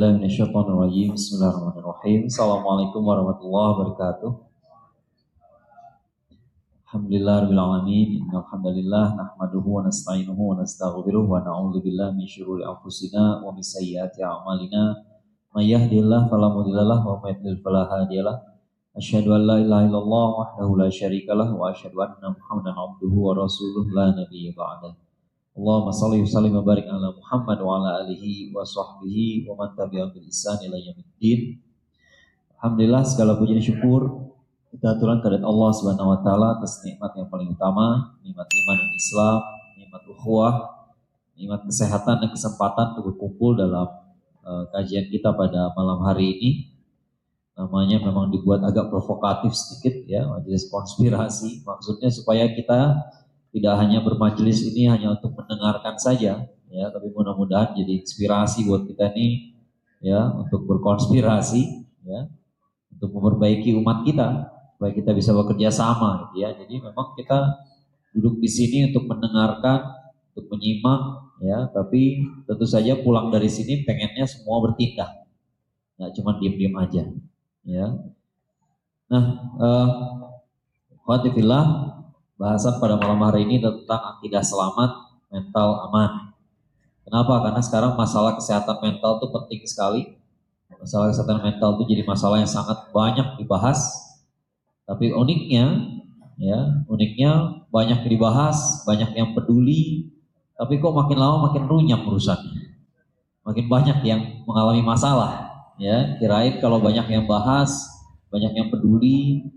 billahi minasyaitonir rajim. Bismillahirrahmanirrahim. Assalamualaikum warahmatullahi wabarakatuh. Alhamdulillahirabbil alamin. Innal hamdalillah nahmaduhu wa nasta'inuhu wa nastaghfiruh wa na'udzu billahi min syururi anfusina wa min sayyiati a'malina. May yahdihillahu fala mudhillalah wa may yudhlil fala hadiyalah. Asyhadu an la ilaha illallah wahdahu la syarikalah wa asyhadu anna Muhammadan abduhu wa rasuluh la nabiyya ba'dahu. Allahumma shalli wa sallim wa barik ala Muhammad wa ala alihi wa sahbihi wa man tabi'ahum bil ihsan ila yaumiddin. Alhamdulillah, segala puji dan syukur kita aturkan kepada Allah Subhanahu wa taala atas nikmat yang paling utama, nikmat iman dan Islam, nikmat ukhuwah, nikmat kesehatan dan kesempatan untuk berkumpul dalam kajian kita pada malam hari ini. Namanya memang dibuat agak provokatif sedikit ya, majelis konspirasi. Maksudnya supaya kita tidak hanya bermajelis ini hanya untuk mendengarkan saja, ya, tapi mudah-mudahan jadi inspirasi buat kita nih, ya, untuk berkonspirasi, ya, untuk memperbaiki umat kita, supaya kita bisa bekerja sama, gitu ya. Jadi memang kita duduk di sini untuk mendengarkan, untuk menyimak, ya, tapi tentu saja pulang dari sini pengennya semua bertindak, nggak cuma diem-diem aja, ya. Nah, khawatirlah. Bahasan pada malam hari ini tentang akidah selamat, mental aman. Kenapa? Karena sekarang masalah kesehatan mental itu penting sekali. Masalah kesehatan mental itu jadi masalah yang sangat banyak dibahas. Tapi uniknya banyak dibahas, banyak yang peduli. Tapi kok makin lama makin runyam urusannya. Makin banyak yang mengalami masalah. Ya, kirain kalau banyak yang bahas, banyak yang peduli,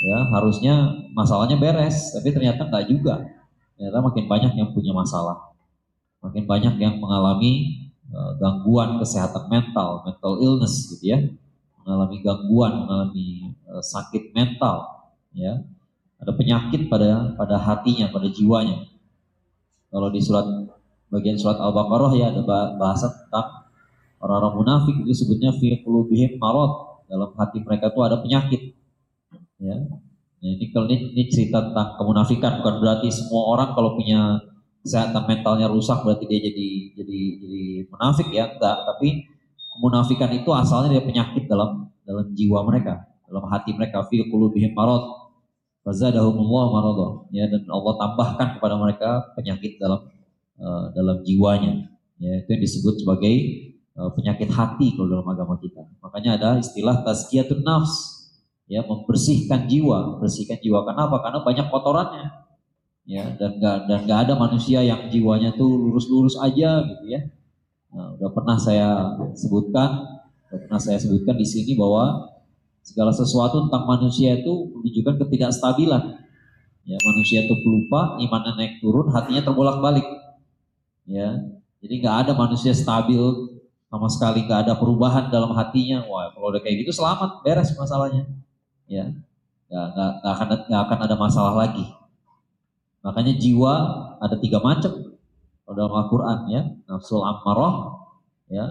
ya harusnya masalahnya beres, tapi ternyata enggak juga. Ternyata makin banyak yang punya masalah, makin banyak yang mengalami gangguan kesehatan mental illness gitu ya, mengalami gangguan, mengalami sakit mental, ya, ada penyakit pada hatinya, pada jiwanya. Kalau di bagian surat Al-Baqarah ya ada bahasa tentang orang-orang munafik, itu sebutnya fi qulubihim marad, dalam hati mereka itu ada penyakit. Ya, ini cerita tentang kemunafikan, bukan berarti semua orang kalau punya kesehatan mentalnya rusak berarti dia jadi munafik ya, enggak. Tapi kemunafikan itu asalnya dari penyakit dalam jiwa mereka, dalam hati mereka. Fi qulubihim marad fazadahumullahu marada, ya, dan Allah tambahkan kepada mereka penyakit dalam jiwanya. Ya, itu yang disebut sebagai penyakit hati kalau dalam agama kita. Makanya ada istilah tazkiyatun nafs. Ya, membersihkan jiwa. Kenapa? Karena banyak kotorannya, ya, dan nggak ada manusia yang jiwanya tuh lurus aja gitu ya. Nah, udah pernah saya sebutkan di sini bahwa segala sesuatu tentang manusia itu menunjukkan ketidakstabilan. Ya, manusia itu pelupa, imannya naik turun, hatinya terbolak-balik. Ya, jadi nggak ada manusia stabil sama sekali, nggak ada perubahan dalam hatinya. Wah, kalau udah kayak gitu selamat, beres masalahnya. Ya, nggak akan ada masalah lagi. Makanya jiwa ada 3 macam dalam Al-Quran, ya. Nafsul ammarah, ya,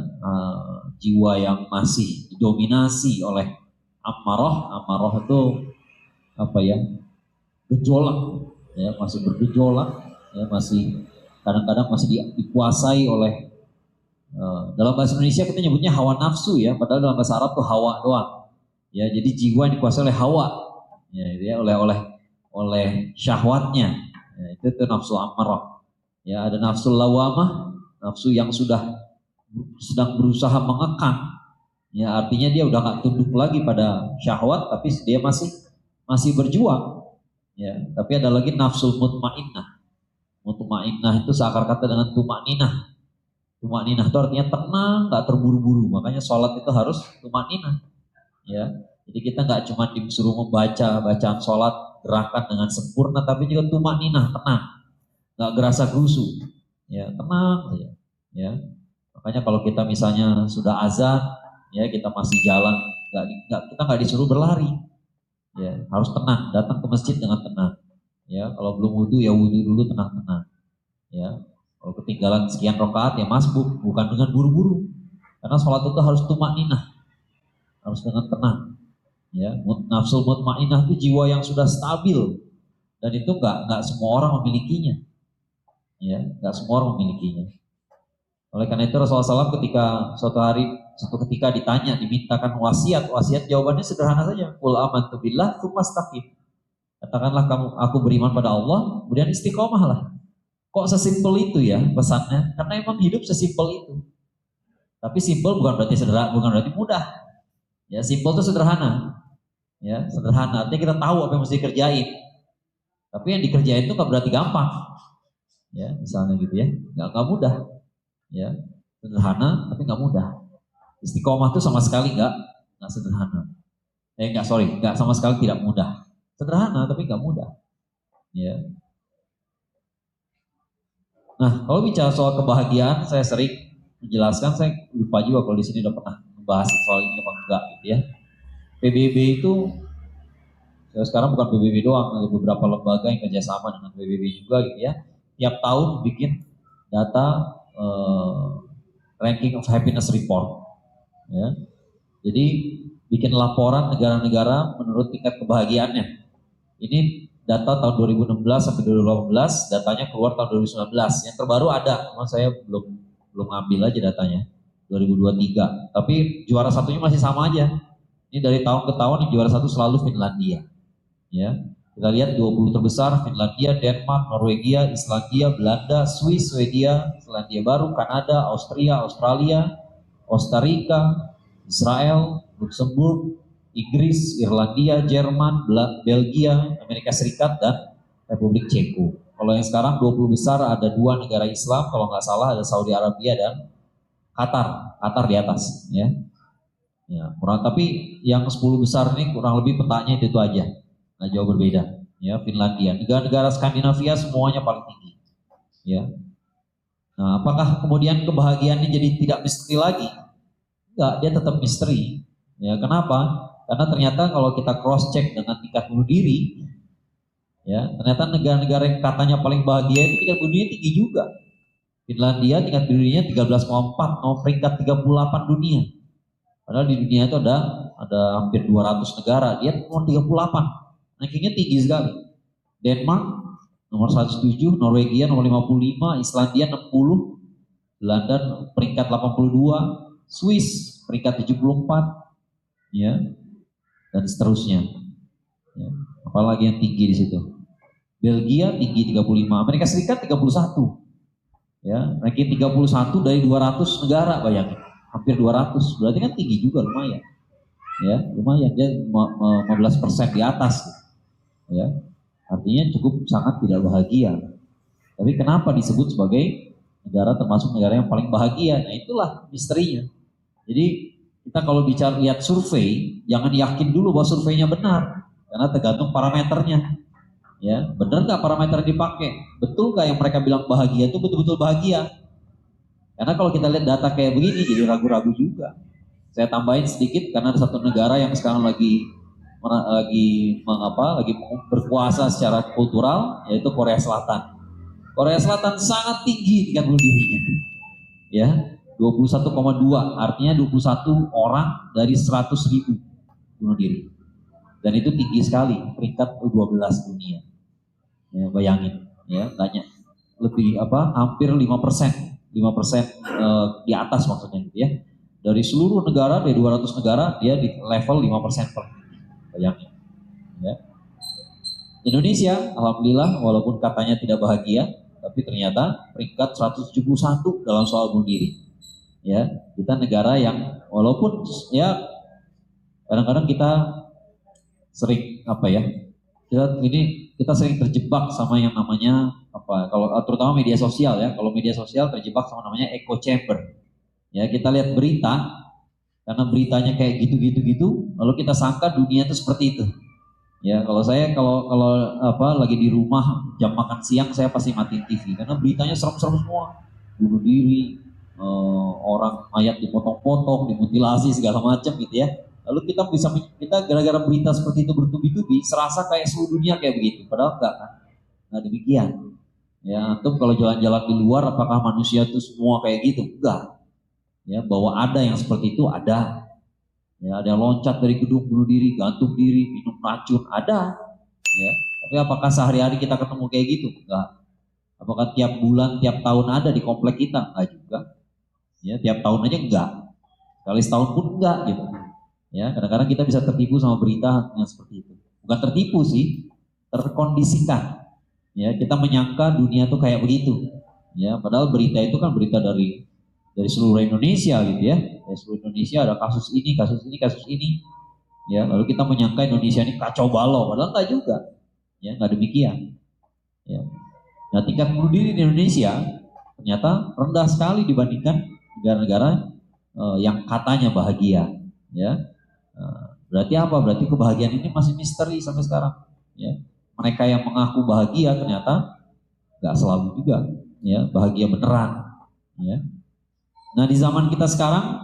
jiwa yang masih didominasi oleh ammarah itu apa ya, gejolak, ya, masih bergejolak, ya, masih kadang-kadang masih dikuasai oleh dalam bahasa Indonesia kita nyebutnya hawa nafsu ya, padahal dalam bahasa Arab tuh hawa doang. Ya, jadi jiwa yang dikuasai oleh hawa, ya, itu ya, oleh syahwatnya. Ya, itu nafsu ammarah. Ya, ada nafsu lawamah, nafsu yang sedang berusaha mengekang. Ya, artinya dia udah nggak tunduk lagi pada syahwat, tapi dia masih berjuang. Ya, tapi ada lagi nafsul mutmainnah. Mutmainnah itu seakar kata dengan tumakninah. Tumakninah itu artinya tenang, nggak terburu-buru. Makanya sholat itu harus tumakninah. Ya, jadi kita nggak cuma disuruh membaca bacaan sholat gerakan dengan sempurna, tapi juga tumakninah, tenang, nggak gerasa gerusu, ya, tenang saja. Ya, makanya kalau kita misalnya sudah azan, ya, kita masih jalan, kita nggak disuruh berlari, ya, harus tenang, datang ke masjid dengan tenang. Ya, kalau belum wudu ya wudu dulu tenang-tenang. Ya, kalau ketinggalan sekian rakaat ya masbuk, bukan dengan buru-buru, karena sholat itu harus tumakninah. Harus dengan tenang, ya. Nafsul mutmainnah itu jiwa yang sudah stabil, dan itu nggak semua orang memilikinya, ya, nggak semua orang memilikinya. Oleh karena itu Rasulullah SAW ketika suatu hari suatu ketika ditanya, dimintakan wasiat jawabannya sederhana saja. Qul amantu billah tsumma istaqim. Katakanlah aku beriman pada Allah, kemudian istiqomahlah. Kok sesimpel itu ya pesannya? Karena emang hidup sesimpel itu. Tapi simpel bukan berarti sederhana, bukan berarti mudah. Ya, simpel itu sederhana. Ya, sederhana. Artinya kita tahu apa yang mesti dikerjain. Tapi yang dikerjain itu nggak berarti gampang. Ya, misalnya gitu ya, nggak mudah. Ya, sederhana tapi nggak mudah. Istiqomah itu sama sekali nggak sederhana. Nggak sama sekali tidak mudah. Sederhana tapi nggak mudah. Ya. Nah, kalau bicara soal kebahagiaan, saya sering menjelaskan, saya lupa juga kalau di sini udah pernah membahas soal ini apa enggak gitu ya. PBB itu, ya sekarang bukan PBB doang, ada beberapa lembaga yang kerjasama dengan PBB juga gitu ya. Tiap tahun bikin data ranking of happiness report. Ya. Jadi bikin laporan negara-negara menurut tingkat kebahagiaannya. Ini data tahun 2016 sampai 2018, datanya keluar tahun 2019. Yang terbaru ada, cuma saya belum ngambil aja datanya 2023. Tapi juara satunya masih sama aja. Ini dari tahun ke tahun yang juara satu selalu Finlandia. Ya, kita lihat 20 terbesar: Finlandia, Denmark, Norwegia, Islandia, Belanda, Swiss, Swedia, Selandia Baru, Kanada, Austria, Australia, Costa Rica, Israel, Luxembourg, Inggris, Irlandia, Jerman, Belgia, Amerika Serikat, dan Republik Ceko. Kalau yang sekarang 20 besar ada 2 negara Islam, kalau nggak salah ada Saudi Arabia dan Qatar. Qatar di atas, ya. Ya, tapi yang 10 besar ini kurang lebih petanya itu aja. Nah, jauh berbeda. Ya, Finlandia, negara-negara Skandinavia semuanya paling tinggi. Ya. Nah, apakah kemudian kebahagiaannya jadi tidak misteri lagi? Enggak, dia tetap misteri. Ya, kenapa? Karena ternyata kalau kita cross check dengan tingkat bunuh diri, ya ternyata negara-negara yang katanya paling bahagia itu tingkat bunuh diri tinggi juga. Finlandia tingkat bunuh dirinya 13,4, nomor peringkat 38 dunia. Padahal di dunia itu ada hampir 200 negara, dia nomor 38, rankingnya tinggi sekali. Denmark nomor 107, Norwegia nomor 55, Islandia 60, Belanda peringkat 82, Swiss peringkat 74, ya, dan seterusnya. Ya, apalagi yang tinggi di situ. Belgia tinggi 35, Amerika Serikat 31. Ya, ranking 31 dari 200 negara, bayangin. Hampir 200, berarti kan tinggi juga, lumayan. Ya, lumayan, dia 15% di atas. Ya, artinya cukup sangat tidak bahagia. Tapi kenapa disebut sebagai negara termasuk negara yang paling bahagia? Nah, itulah misterinya. Jadi kita kalau bicara lihat survei, jangan yakin dulu bahwa surveinya benar, karena tergantung parameternya. Ya, benar nggak parameter yang dipakai? Betul nggak yang mereka bilang bahagia itu betul-betul bahagia? Karena kalau kita lihat data kayak begini, jadi ragu-ragu juga. Saya tambahin sedikit karena ada satu negara yang sekarang lagi berkuasa secara kultural, yaitu Korea Selatan. Korea Selatan sangat tinggi tingkat bunuh dirinya. Ya. 21,2, artinya 21 orang dari 100.000 bunuh diri. Dan itu tinggi sekali, peringkat 12 dunia. Ya, bayangin, ya, banyak lebih hampir 5%, 5% di atas maksudnya gitu ya. Dari seluruh negara, dari 200 negara, dia di level 5% per. Bayangin. Ya. Indonesia, alhamdulillah, walaupun katanya tidak bahagia, tapi ternyata peringkat 171 dalam soal bunuh diri. Ya, kita negara yang walaupun ya kadang-kadang kita sering kita sering terjebak sama yang namanya kalau terutama media sosial ya. Kalau media sosial terjebak sama namanya echo chamber. Ya, kita lihat berita, karena beritanya kayak gitu, lalu kita sangka dunia itu seperti itu. Ya, kalau lagi di rumah jam makan siang saya pasti matiin TV karena beritanya serem-serem semua, bunuh diri, orang mayat dipotong-potong, dimutilasi segala macam gitu ya. Lalu kita gara-gara berita seperti itu bertubi-tubi, serasa kayak seluruh dunia kayak begitu. Padahal enggak kan? Nah, demikian. Ya, antum kalau jalan-jalan di luar, apakah manusia itu semua kayak gitu? Enggak. Ya, bahwa ada yang seperti itu ada. Ya, ada yang loncat dari gedung bunuh diri, gantung diri, minum racun, ada. Ya, tapi apakah sehari-hari kita ketemu kayak gitu? Enggak. Apakah tiap bulan, tiap tahun ada di komplek kita? Enggak juga. Ya, tiap tahun aja enggak. Kali setahun pun enggak gitu. Ya, kadang-kadang kita bisa tertipu sama berita yang seperti itu. Bukan tertipu sih, terkondisikan. Ya, kita menyangka dunia tuh kayak begitu. Ya, padahal berita itu kan berita dari seluruh Indonesia gitu ya. Dari seluruh Indonesia ada kasus ini, kasus ini, kasus ini. Ya, lalu kita menyangka Indonesia ini kacau balau, padahal enggak juga. Ya, enggak demikian. Ya. Nah, tingkat bunuh diri di Indonesia ternyata rendah sekali dibandingkan negara-negara yang katanya bahagia. Ya, berarti apa? Berarti kebahagiaan ini masih misteri sampai sekarang. Ya, mereka yang mengaku bahagia ternyata nggak selalu juga. Ya, bahagia beneran. Ya. Nah, di zaman kita sekarang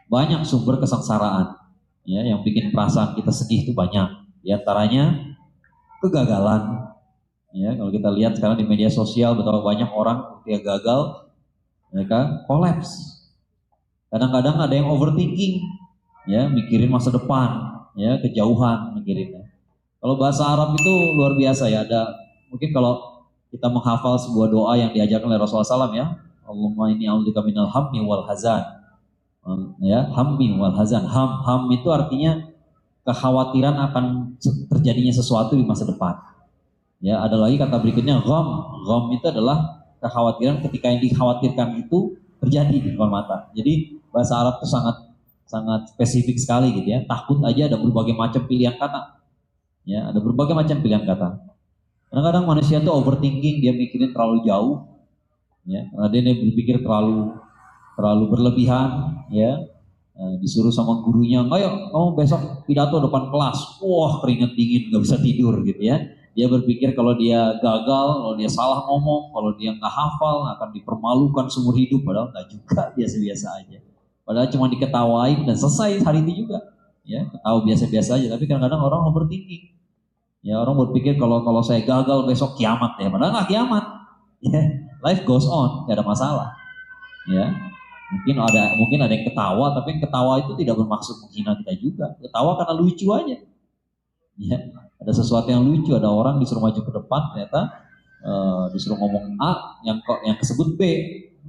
banyak sumber kesengsaraan. Ya, yang bikin perasaan kita sedih itu banyak. Di antaranya kegagalan. Ya, kalau kita lihat sekarang di media sosial betapa banyak orang ketika gagal mereka kolaps. Kadang-kadang ada yang overthinking, ya, mikirin masa depan, ya, kejauhan mikirinnya. Kalau bahasa Arab itu luar biasa ya, ada mungkin kalau kita menghafal sebuah doa yang diajarkan oleh Rasulullah SAW ya, Allahumma inni a'udzubika minal hammi wal hazan. Ya, hammi wal hazan. Ham itu artinya kekhawatiran akan terjadinya sesuatu di masa depan. Ya, ada lagi kata berikutnya gham. Gham itu adalah kekhawatiran ketika yang dikhawatirkan itu terjadi di depan mata. Jadi bahasa Arab itu sangat spesifik sekali gitu ya. Takut aja ada berbagai macam pilihan kata. Ya, ada berbagai macam pilihan kata. Kadang-kadang manusia itu overthinking, dia mikirin terlalu jauh. Ya, dia berpikir terlalu berlebihan, ya. Disuruh sama gurunya, ayo kamu besok pidato depan kelas. Wah, keringet dingin, nggak bisa tidur gitu ya. Dia berpikir kalau dia gagal, kalau dia salah ngomong, kalau dia nggak hafal akan dipermalukan seumur hidup, padahal nggak juga, biasa-biasa aja. Padahal cuma diketawain dan selesai hari itu juga. Ya, ketawa biasa-biasa aja, tapi kadang-kadang orang overthinking. Ya, orang berpikir kalau saya gagal besok kiamat ya, padahal nggak kiamat. Ya, life goes on, nggak ada masalah. Ya, mungkin ada yang ketawa, tapi yang ketawa itu tidak bermaksud menghina kita juga. Ketawa karena lucu aja. Ya, ada sesuatu yang lucu, ada orang disuruh maju ke depan ternyata disuruh ngomong A yang kesebut B,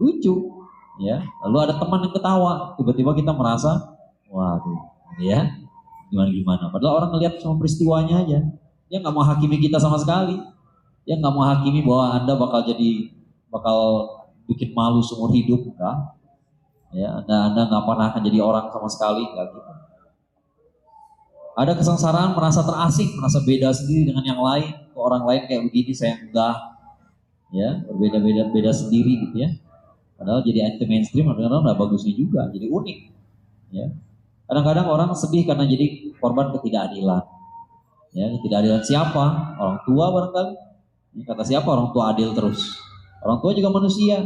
lucu. Ya, lalu ada teman yang ketawa, tiba-tiba kita merasa waduh, ya gimana. Padahal orang ngelihat cuma peristiwanya aja, dia nggak mau hakimi kita sama sekali. Dia nggak mau hakimi bahwa Anda bakal bikin malu seumur hidup, enggak. Ya, Anda nggak pernah akan jadi orang sama sekali, enggak gitu. Ada kesengsaraan merasa terasing, merasa beda sendiri dengan yang lain. Ke orang lain kayak begini, saya enggak. Ya, berbeda sendiri gitu ya. Padahal jadi anti mainstream, kadang-kadang nggak bagusnya juga, jadi unik. Ya, kadang-kadang orang sedih karena jadi korban ketidakadilan. Ya, ketidakadilan siapa? Orang tua barangkali. Ya, kata siapa orang tua adil terus? Orang tua juga manusia.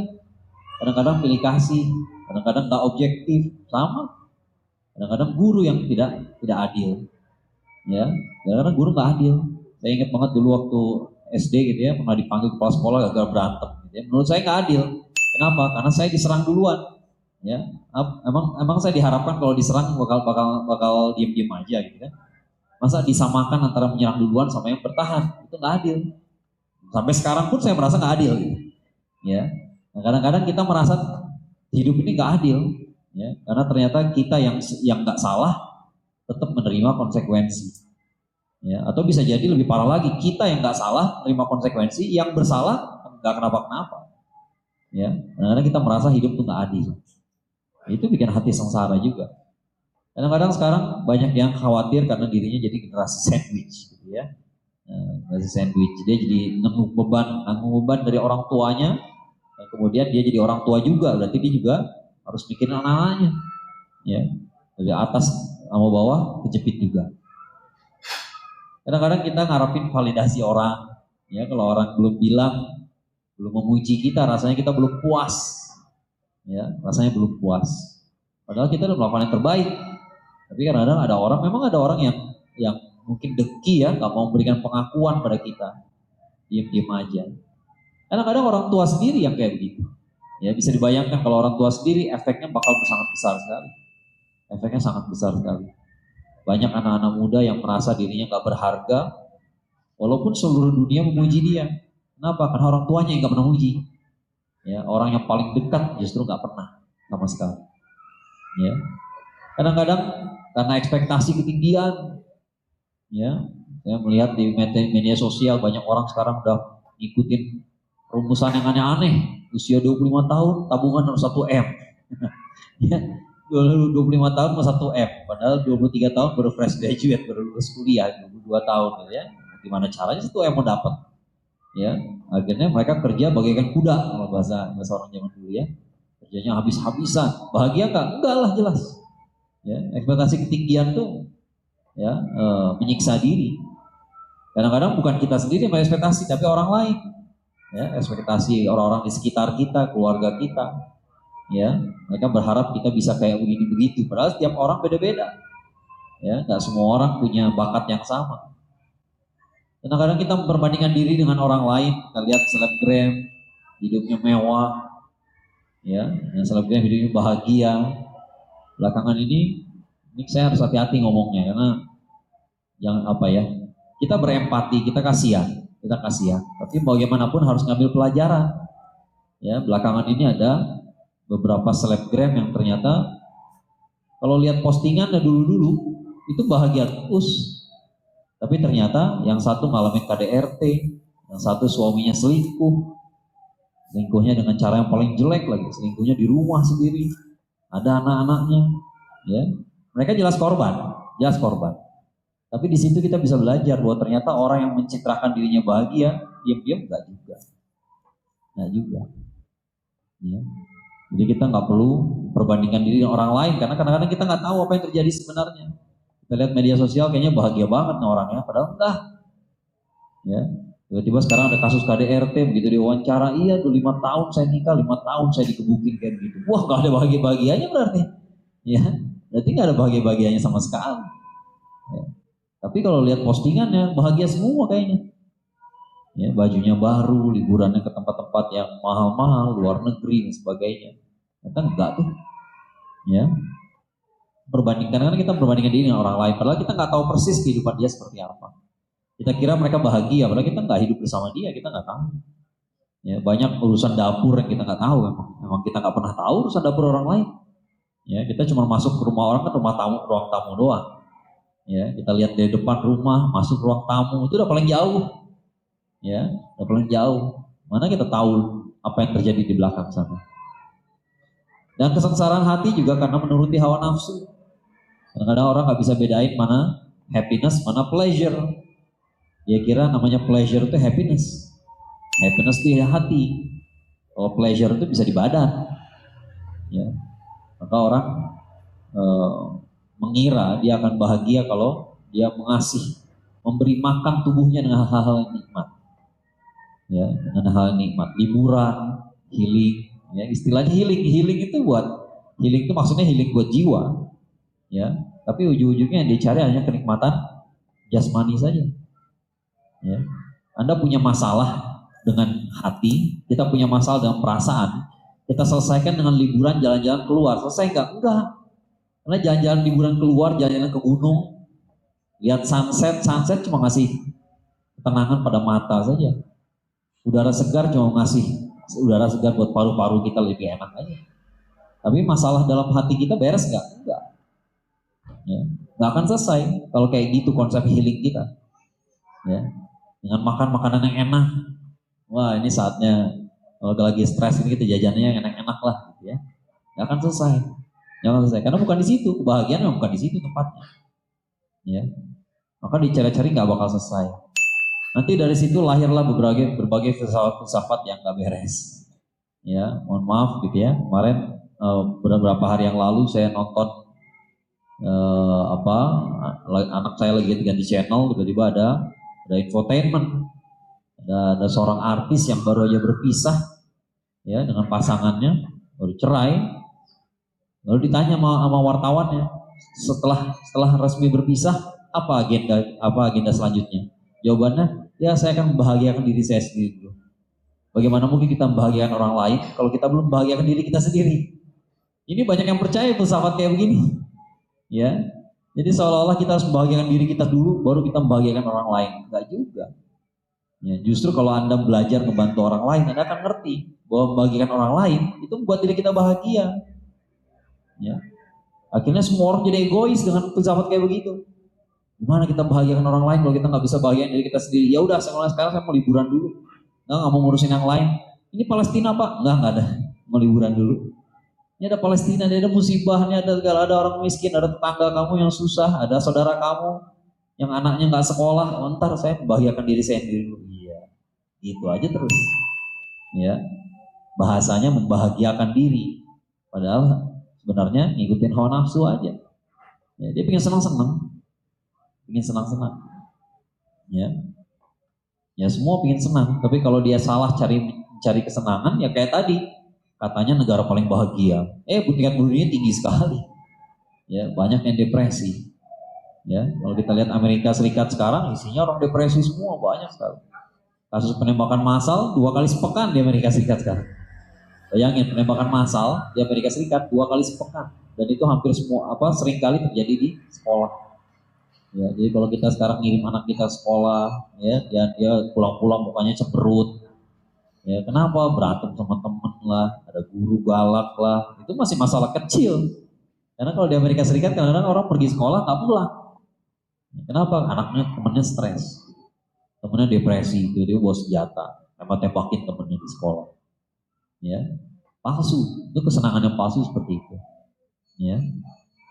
Kadang-kadang pilih kasih, kadang-kadang nggak objektif, sama. Kadang-kadang guru yang tidak adil. Ya, karena guru nggak adil. Saya ingat banget dulu waktu SD gitu ya, pernah dipanggil kepala sekolah gagal berantem. Gitu ya. Menurut saya nggak adil. Kenapa? Karena saya diserang duluan. Ya, emang saya diharapkan kalau diserang bakal diem aja gitu kan. Masa disamakan antara menyerang duluan sama yang bertahan, itu nggak adil. Sampai sekarang pun saya merasa nggak adil. Gitu. Ya, nah, kadang-kadang kita merasa hidup ini nggak adil. Ya, karena ternyata kita yang nggak salah tetap menerima konsekuensi. Ya, atau bisa jadi lebih parah lagi, kita yang nggak salah menerima konsekuensi, yang bersalah nggak kenapa-kenapa. Ya, karena kita merasa hidup itu nggak adil. Itu bikin hati sengsara juga. Kadang-kadang sekarang banyak yang khawatir karena dirinya jadi generasi sandwich, gitu ya. Generasi sandwich, dia jadi nanggung beban dari orang tuanya, dan kemudian dia jadi orang tua juga, berarti dia juga harus mikirin anak-anaknya. Ya, dari atas sama bawah kejepit juga. Kadang-kadang kita ngarepin validasi orang, ya kalau orang belum bilang, belum memuji kita, rasanya kita belum puas, ya rasanya belum puas. Padahal kita udah melakukan yang terbaik. Tapi kadang-kadang memang ada orang yang mungkin dengki ya, nggak mau memberikan pengakuan pada kita, diem aja. Kadang-kadang orang tua sendiri yang kayak begitu. Ya bisa dibayangkan kalau orang tua sendiri efeknya bakal sangat besar sekali. Efeknya sangat besar sekali. Banyak anak-anak muda yang merasa dirinya gak berharga, walaupun seluruh dunia memuji dia. Kenapa? Karena orang tuanya yang gak pernah muji. Ya, orang yang paling dekat justru gak pernah sama sekali. Ya, kadang-kadang karena ekspektasi ketinggian, ya, saya melihat di media sosial banyak orang sekarang udah ngikutin rumusan yang aneh-aneh. Usia 25 tahun, tabungan harus 1 M. Ya, 25 tahun mau 1 M, padahal 23 tahun baru fresh graduate, baru lulus kuliah, 22 tahun gitu ya. Gimana caranya 1 M mau dapat? Ya, akhirnya mereka kerja bagaikan kuda kalau bahasa orang zaman dulu ya. Kerjanya habis-habisan. Bahagia nggak? Enggak lah, jelas. Ya, ekspektasi ketinggian tuh ya menyiksa diri. Kadang-kadang bukan kita sendiri yang berekspektasi, tapi orang lain. Ya, ekspektasi orang-orang di sekitar kita, keluarga kita. Ya, mereka berharap kita bisa kayak begini begitu. Padahal setiap orang beda-beda. Ya, nggak semua orang punya bakat yang sama. Kadang-kadang kita memperbandingkan diri dengan orang lain. Kita lihat selebgram, hidupnya mewah, ya, yang selebgram hidupnya bahagia. Belakangan ini saya harus hati-hati ngomongnya karena yang apa ya? Kita berempati, kita kasihan. Tapi bagaimanapun harus ngambil pelajaran. Ya, belakangan ini ada beberapa selebgram yang ternyata kalau lihat postingannya dulu-dulu itu bahagia terus. Tapi ternyata yang satu ngalamin KDRT, yang satu suaminya selingkuhnya dengan cara yang paling jelek lagi, selingkuhnya di rumah sendiri, ada anak-anaknya, ya, mereka jelas korban. Tapi di situ kita bisa belajar bahwa ternyata orang yang mencitrakan dirinya bahagia, diam-diam enggak juga, ya. Jadi kita nggak perlu perbandingkan diri dengan orang lain karena kadang-kadang kita nggak tahu apa yang terjadi sebenarnya. Kita lihat media sosial kayaknya bahagia banget nih orangnya, padahal enggak. Ya, tiba-tiba sekarang ada kasus KDRT, begitu diwawancara, iya 5 tahun saya nikah, 5 tahun saya dikebukin kayak gitu. Wah, nggak ada bahagia-bahagianya berarti. Ya, berarti nggak ada bahagia-bahagianya sama sekali. Ya. Tapi kalau lihat postingannya bahagia semua kayaknya. Ya, bajunya baru, liburannya ke tempat-tempat yang mahal-mahal, luar negeri dan sebagainya. Kan enggak tuh. Ya. Karena kita berbandingkan diri dengan orang lain, padahal kita nggak tahu persis kehidupan dia seperti apa. Kita kira mereka bahagia, padahal kita nggak hidup bersama dia, kita nggak tahu. Ya, banyak urusan dapur yang kita nggak tahu, memang kita nggak pernah tahu urusan dapur orang lain. Ya, kita cuma masuk ke rumah orang kan ruang tamu doang. Ya, kita lihat dari depan rumah, masuk ruang tamu itu udah paling jauh. Ya, udah paling jauh. Mana kita tahu apa yang terjadi di belakang sana. Dan kesengsaraan hati juga karena menuruti hawa nafsu. Kadang-kadang orang nggak bisa bedain mana happiness, mana pleasure. Dia kira namanya pleasure itu happiness. Happiness di hati. Kalau pleasure itu bisa di badan. Ya. Maka orang mengira dia akan bahagia kalau dia memberi makan tubuhnya dengan hal-hal yang nikmat. Ya, dengan hal yang nikmat, liburan, healing. Ya, istilahnya healing itu maksudnya healing buat jiwa. Ya, tapi ujung-ujungnya yang dicari hanya kenikmatan jasmani saja. Ya. Anda punya masalah dengan hati, kita punya masalah dengan perasaan, kita selesaikan dengan liburan, jalan-jalan keluar. Selesai enggak? Enggak. Karena jalan-jalan liburan keluar, jalan-jalan ke gunung, lihat sunset cuma ngasih ketenangan pada mata saja. Udara segar cuma ngasih udara segar buat paru-paru kita lebih enak aja. Tapi masalah dalam hati kita beres enggak? Enggak. Ya, nggak akan selesai kalau kayak gitu konsep healing kita. Ya, dengan makan makanan yang enak. Wah, ini saatnya kalau lagi stres ini kita jajannya yang enak-enak lah, gitu ya. Nggak akan selesai. Karena bukan di situ kebahagiaan, memang bukan di situ tempatnya. Ya, maka dicari-cari nggak bakal selesai. Nanti dari situ lahirlah berbagai filsafat yang nggak beres. Ya, mohon maaf gitu ya. Kemarin beberapa hari yang lalu saya nonton anak saya lagi ganti channel, tiba-tiba ada infotainment, ada seorang artis yang baru aja berpisah ya dengan pasangannya, baru cerai, lalu ditanya sama wartawannya setelah resmi berpisah apa agenda selanjutnya. Jawabannya, ya saya akan membahagiakan diri saya sendiri dulu. Bagaimana mungkin kita membahagiakan orang lain kalau kita belum membahagiakan diri kita sendiri? Ini banyak yang percaya filsafat kayak begini. Ya, jadi seolah-olah kita harus membahagiakan diri kita dulu, baru kita membahagiakan orang lain. Enggak juga. Ya, justru kalau Anda belajar membantu orang lain, Anda akan ngerti bahwa membahagiakan orang lain itu membuat diri kita bahagia. Ya, Akhirnya semua orang jadi egois dengan filsafat kayak begitu. Gimana kita bahagiakan orang lain kalau kita nggak bisa bahagiain diri kita sendiri? Ya udah, mulai sekarang saya mau liburan dulu. Nggak mau ngurusin yang lain. Ini Palestina Pak? Nggak ada. Mau liburan dulu. Ini ada Palestina, ada musibah, ini ada orang miskin, ada tetangga kamu yang susah, ada saudara kamu yang anaknya nggak sekolah. Oh, ntar saya membahagiakan diri saya sendiri dulu. Iya, gitu aja terus. Ya, bahasanya membahagiakan diri. Padahal sebenarnya ngikutin hawa nafsu aja. Ya, dia pengen senang-senang. Ya, ya semua pengen senang. Tapi kalau dia salah cari kesenangan, ya kayak tadi katanya negara paling bahagia. Tingkat bunuh dirinya tinggi sekali. Ya, banyak yang depresi. Ya, kalau kita lihat Amerika Serikat sekarang isinya orang depresi semua, banyak sekali. Kasus penembakan massal 2 kali sepekan di Amerika Serikat sekarang. Bayangin, penembakan massal di Amerika Serikat 2 kali sepekan, dan itu hampir sering kali terjadi di sekolah. Ya, jadi kalau kita sekarang ngirim anak kita sekolah, ya, dia pulang-pulang mukanya cemberut. Ya, kenapa? Berantem sama temen lah, ada guru galak lah. Itu masih masalah kecil. Karena kalau di Amerika Serikat kadang-kadang orang pergi sekolah nggak pulang. Kenapa? Temennya stres, temennya depresi, dia bawa senjata, tembakin temennya di sekolah. Ya, palsu. Itu kesenangan yang palsu seperti itu. Ya.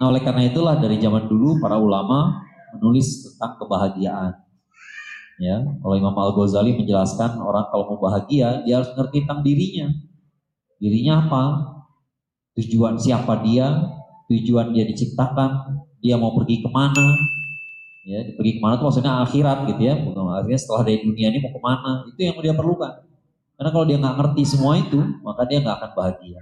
Nah, oleh karena itulah dari zaman dulu para ulama menulis tentang kebahagiaan. Ya, kalau Imam Al-Ghazali menjelaskan orang kalau mau bahagia dia harus ngerti tentang dirinya. Dirinya apa? Tujuan siapa dia? Tujuan dia diciptakan? Dia mau pergi kemana? Ya, pergi kemana itu maksudnya akhirat gitu ya. Artinya setelah dari dunia ini mau kemana? Itu yang dia perlukan. Karena kalau dia nggak ngerti semua itu, maka dia nggak akan bahagia.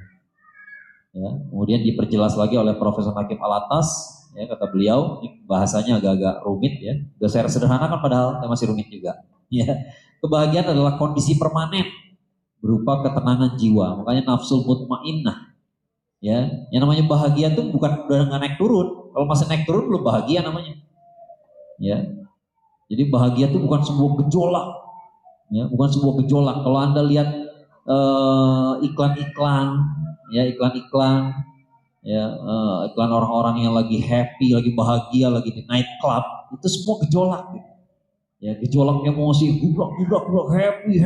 Ya, kemudian diperjelas lagi oleh Profesor Hakim Alatas. Ya, kata beliau, ini bahasanya agak-agak rumit ya. Udah saya sederhanakan padahal masih rumit juga. Ya, kebahagiaan adalah kondisi permanen berupa ketenangan jiwa. Makanya nafsul mutmainnah. Ya, yang namanya bahagia itu bukan udah naik turun. Kalau masih naik turun belum bahagia namanya. Ya, jadi bahagia itu bukan sebuah gejolak. Ya, bukan sebuah gejolak. Kalau Anda lihat iklan-iklan, ya iklan-iklan. Ya, iklan orang-orang yang lagi happy, lagi bahagia, lagi di night club, itu semua gejolak. Gitu. Ya, gejolak emosi, gubrak, happy,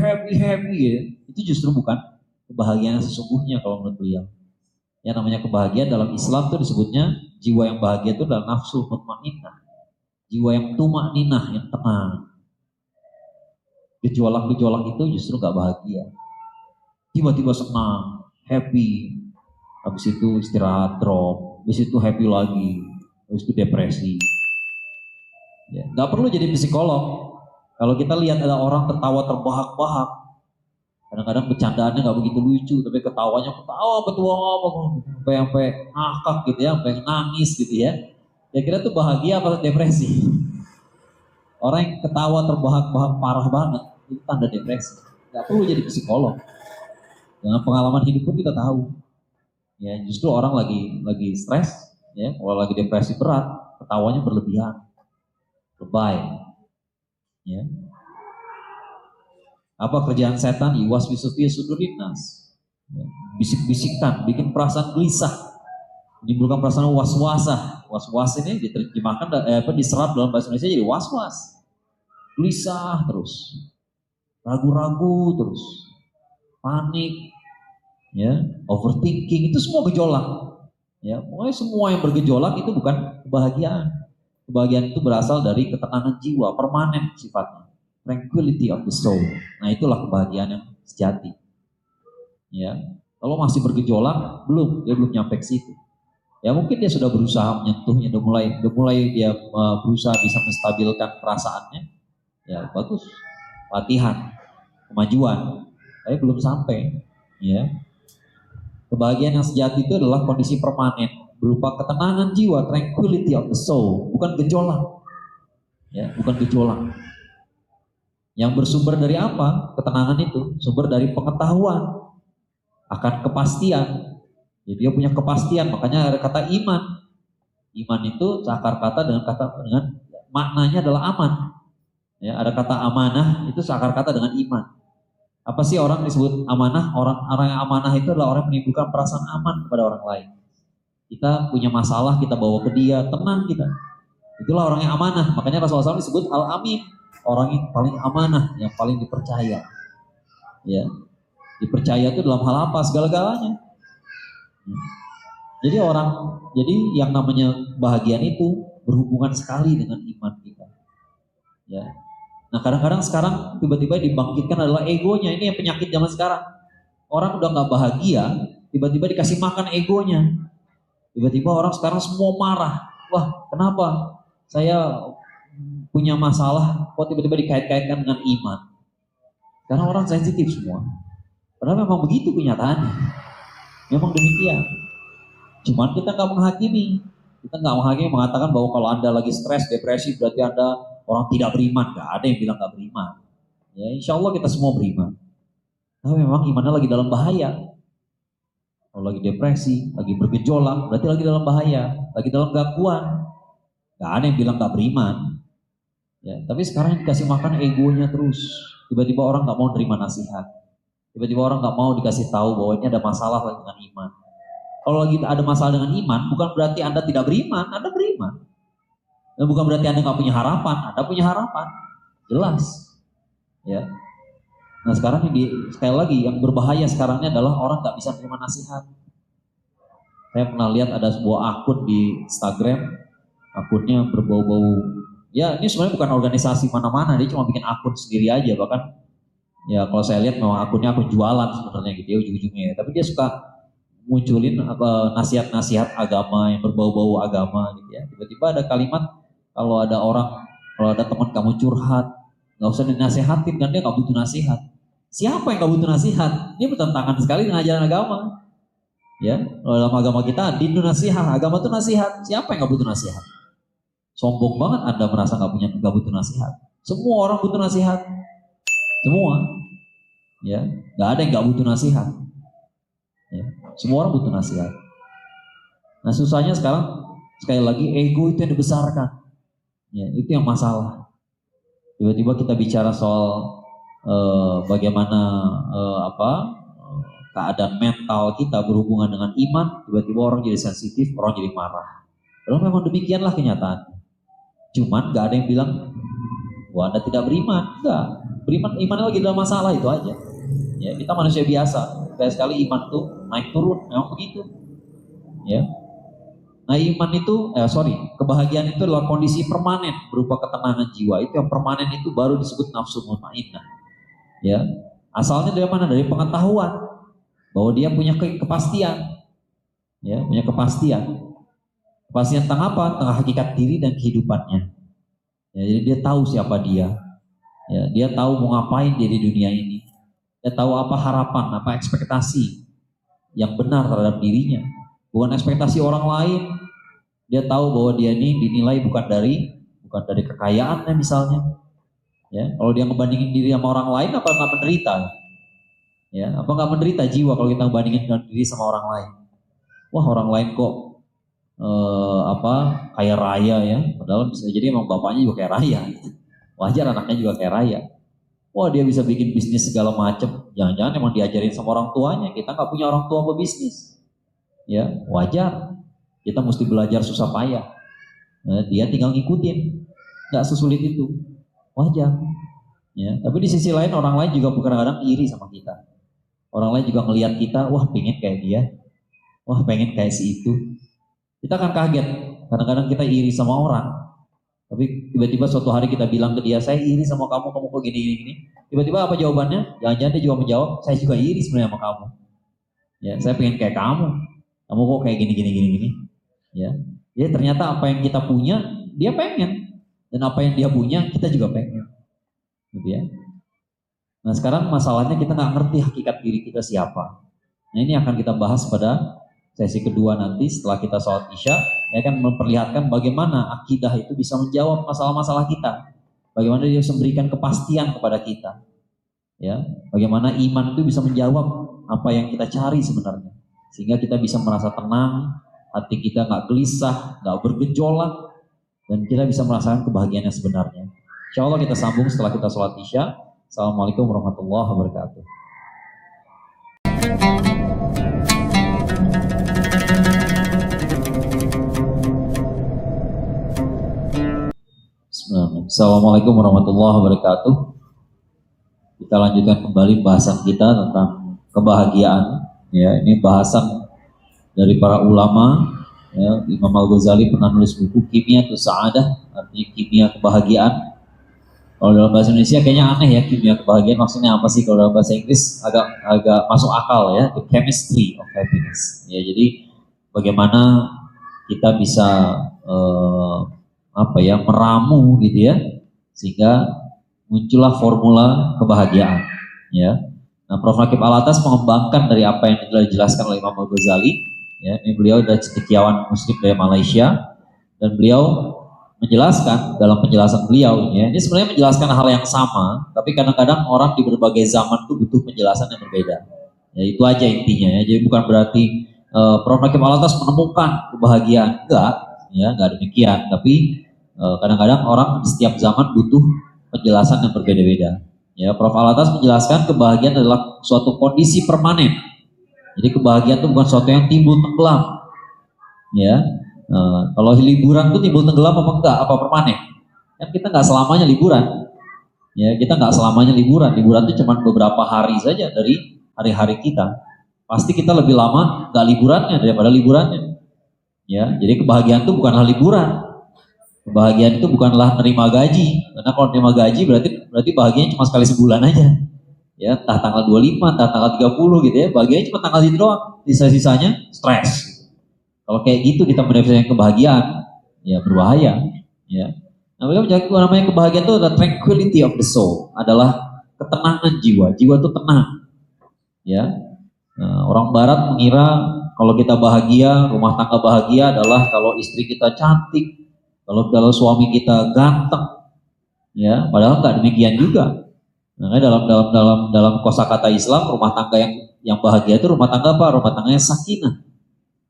ya. Itu justru bukan kebahagiaan sesungguhnya kalau menurut beliau. Ya, namanya kebahagiaan dalam Islam itu disebutnya jiwa yang bahagia itu adalah nafsu mutmainnah. Jiwa yang tumakninah, yang tenang. Gejolak-gejolak itu justru gak bahagia. Tiba-tiba senang, happy, habis itu istirahat drop, habis itu happy lagi, habis itu depresi. Ya, nggak perlu jadi psikolog. Kalau kita lihat ada orang tertawa terbahak-bahak, kadang-kadang bercandaannya nggak begitu lucu, tapi ketawanya sampai ngakak gitu ya, sampai nangis gitu ya. Kira-kira tuh bahagia apa depresi? Orang yang ketawa terbahak-bahak parah banget, itu tanda depresi. Nggak perlu jadi psikolog. Dengan pengalaman hidup pun kita tahu. Ya, justru orang lagi stres, ya, kalau lagi depresi berat, ketawanya berlebihan, lebay. Ya. Apa kerjaan setan? Iwaswisufi sudurinas. Ya, bisik-bisikkan, bikin perasaan gelisah, menimbulkan perasaan was-wasah. Was-was ini diterjemahkan diserap dalam bahasa Indonesia jadi was-was. Gelisah terus, ragu-ragu terus, panik. Ya, overthinking, itu semua gejolak. Ya, pokoknya semua yang bergejolak itu bukan kebahagiaan. Kebahagiaan itu berasal dari ketenangan jiwa, permanen sifatnya. Tranquility of the soul. Nah, itulah kebahagiaan yang sejati. Ya, kalau masih bergejolak, dia belum nyampe ke situ. Ya, mungkin dia sudah berusaha menyentuhnya, udah mulai dia berusaha bisa menstabilkan perasaannya. Ya, bagus. Latihan, kemajuan. Tapi belum sampai. Ya. Kebahagiaan yang sejati itu adalah kondisi permanen berupa ketenangan jiwa, tranquility of the soul, bukan gejolak. Ya, bukan gejolak. Yang bersumber dari apa? Ketenangan itu sumber dari pengetahuan akan kepastian. Jadi dia punya kepastian, makanya ada kata iman. Iman itu seakar kata dengan maknanya adalah aman. Ya, ada kata amanah itu seakar kata dengan iman. Apa sih orang disebut amanah? Orang yang amanah itu adalah orang yang menimbulkan perasaan aman kepada orang lain. Kita punya masalah, kita bawa ke dia, tenang kita. Itulah orang yang amanah. Makanya Rasulullah SAW disebut al-amin, orang yang paling amanah, yang paling dipercaya. Ya, dipercaya itu dalam hal apa? Segala-galanya. Jadi yang namanya bahagian itu berhubungan sekali dengan iman kita. Ya. Nah kadang-kadang sekarang tiba-tiba dibangkitkan adalah egonya. Ini yang penyakit zaman sekarang. Orang udah nggak bahagia, tiba-tiba dikasih makan egonya. Tiba-tiba orang sekarang semua marah. Wah, kenapa? Saya punya masalah, kok tiba-tiba dikait-kaitkan dengan iman. Karena orang sensitif semua. Padahal memang begitu kenyataannya. Memang demikian. Cuman kita nggak menghakimi. Kita nggak menghakimi mengatakan bahwa kalau Anda lagi stres, depresi, berarti Anda orang tidak beriman. Nggak ada yang bilang nggak beriman. Ya, insya Allah kita semua beriman. Tapi memang imannya lagi dalam bahaya. Kalau lagi depresi, lagi bergejolak, berarti lagi dalam bahaya, lagi dalam gangguan. Gak ada yang bilang gak beriman. Ya, tapi sekarang dikasih makan egonya terus. Tiba-tiba orang gak mau terima nasihat. Tiba-tiba orang gak mau dikasih tahu bahwa ini ada masalah dengan iman. Kalau lagi ada masalah dengan iman, bukan berarti Anda tidak beriman, Anda beriman. Dan bukan berarti Anda gak punya harapan, Anda punya harapan. Jelas. Ya. Nah sekarang sekali lagi yang berbahaya sekarangnya adalah orang nggak bisa terima nasihat. Saya pernah lihat ada sebuah akun di Instagram, akunnya berbau-bau. Ya ini sebenarnya bukan organisasi mana-mana, dia cuma bikin akun sendiri aja. Bahkan ya kalau saya lihat memang akunnya akun jualan sebenarnya gitu ya ujung-ujungnya. Tapi dia suka munculin nasihat-nasihat agama yang berbau-bau agama gitu ya. Tiba-tiba ada kalimat kalau ada teman kamu curhat, nggak usah dinasehatin kan dia nggak butuh nasihat. Siapa yang gak butuh nasihat? Ini bertentangan sekali dengan ajaran agama. Ya, dalam agama kita dindu nasihat, agama itu nasihat. Siapa yang gak butuh nasihat? Sombong banget Anda merasa gak butuh nasihat. Semua orang butuh nasihat. Semua. Ya, gak ada yang gak butuh nasihat. Ya, semua orang butuh nasihat. Nah susahnya sekarang sekali lagi ego itu yang dibesarkan. Ya, itu yang masalah. Tiba-tiba kita bicara soal bagaimana keadaan mental kita berhubungan dengan iman, tiba-tiba orang jadi sensitif, orang jadi marah. Lalu memang demikianlah kenyataan. Cuman gak ada yang bilang bahwa Anda tidak beriman, enggak. Beriman, iman lagi dalam masalah itu aja. Ya, kita manusia biasa. Sekali iman tuh naik turun, memang begitu. Ya. Nah iman itu, kebahagiaan itu adalah kondisi permanen berupa ketenangan jiwa. Itu yang permanen itu baru disebut nafsu mutmainnah. Ya, asalnya dari mana? Dari pengetahuan bahwa dia punya kepastian, ya, punya kepastian. Kepastian tentang apa? Tentang hakikat diri dan kehidupannya. Ya, jadi dia tahu siapa dia. Ya, dia tahu mau ngapain dia di dunia ini. Dia tahu apa harapan, apa ekspektasi yang benar terhadap dirinya. Bukan ekspektasi orang lain. Dia tahu bahwa dia ini dinilai bukan dari kekayaannya misalnya. Ya, kalau dia ngebandingin diri sama orang lain, apa nggak menderita? Ya, apa nggak menderita jiwa kalau kita ngebandingin diri sama orang lain? Wah orang lain kok kaya raya ya, padahal bisa jadi emang bapaknya juga kaya raya. Wajar anaknya juga kaya raya. Wah dia bisa bikin bisnis segala macam. Jangan-jangan emang diajarin sama orang tuanya. Kita nggak punya orang tua pebisnis. Ya wajar. Kita mesti belajar susah payah. Nah, dia tinggal ngikutin. Nggak sesulit itu. Wajar. Ya, tapi di sisi lain orang lain juga kadang-kadang iri sama kita. Orang lain juga ngelihat kita, wah pengen kayak dia, wah pengen kayak si itu. Kita akan kaget. Kadang-kadang kita iri sama orang, tapi tiba-tiba suatu hari kita bilang ke dia, saya iri sama kamu kok gini. Tiba-tiba apa jawabannya? Jangan-jangan dia juga menjawab, saya juga iri sebenarnya sama kamu. Ya, saya pengen kayak kamu kok kayak gini. Ya, jadi ternyata apa yang kita punya dia pengen, dan apa yang dia punya kita juga pengen. Gitu ya. Nah sekarang masalahnya kita nggak ngerti hakikat diri kita siapa. Nah ini akan kita bahas pada sesi kedua nanti setelah kita sholat isya. Ya akan memperlihatkan bagaimana akidah itu bisa menjawab masalah-masalah kita. Bagaimana dia bisa memberikan kepastian kepada kita. Ya, bagaimana iman itu bisa menjawab apa yang kita cari sebenarnya. Sehingga kita bisa merasa tenang, hati kita nggak gelisah, nggak bergejolak, dan kita bisa merasakan kebahagiaan yang sebenarnya. Insya Allah kita sambung setelah kita sholat isya. Assalamualaikum warahmatullahi wabarakatuh. Assalamualaikum warahmatullahi wabarakatuh. Kita lanjutkan kembali bahasan kita tentang kebahagiaan. Ya, ini bahasan dari para ulama. Ya, Imam Al-Ghazali pernah nulis buku Kimia Sa'adah, artinya kimia kebahagiaan. Kalau dalam bahasa Indonesia kayaknya aneh ya, kimia kebahagiaan maksudnya apa sih? Kalau dalam bahasa Inggris agak masuk akal ya, the chemistry of happiness. Ya, jadi bagaimana kita bisa meramu gitu ya, sehingga muncullah formula kebahagiaan. Ya, nah Prof. Nakib Alatas mengembangkan dari apa yang telah dijelaskan oleh Imam Al-Ghazali. Ya, ini beliau adalah cendekiawan Muslim dari Malaysia dan beliau menjelaskan dalam penjelasan beliau ya, ini sebenarnya menjelaskan hal yang sama, tapi kadang-kadang orang di berbagai zaman itu butuh penjelasan yang berbeda. Ya itu aja intinya ya. Jadi bukan berarti Prof. Nakib Alatas menemukan kebahagiaan, enggak demikian. Tapi kadang-kadang orang di setiap zaman butuh penjelasan yang berbeda-beda. Ya, Prof. Alatas menjelaskan kebahagiaan adalah suatu kondisi permanen. Jadi kebahagiaan itu bukan sesuatu yang timbul tenggelam. Ya, kalau liburan itu timbul tenggelam apa enggak? Apa permanen? Kan kita nggak selamanya liburan. Ya, kita nggak selamanya liburan. Liburan itu cuma beberapa hari saja dari hari-hari kita. Pasti kita lebih lama nggak liburannya daripada liburannya. Ya, jadi kebahagiaan itu bukanlah liburan. Kebahagiaan itu bukanlah nerima gaji. Karena kalau nerima gaji berarti bahagianya cuma sekali sebulan aja. Ya, entah tanggal 25, entah tanggal 30 gitu ya. Bahagianya cuma tanggal itu doang. Sisa-sisanya stres. Kalau kayak gitu kita mendefinisikan kebahagiaan, ya berbahaya. Ya. Nah, namanya kebahagiaan itu adalah tranquility of the soul, adalah ketenangan jiwa. Jiwa itu tenang. Ya. Nah, orang Barat mengira kalau kita bahagia, rumah tangga bahagia adalah kalau istri kita cantik, kalau suami kita ganteng. Ya, padahal nggak demikian juga. Nah, dalam kosakata Islam, rumah tangga yang bahagia itu rumah tangga apa? Rumah tangganya sakinah.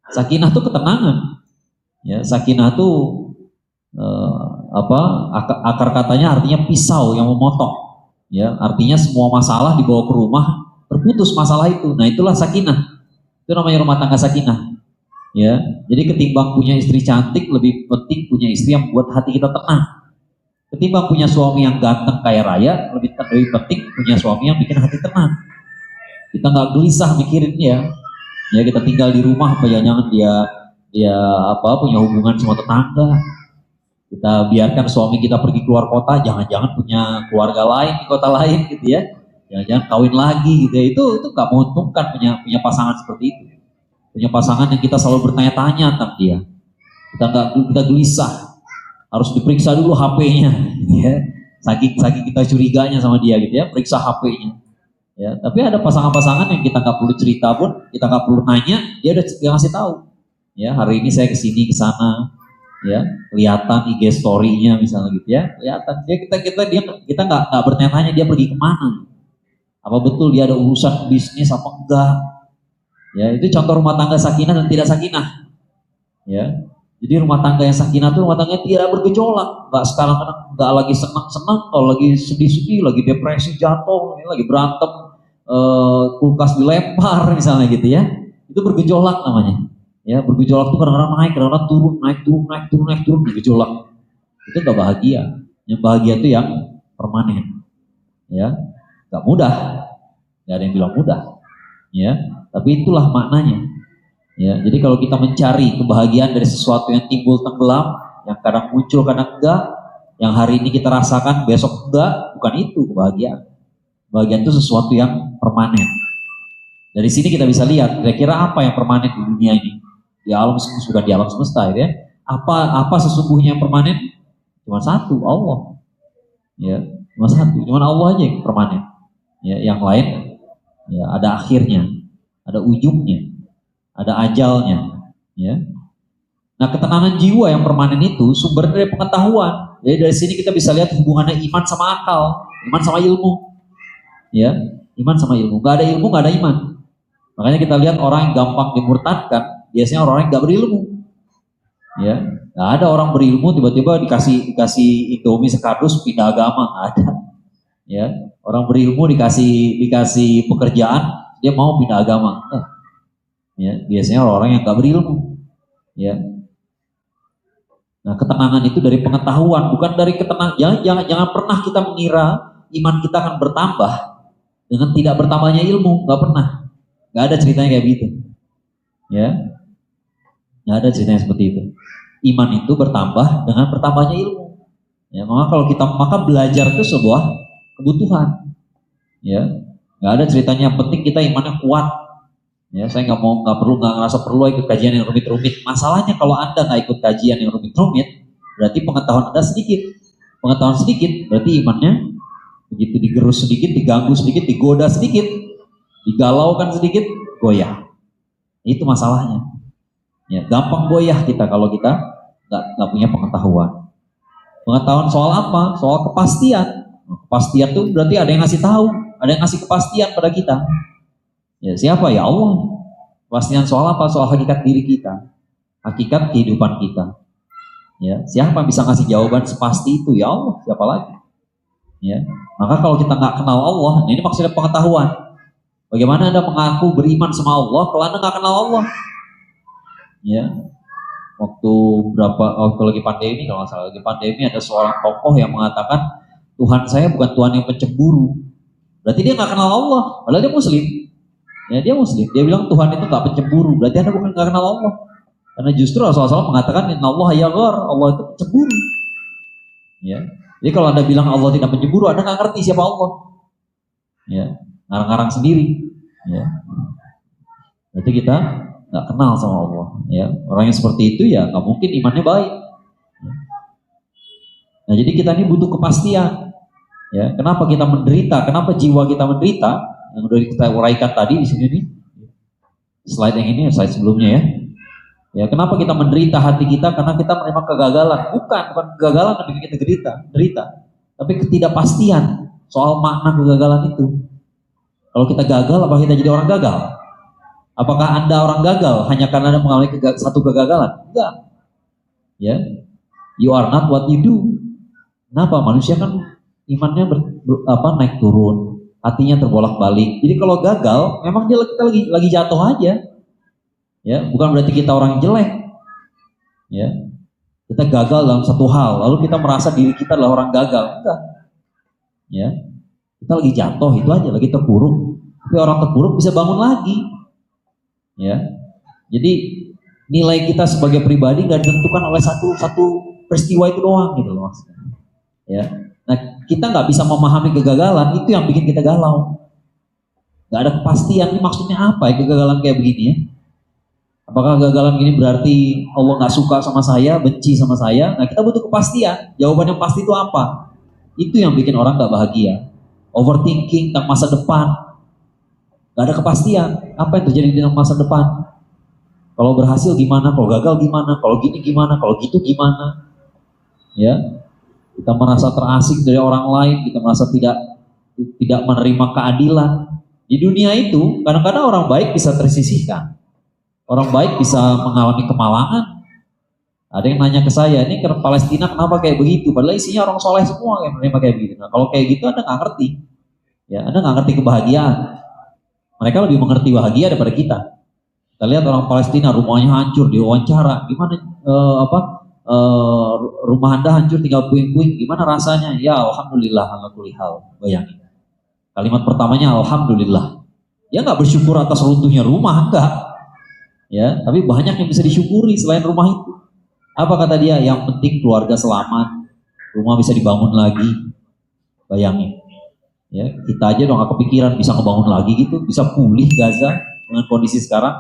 Sakinah itu ketenangan. Ya, sakinah itu akar katanya artinya pisau yang memotong. Ya, artinya semua masalah dibawa ke rumah, terputus masalah itu. Nah, itulah sakinah. Itu namanya rumah tangga sakinah. Ya, jadi ketimbang punya istri cantik, lebih penting punya istri yang buat hati kita tenang. Ketimbang punya suami yang ganteng kaya raya, lebih penting punya suami yang bikin hati tenang. Kita nggak gelisah mikirin dia. Ya, kita tinggal di rumah, apa jangan dia punya hubungan sama tetangga. Kita biarkan suami kita pergi keluar kota, jangan-jangan punya keluarga lain di kota lain gitu ya. Jangan-jangan kawin lagi gitu ya. Itu nggak menguntungkan punya pasangan seperti itu. Punya pasangan yang kita selalu bertanya-tanya tentang dia. Kita gelisah. Harus diperiksa dulu HP-nya gitu ya. Saking kita curiganya sama dia gitu ya, periksa HP-nya. Ya, tapi ada pasangan-pasangan yang kita nggak perlu cerita pun, kita nggak perlu nanya, dia udah ngasih tahu. Ya, hari ini saya kesini kesana, ya, kelihatan IG story-nya misalnya gitu ya, kelihatan. Ya kita nggak bertanya-tanya dia pergi kemana, apa betul dia ada urusan bisnis apa enggak. Ya, itu contoh rumah tangga sakinah dan tidak sakinah. Ya, jadi rumah tangga yang sakinah itu rumah tangga yang tidak bergejolak, nggak lagi senang-senang, kalau lagi sedih-sedih, lagi depresi jatuh, lagi berantem. Kulkas dilempar misalnya gitu ya, itu bergejolak namanya. Ya, bergejolak itu kadang-kadang naik, kadang-kadang turun, naik turun, bergejolak. Itu nggak bahagia. Yang bahagia itu yang permanen. Ya, nggak mudah, nggak ada yang bilang mudah. Ya, tapi itulah maknanya. Ya, jadi kalau kita mencari kebahagiaan dari sesuatu yang timbul tenggelam, yang kadang muncul, kadang enggak, yang hari ini kita rasakan, besok enggak, bukan itu kebahagiaan. Kebahagiaan itu sesuatu yang permanen. Dari sini kita bisa lihat kira-kira apa yang permanen di dunia ini, di alam semesta, bukan di alam semesta ya. Apa sesungguhnya yang permanen? Cuma satu, Allah. Ya, cuma satu, cuma Allah aja yang permanen. Ya, yang lain ya ada akhirnya, ada ujungnya, ada ajalnya. Ya. Nah, ketenangan jiwa yang permanen itu sumber dari pengetahuan. Jadi dari sini kita bisa lihat hubungannya iman sama akal, iman sama ilmu. Ya, iman sama ilmu. Gak ada ilmu, gak ada iman. Makanya kita lihat orang yang gampang dimurtadkan, biasanya orang yang gak berilmu. Ya, gak ada orang berilmu tiba-tiba dikasih Indomie sekardus pindah agama, gak ada. Ya, orang berilmu dikasih pekerjaan, dia mau pindah agama. Ya, biasanya orang yang gak berilmu. Ya. Nah, ketenangan itu dari pengetahuan, bukan dari ketenangan. Jangan pernah kita mengira iman kita akan bertambah dengan tidak bertambahnya ilmu. Nggak pernah. Nggak ada ceritanya kayak begitu. Ya, nggak ada ceritanya seperti itu. Iman itu bertambah dengan bertambahnya ilmu. Ya, maka belajar itu sebuah kebutuhan. Ya, nggak ada ceritanya. Yang penting kita imannya kuat. Ya, saya nggak ngerasa perlu ikut kajian yang rumit-rumit. Masalahnya kalau Anda nggak ikut kajian yang rumit-rumit, berarti pengetahuan Anda sedikit. Pengetahuan sedikit, berarti imannya begitu digerus sedikit, diganggu sedikit, digoda sedikit, digalaukan sedikit, goyah. Itu masalahnya. Ya, gampang goyah kita kalau kita nggak punya pengetahuan. Pengetahuan soal apa? Soal kepastian. Kepastian itu berarti ada yang ngasih tahu, ada yang ngasih kepastian pada kita. Ya, siapa? Ya Allah. Kepastian soal apa? Soal hakikat diri kita, hakikat kehidupan kita. Ya, siapa yang bisa ngasih jawaban sepasti itu? Ya Allah. Siapa lagi? Ya, maka kalau kita nggak kenal Allah, ini maksudnya pengetahuan. Bagaimana Anda mengaku beriman sama Allah kalau Anda nggak kenal Allah? Ya, waktu lagi pandemi, kalau nggak salah lagi pandemi, ada seorang tokoh yang mengatakan Tuhan saya bukan Tuhan yang pencemburu. Berarti dia nggak kenal Allah, padahal dia Muslim. Ya, dia Muslim. Dia bilang Tuhan itu nggak pencemburu. Berarti Anda bukan nggak kenal Allah. Karena justru Rasulullah SAW mengatakan Inna Allah yaghar, Allah itu pencemburu. Ya. Jadi kalau Anda bilang Allah tidak pencemburu, Anda nggak ngerti siapa Allah. Ya, ngarang-ngarang sendiri. Ya. Berarti kita nggak kenal sama Allah. Ya, orang yang seperti itu ya nggak mungkin imannya baik. Nah, jadi kita ini butuh kepastian. Ya, kenapa kita menderita? Kenapa jiwa kita menderita? Yang udah kita uraikan tadi di sini nih. Slide yang ini, slide sebelumnya ya. Ya, kenapa kita menderita hati kita? Karena kita menerima kegagalan. Bukan kegagalan yang bikin kita derita, tapi ketidakpastian soal makna kegagalan itu. Kalau kita gagal, apa kita jadi orang gagal? Apakah Anda orang gagal hanya karena Anda mengalami satu kegagalan? Enggak. Ya, you are not what you do. Kenapa? Manusia kan imannya naik turun, hatinya terbolak-balik. Jadi kalau gagal, memang kita lagi jatuh aja. Ya, bukan berarti kita orang jelek. Ya, kita gagal dalam satu hal, lalu kita merasa diri kita adalah orang gagal. Enggak. Ya, kita lagi jatuh itu aja, lagi terpuruk. Tapi orang terpuruk bisa bangun lagi. Ya, jadi nilai kita sebagai pribadi nggak ditentukan oleh satu peristiwa itu doang gitu loh maksudnya. Ya, nah kita nggak bisa memahami kegagalan, itu yang bikin kita galau. Nggak ada kepastian, ini maksudnya apa ya kegagalan kayak begini ya? Apakah kegagalan gini berarti Allah nggak suka sama saya, benci sama saya? Nah kita butuh kepastian. Jawaban yang pasti itu apa? Itu yang bikin orang nggak bahagia. Overthinking tentang masa depan, nggak ada kepastian. Apa yang terjadi di masa depan? Kalau berhasil gimana? Kalau gagal gimana? Kalau gini gimana? Kalau gitu gimana? Ya, kita merasa terasing dari orang lain. Kita merasa tidak menerima keadilan. Di dunia itu kadang-kadang orang baik bisa tersisihkan. Orang baik bisa mengalami kemalangan. Ada yang nanya ke saya, ini ke Palestina kenapa kayak begitu? Padahal isinya orang soleh semua yang menerima kayak begitu. Nah kalau kayak gitu Anda nggak ngerti. Ya, Anda nggak ngerti kebahagiaan. Mereka lebih mengerti bahagia daripada kita. Kita lihat orang Palestina rumahnya hancur, diwawancara. Gimana rumah Anda hancur tinggal puing-puing. Gimana rasanya? Ya alhamdulillah ala kulli hal. Bayangin. Kalimat pertamanya alhamdulillah. Ya nggak bersyukur atas runtuhnya rumah, enggak. Ya, tapi banyak yang bisa disyukuri selain rumah itu. Apa kata dia? Yang penting keluarga selamat, rumah bisa dibangun lagi. Bayangin, ya kita aja dong gak kepikiran bisa ngebangun lagi gitu, bisa pulih Gaza dengan kondisi sekarang.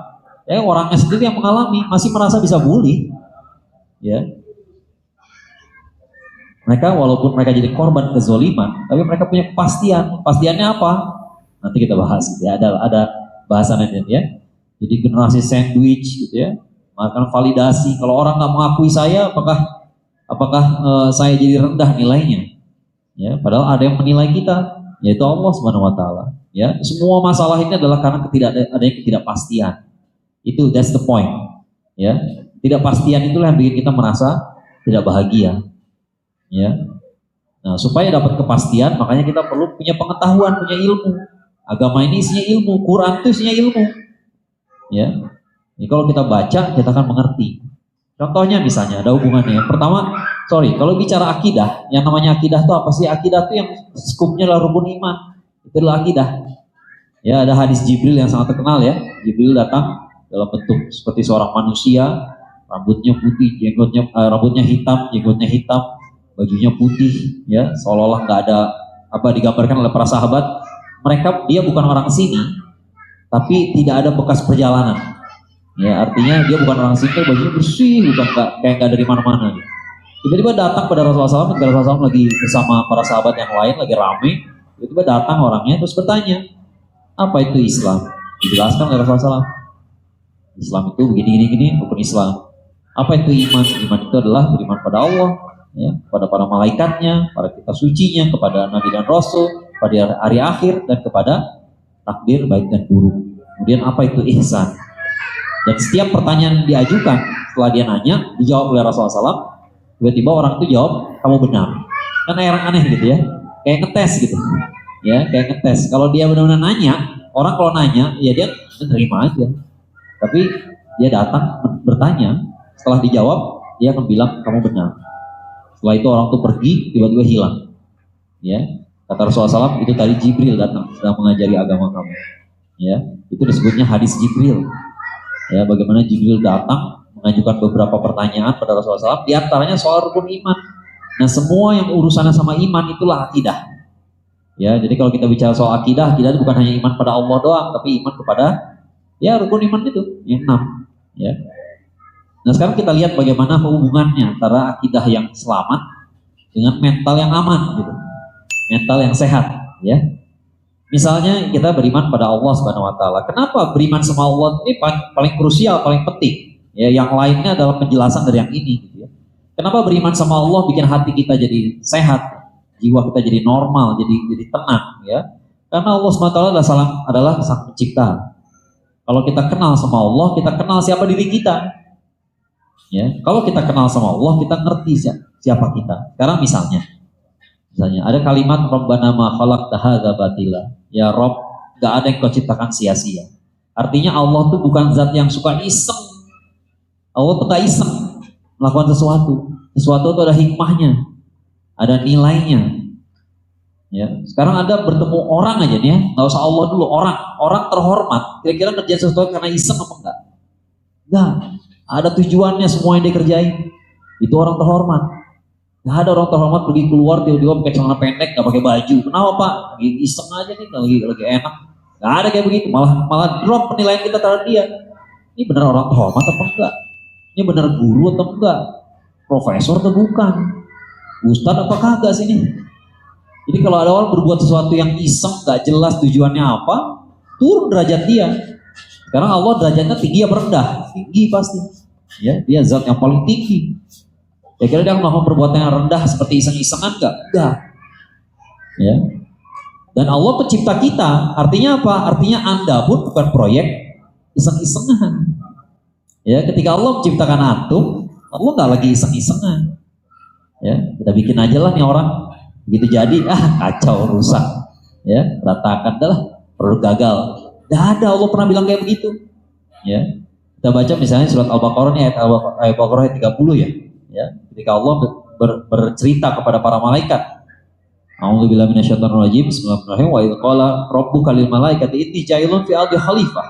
Orangnya sendiri yang mengalami masih merasa bisa pulih. Ya, mereka walaupun mereka jadi korban kezoliman, tapi mereka punya kepastian. Kepastiannya apa? Nanti kita bahas. Ya, ada bahasannya ya. Jadi generasi sandwich gitu ya, makan validasi. Kalau orang nggak mengakui saya, apakah saya jadi rendah nilainya? Ya, padahal ada yang menilai kita, yaitu Allah Subhanahu Wa Taala. Ya, semua masalah ini adalah karena adanya ketidakpastian. That's the point. Ya, ketidakpastian itulah yang bikin kita merasa tidak bahagia. Ya, nah supaya dapat kepastian, makanya kita perlu punya pengetahuan, punya ilmu. Agama ini isinya ilmu, Quran itu isinya ilmu. Ya, jadi kalau kita baca kita akan mengerti. Contohnya misalnya ada hubungannya. Pertama, kalau bicara akidah, yang namanya akidah itu apa sih? Akidah itu yang skupnya adalah rukun iman. Itu adalah akidah. Ya, ada hadis Jibril yang sangat terkenal ya. Jibril datang dalam bentuk seperti seorang manusia, rambutnya putih, rambutnya hitam, jenggotnya hitam, bajunya putih, ya, seolah-olah nggak ada apa digambarkan oleh para sahabat. Dia bukan orang sini, tapi tidak ada bekas perjalanan. Ya, artinya dia bukan orang sini, bajunya bersih, bukan kayak nggak dari mana-mana. Gitu. Tiba-tiba datang pada Rasulullah SAW, ketika Rasulullah SAW lagi bersama para sahabat yang lain, lagi rame. Tiba-tiba datang orangnya terus bertanya, apa itu Islam? Dijelaskan oleh Rasulullah SAW. Islam itu begini-gini, rukun Islam. Apa itu iman? Iman itu adalah beriman pada Allah, ya, kepada para malaikatnya, para kitab sucinya, kepada Nabi dan Rasul, pada hari akhir, dan kepada takdir baik dan buruk. Kemudian apa itu ihsan? Dan setiap pertanyaan yang diajukan, setelah dia nanya, dijawab oleh Rasulullah SAW, tiba-tiba orang itu jawab, kamu benar. Kan aneh gitu ya, kayak ngetes gitu. Ya, kayak ngetes. Kalau dia benar-benar nanya, orang kalau nanya, ya dia menerima aja. Tapi dia datang bertanya, setelah dijawab, dia akan bilang, kamu benar. Setelah itu orang itu pergi, tiba-tiba hilang. Ya, kata Rasulullah SAW, itu tadi Jibril datang, sedang mengajari agama kamu. Ya, itu disebutnya hadis Jibril. Ya, bagaimana Jibril datang mengajukan beberapa pertanyaan pada Rasulullah SAW, diantaranya soal rukun iman. Nah, semua yang urusannya sama iman itulah akidah. Ya, jadi kalau kita bicara soal akidah itu bukan hanya iman pada Allah doang, tapi iman kepada ya rukun iman itu yang 6. Ya. Nah, sekarang kita lihat bagaimana hubungannya antara akidah yang selamat dengan mental yang aman, gitu. Mental yang sehat. Ya. Misalnya kita beriman pada Allah Subhanahu Wa Taala. Kenapa beriman sama Allah ini paling krusial, paling penting? Ya, yang lainnya adalah penjelasan dari yang ini. Gitu ya. Kenapa beriman sama Allah bikin hati kita jadi sehat, jiwa kita jadi normal, jadi tenang? Ya, karena Allah Subhanahu Wa Taala adalah sang pencipta. Kalau kita kenal sama Allah, kita kenal siapa diri kita. Ya, kalau kita kenal sama Allah, kita ngerti siapa kita. Sekarang misalnya ada kalimat Rabbana ma khalaqta hadza batila. Ya Rob, gak ada yang kau ciptakan sia-sia. Artinya Allah tuh bukan zat yang suka iseng. Allah tuh gak iseng melakukan sesuatu. Sesuatu itu ada hikmahnya, ada nilainya. Ya, sekarang Anda bertemu orang aja nih ya, nggak usah Allah dulu, orang terhormat. Kira-kira kerja sesuatu karena iseng apa enggak? Enggak. Ada tujuannya semua yang dia kerjain. Itu orang terhormat. Gak ada orang terhormat pergi keluar tiba-tiba pakai celana pendek, gak pakai baju. Kenapa Pak? Lagi iseng aja nih, lagi enak. Gak ada kayak begitu. Malah drop penilaian kita terhadap dia. Ini benar orang terhormat apa enggak? Ini benar guru atau enggak? Profesor atau bukan? Ustadz apa kagak sih ini? Jadi kalau ada orang berbuat sesuatu yang iseng, gak jelas tujuannya apa, turun derajat dia. Sekarang Allah derajatnya tinggi apa rendah? Tinggi pasti. Ya, dia zat yang paling tinggi. Ya kira dia melakukan perbuatan yang rendah seperti iseng-isengan enggak? Ya. Dan Allah pencipta kita, artinya apa? Artinya Anda pun bukan proyek iseng-isengan. Ya, ketika Allah menciptakan antum, Allah nggak lagi iseng-isengan. Ya, kita bikin aja lah nih orang, begitu jadi, kacau, rusak, ya, berantakan, dah lah, produk gagal. Nggak ada Allah pernah bilang kayak begitu. Ya, kita baca misalnya surat Al-Baqarah nih ayat Al-Baqarah ayat 30 ya. Ya, ketika Allah bercerita kepada para malaikat, A'udzubillahi minasyaitonirrajim, bismillahirrahmanirrahim, wa idz qala rabbuka lil malaikati inni ja'ilun fi ardi khalifah.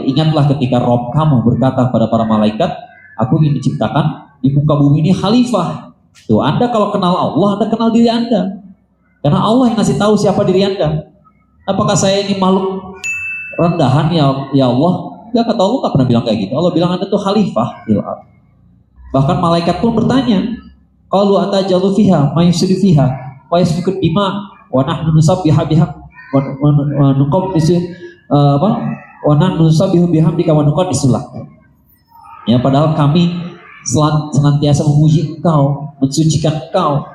Ingatlah ketika Rabb kamu berkata kepada para malaikat, aku ingin diciptakan di muka bumi ini khalifah. Tuh, Anda kalau kenal Allah, Anda kenal diri Anda. Karena Allah yang ngasih tahu siapa diri Anda. Apakah saya ini makhluk rendahan ya Allah? Enggak, kata Allah enggak pernah bilang kayak gitu. Allah bilang Anda tuh khalifah fil ardh. Bahkan malaikat pun bertanya, qalu atajalu fiha may yufsidu fiha wa yasfiku dima wa nahnu nusabbihu biha wa nuqaddisu wa nahnu nusabbihu bihamdika wa nuqaddisu lak. Ya, padahal kami senantiasa memuji Engkau, mensucikan Engkau.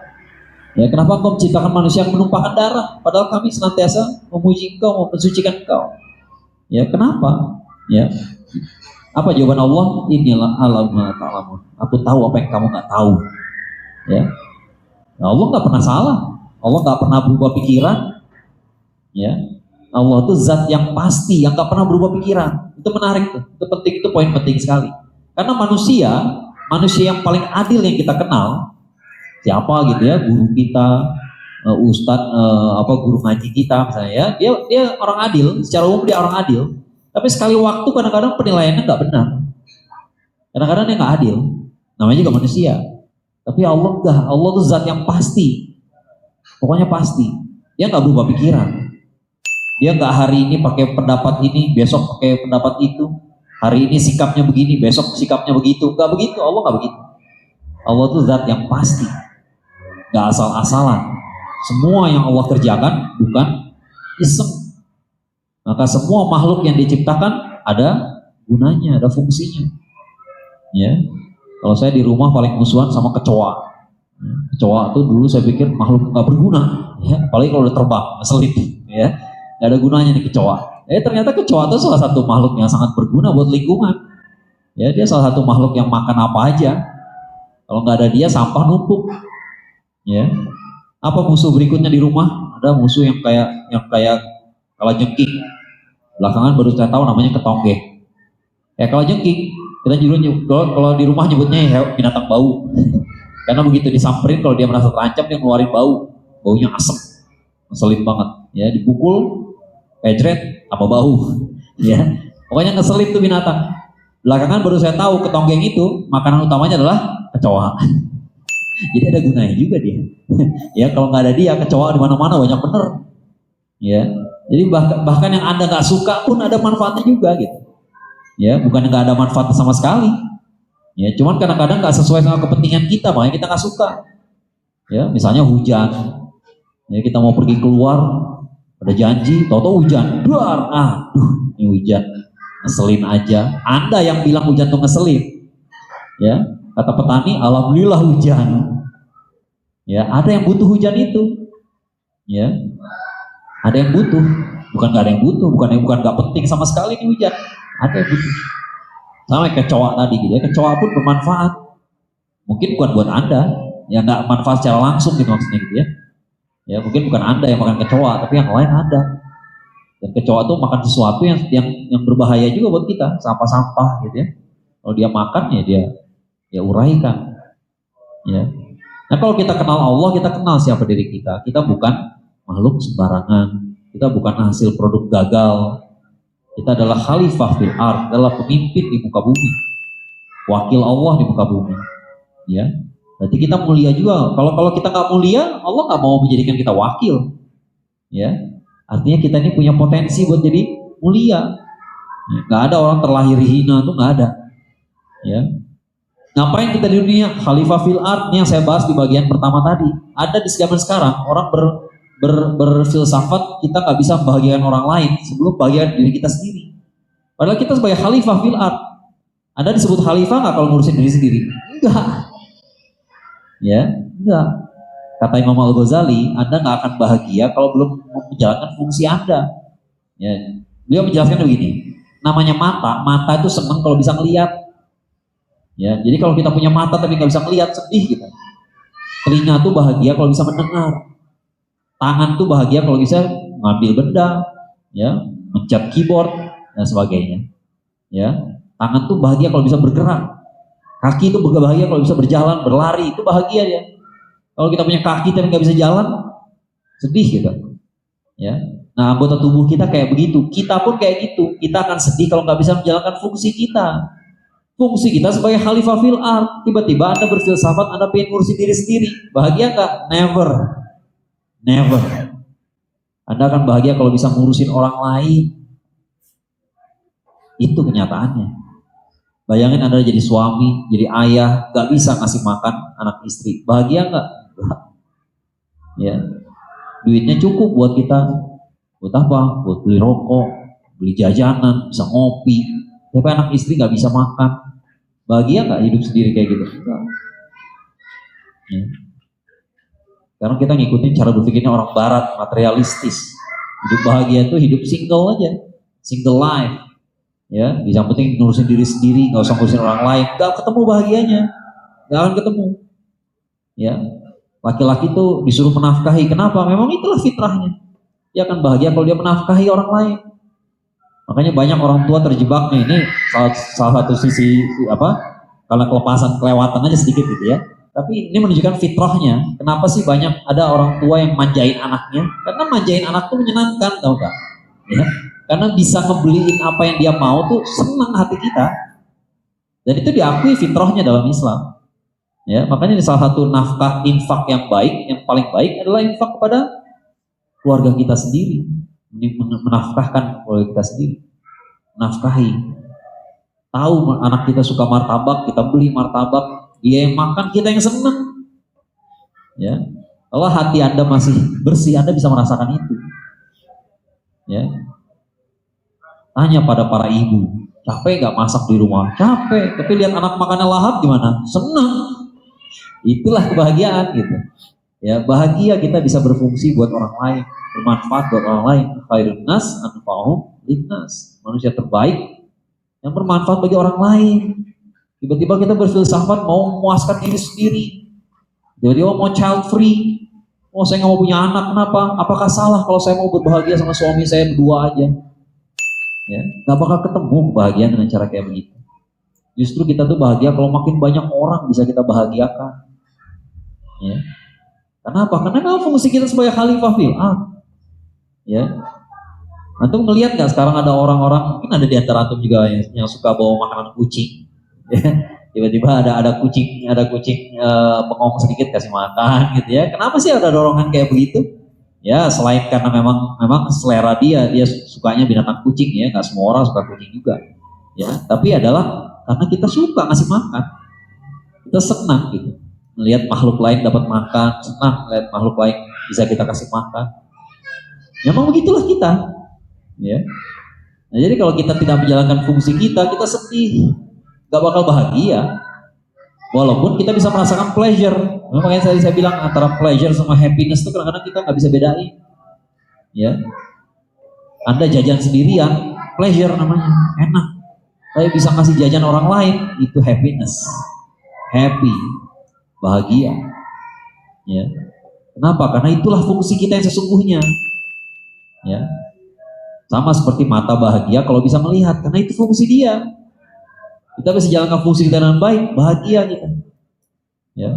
Ya, kenapa Engkau menciptakan manusia yang menumpahkan darah padahal kami senantiasa memuji Engkau, mensucikan Engkau? Ya, kenapa? Ya. Apa jawaban Allah? Inilah alamah ta'lamun. Aku tahu apa yang kamu nggak tahu. Ya. Nah, Allah nggak pernah salah. Allah nggak pernah berubah pikiran. Ya. Allah itu zat yang pasti, yang nggak pernah berubah pikiran. Itu menarik tuh. Itu penting, itu poin penting sekali. Karena manusia yang paling adil yang kita kenal, siapa gitu ya, guru kita, ustadz, guru ngaji kita misalnya ya, dia orang adil, secara umum dia orang adil. Tapi sekali waktu kadang-kadang penilaiannya nggak benar, kadang-kadang dia nggak adil. Namanya juga manusia. Tapi Allah enggak, Allah tuh zat yang pasti, pokoknya pasti. Dia nggak berubah pikiran. Dia nggak hari ini pakai pendapat ini, besok pakai pendapat itu. Hari ini sikapnya begini, besok sikapnya begitu. Nggak begitu, Allah nggak begitu. Allah tuh zat yang pasti, nggak asal-asalan. Semua yang Allah kerjakan bukan iseng. Maka semua makhluk yang diciptakan ada gunanya, ada fungsinya. Ya, kalau saya di rumah paling musuhan sama kecoa. Kecoa tuh dulu saya pikir makhluk nggak berguna, ya, apalagi kalau udah terbang, ngeselin, ya, nggak ada gunanya nih kecoa. Ternyata kecoa itu salah satu makhluk yang sangat berguna buat lingkungan. Ya, dia salah satu makhluk yang makan apa aja. Kalau nggak ada dia, sampah numpuk. Ya, apa musuh berikutnya di rumah? Ada musuh yang kayak kalajengking. Belakangan baru saya tahu namanya ketonggeng. Ya, kalajengking kita kalau di rumah nyebutnya ya binatang bau. Karena begitu disamperin, kalau dia merasa terancam dia ngeluarin baunya asem, ngeselin banget. Ya, dipukul, pecret, apa bau. Ya, pokoknya ngeselin tuh binatang. Belakangan baru saya tahu ketonggeng itu makanan utamanya adalah kecoa. Jadi ada gunanya juga dia. Ya, kalau nggak ada dia, kecoa di mana-mana banyak bener. Ya, jadi bahkan yang Anda nggak suka pun ada manfaatnya juga gitu. Ya, bukan nggak ada manfaat sama sekali. Ya, cuman kadang-kadang nggak sesuai sama kepentingan kita, makanya kita nggak suka. Ya, misalnya hujan. Ya, kita mau pergi keluar, ada janji, tahu-tahu hujan. Ini hujan, ngeselin aja. Anda yang bilang hujan tuh ngeselin. Ya, kata petani, alhamdulillah hujan. Ya, ada yang butuh hujan itu. Ya, ada yang butuh, bukan nggak ada yang butuh, bukan nggak penting sama sekali ini hujan. Ada yang butuh. Sama kayak kecoa tadi gitu ya, kecoa pun bermanfaat. Mungkin bukan buat Anda, ya nggak manfaat secara langsung gitu maksudnya gitu ya. Ya mungkin bukan Anda yang makan kecoa, tapi yang lain ada. Dan kecoa tuh makan sesuatu yang berbahaya juga buat kita, sampah-sampah gitu ya. Kalau dia makan ya dia uraikan. Ya. Nah, kalau kita kenal Allah, kita kenal siapa diri kita. Kita bukan makhluk sembarangan. Kita bukan hasil produk gagal. Kita adalah khalifah fil ard, adalah pemimpin di muka bumi, wakil Allah di muka bumi. Ya, berarti kita mulia juga. Kalau kita nggak mulia, Allah nggak mau menjadikan kita wakil. Ya, artinya kita ini punya potensi buat jadi mulia. Nggak ada orang terlahir hina, tuh nggak ada. Ya, ngapain kita di dunia? Khalifah fil ard yang saya bahas di bagian pertama tadi. Ada di zaman sekarang orang berfilsafat kita nggak bisa membahagiakan orang lain sebelum bahagia diri kita sendiri. Padahal kita sebagai khalifah fil ard. Anda disebut khalifah nggak kalau ngurusin diri sendiri? Enggak. Ya, enggak. Kata Imam Al-Ghazali, Anda nggak akan bahagia kalau belum menjalankan fungsi Anda. Ya, beliau menjelaskan begini. Namanya mata itu senang kalau bisa ngelihat. Ya, jadi kalau kita punya mata tapi nggak bisa ngelihat, sedih kita. Telinga tuh bahagia kalau bisa mendengar. Tangan tuh bahagia kalau bisa ngambil benda, ya, mencet keyboard dan sebagainya. Ya, tangan tuh bahagia kalau bisa bergerak. Kaki itu bahagia kalau bisa berjalan, berlari, itu bahagia ya. Kalau kita punya kaki tapi nggak bisa jalan, sedih kita. Ya, nah anggota tubuh kita kayak begitu. Kita pun kayak gitu. Kita akan sedih kalau nggak bisa menjalankan fungsi kita. Fungsi kita sebagai khalifah fil ard. Tiba-tiba Anda berfilsafat, Anda pengen ngurusin diri sendiri. Bahagia nggak? Never. Anda akan bahagia kalau bisa ngurusin orang lain. Itu kenyataannya. Bayangin Anda jadi suami, jadi ayah, gak bisa ngasih makan anak istri. Bahagia nggak? Ya. Duitnya cukup buat kita. Buat apa? Buat beli rokok, beli jajanan, bisa ngopi. Tapi anak istri gak bisa makan. Bahagia nggak hidup sendiri kayak gitu? Enggak. Ya. Karena kita ngikutin cara berpikirnya orang barat, materialistis. Hidup bahagia itu hidup single aja, single life. Ya, yang penting ngurusin diri sendiri, nggak usah ngurusin orang lain. Nggak ketemu bahagianya, nggak akan ketemu. Ya, laki-laki itu disuruh menafkahi. Kenapa? Memang itulah fitrahnya. Dia akan bahagia kalau dia menafkahi orang lain. Makanya banyak orang tua terjebak nih, ini salah satu sisi apa? Karena kelewatan aja sedikit gitu ya. Tapi ini menunjukkan fitrahnya. Kenapa sih banyak ada orang tua yang manjain anaknya? Karena manjain anak tuh menyenangkan, tau gak? Ya. Karena bisa ngebeliin apa yang dia mau tuh senang hati kita. Dan itu diakui fitrahnya dalam Islam. Ya, makanya ini salah satu nafkah infak yang baik, yang paling baik adalah infak kepada keluarga kita sendiri. Menafkahkan keluarga kita sendiri. Nafkahi. Tahu anak kita suka martabak, kita beli martabak, dia yang makan, kita yang senang. Ya. Kalau hati Anda masih bersih, Anda bisa merasakan itu. Ya. Tanya pada para ibu, capek gak masak di rumah? Capek, tapi lihat anak makannya lahap gimana? Senang. Itulah kebahagiaan gitu. Ya, bahagia kita bisa berfungsi buat orang lain, bermanfaat buat orang lain. Khairun nas anfa'uhum linnas. Manusia terbaik yang bermanfaat bagi orang lain. Tiba-tiba kita berfilsafat mau memuaskan diri sendiri. Tiba-tiba mau child free. Oh, saya nggak mau punya anak, kenapa? Apakah salah kalau saya mau berbahagia sama suami saya berdua aja? Ya, nggak bakal ketemu kebahagiaan dengan cara kayak begitu. Justru kita tuh bahagia kalau makin banyak orang bisa kita bahagiakan. Ya. Kenapa? Karena kalau fungsi kita sebagai khalifah fil ya. Antum ngelihat nggak sekarang ada orang-orang, mungkin ada di antara antum juga yang suka bawa makanan kucing. Tiba-tiba ada kucing bengong sedikit kasih makan gitu ya. Kenapa sih ada dorongan kayak begitu? Ya selain karena memang selera dia sukanya binatang kucing ya, nggak semua orang suka kucing juga. Ya, tapi adalah karena kita suka ngasih makan, kita senang gitu. Melihat makhluk lain dapat makan, senang melihat makhluk lain bisa kita kasih makan. Memang begitulah kita. Ya. Nah, jadi kalau kita tidak menjalankan fungsi kita sedih, gak bakal bahagia. Walaupun kita bisa merasakan pleasure. Makanya saya bilang antara pleasure sama happiness itu kadang-kadang kita nggak bisa bedain. Ya, Anda jajan sendirian, pleasure namanya, enak. Saya bisa ngasih jajan orang lain, itu happiness, happy, bahagia. Ya, kenapa? Karena itulah fungsi kita yang sesungguhnya. Ya, sama seperti mata bahagia kalau bisa melihat, karena itu fungsi dia. Kita bisa jalankan fungsi kita dengan baik, bahagia kita. Ya.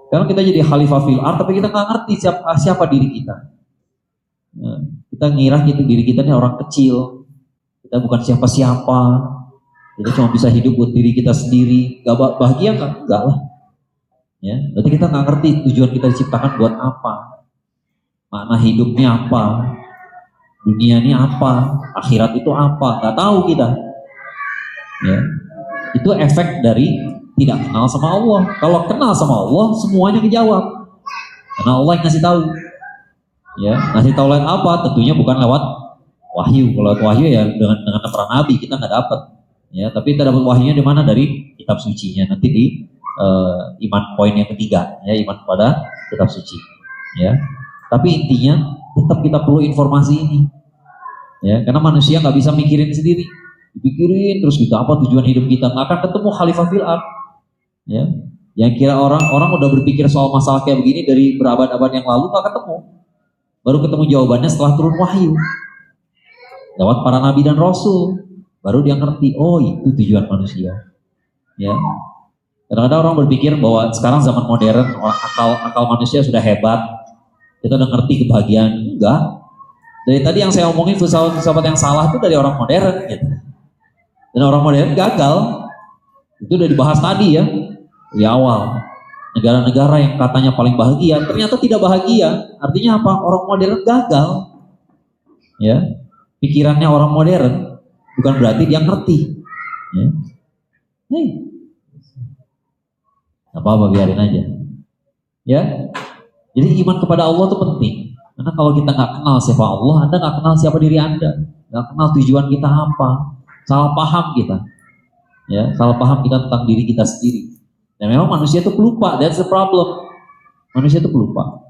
Karena kita jadi khalifah fil ard, tapi kita nggak ngerti siapa diri kita. Ya. Kita ngira gitu diri kita ini orang kecil, kita bukan siapa-siapa. Kita cuma bisa hidup buat diri kita sendiri. Gak bahagia nggak? Enggak lah. Ya. Berarti kita nggak ngerti tujuan kita diciptakan buat apa, makna hidupnya apa, dunia ini apa, akhirat itu apa, nggak tahu kita. Ya. Itu efek dari tidak kenal sama Allah. Kalau kenal sama Allah, semuanya kejawab. Karena Allah yang ngasih tahu. Ya, ngasih tahu lewat apa? Tentunya bukan lewat wahyu. Kalau lewat wahyu ya dengan para nabi kita nggak dapat. Ya, tapi kita dapat wahyunya di mana? Dari kitab sucinya. Nanti di iman poin yang ketiga, ya, iman pada kitab suci. Ya. Tapi intinya tetap kita perlu informasi ini. Ya, karena manusia nggak bisa mikirin sendiri. Dipikirin terus gitu, apa tujuan hidup kita, nggak akan ketemu khalifah fil ard. Ya, yang kira orang udah berpikir soal masalah kayak begini dari berabad-abad yang lalu, nggak ketemu. Baru ketemu jawabannya setelah turun wahyu lewat para nabi dan rasul, baru dia ngerti, oh itu tujuan manusia. Ya, kadang-kadang orang berpikir bahwa sekarang zaman modern akal manusia sudah hebat, kita udah ngerti kebahagiaan. Enggak. Dari tadi yang saya omongin filsafat yang salah itu dari orang modern gitu. Dan orang modern gagal. Itu udah dibahas tadi ya, di awal. Negara-negara yang katanya paling bahagia, ternyata tidak bahagia. Artinya apa? Orang modern gagal. Ya, pikirannya orang modern bukan berarti dia ngerti. Ya. Apa-apa biarin aja. Ya. Jadi iman kepada Allah itu penting. Karena kalau kita nggak kenal siapa Allah, Anda nggak kenal siapa diri Anda, nggak kenal tujuan kita apa. Salah paham kita, ya, salah paham kita tentang diri kita sendiri. Dan memang manusia itu pelupa, that's the problem. Manusia itu pelupa.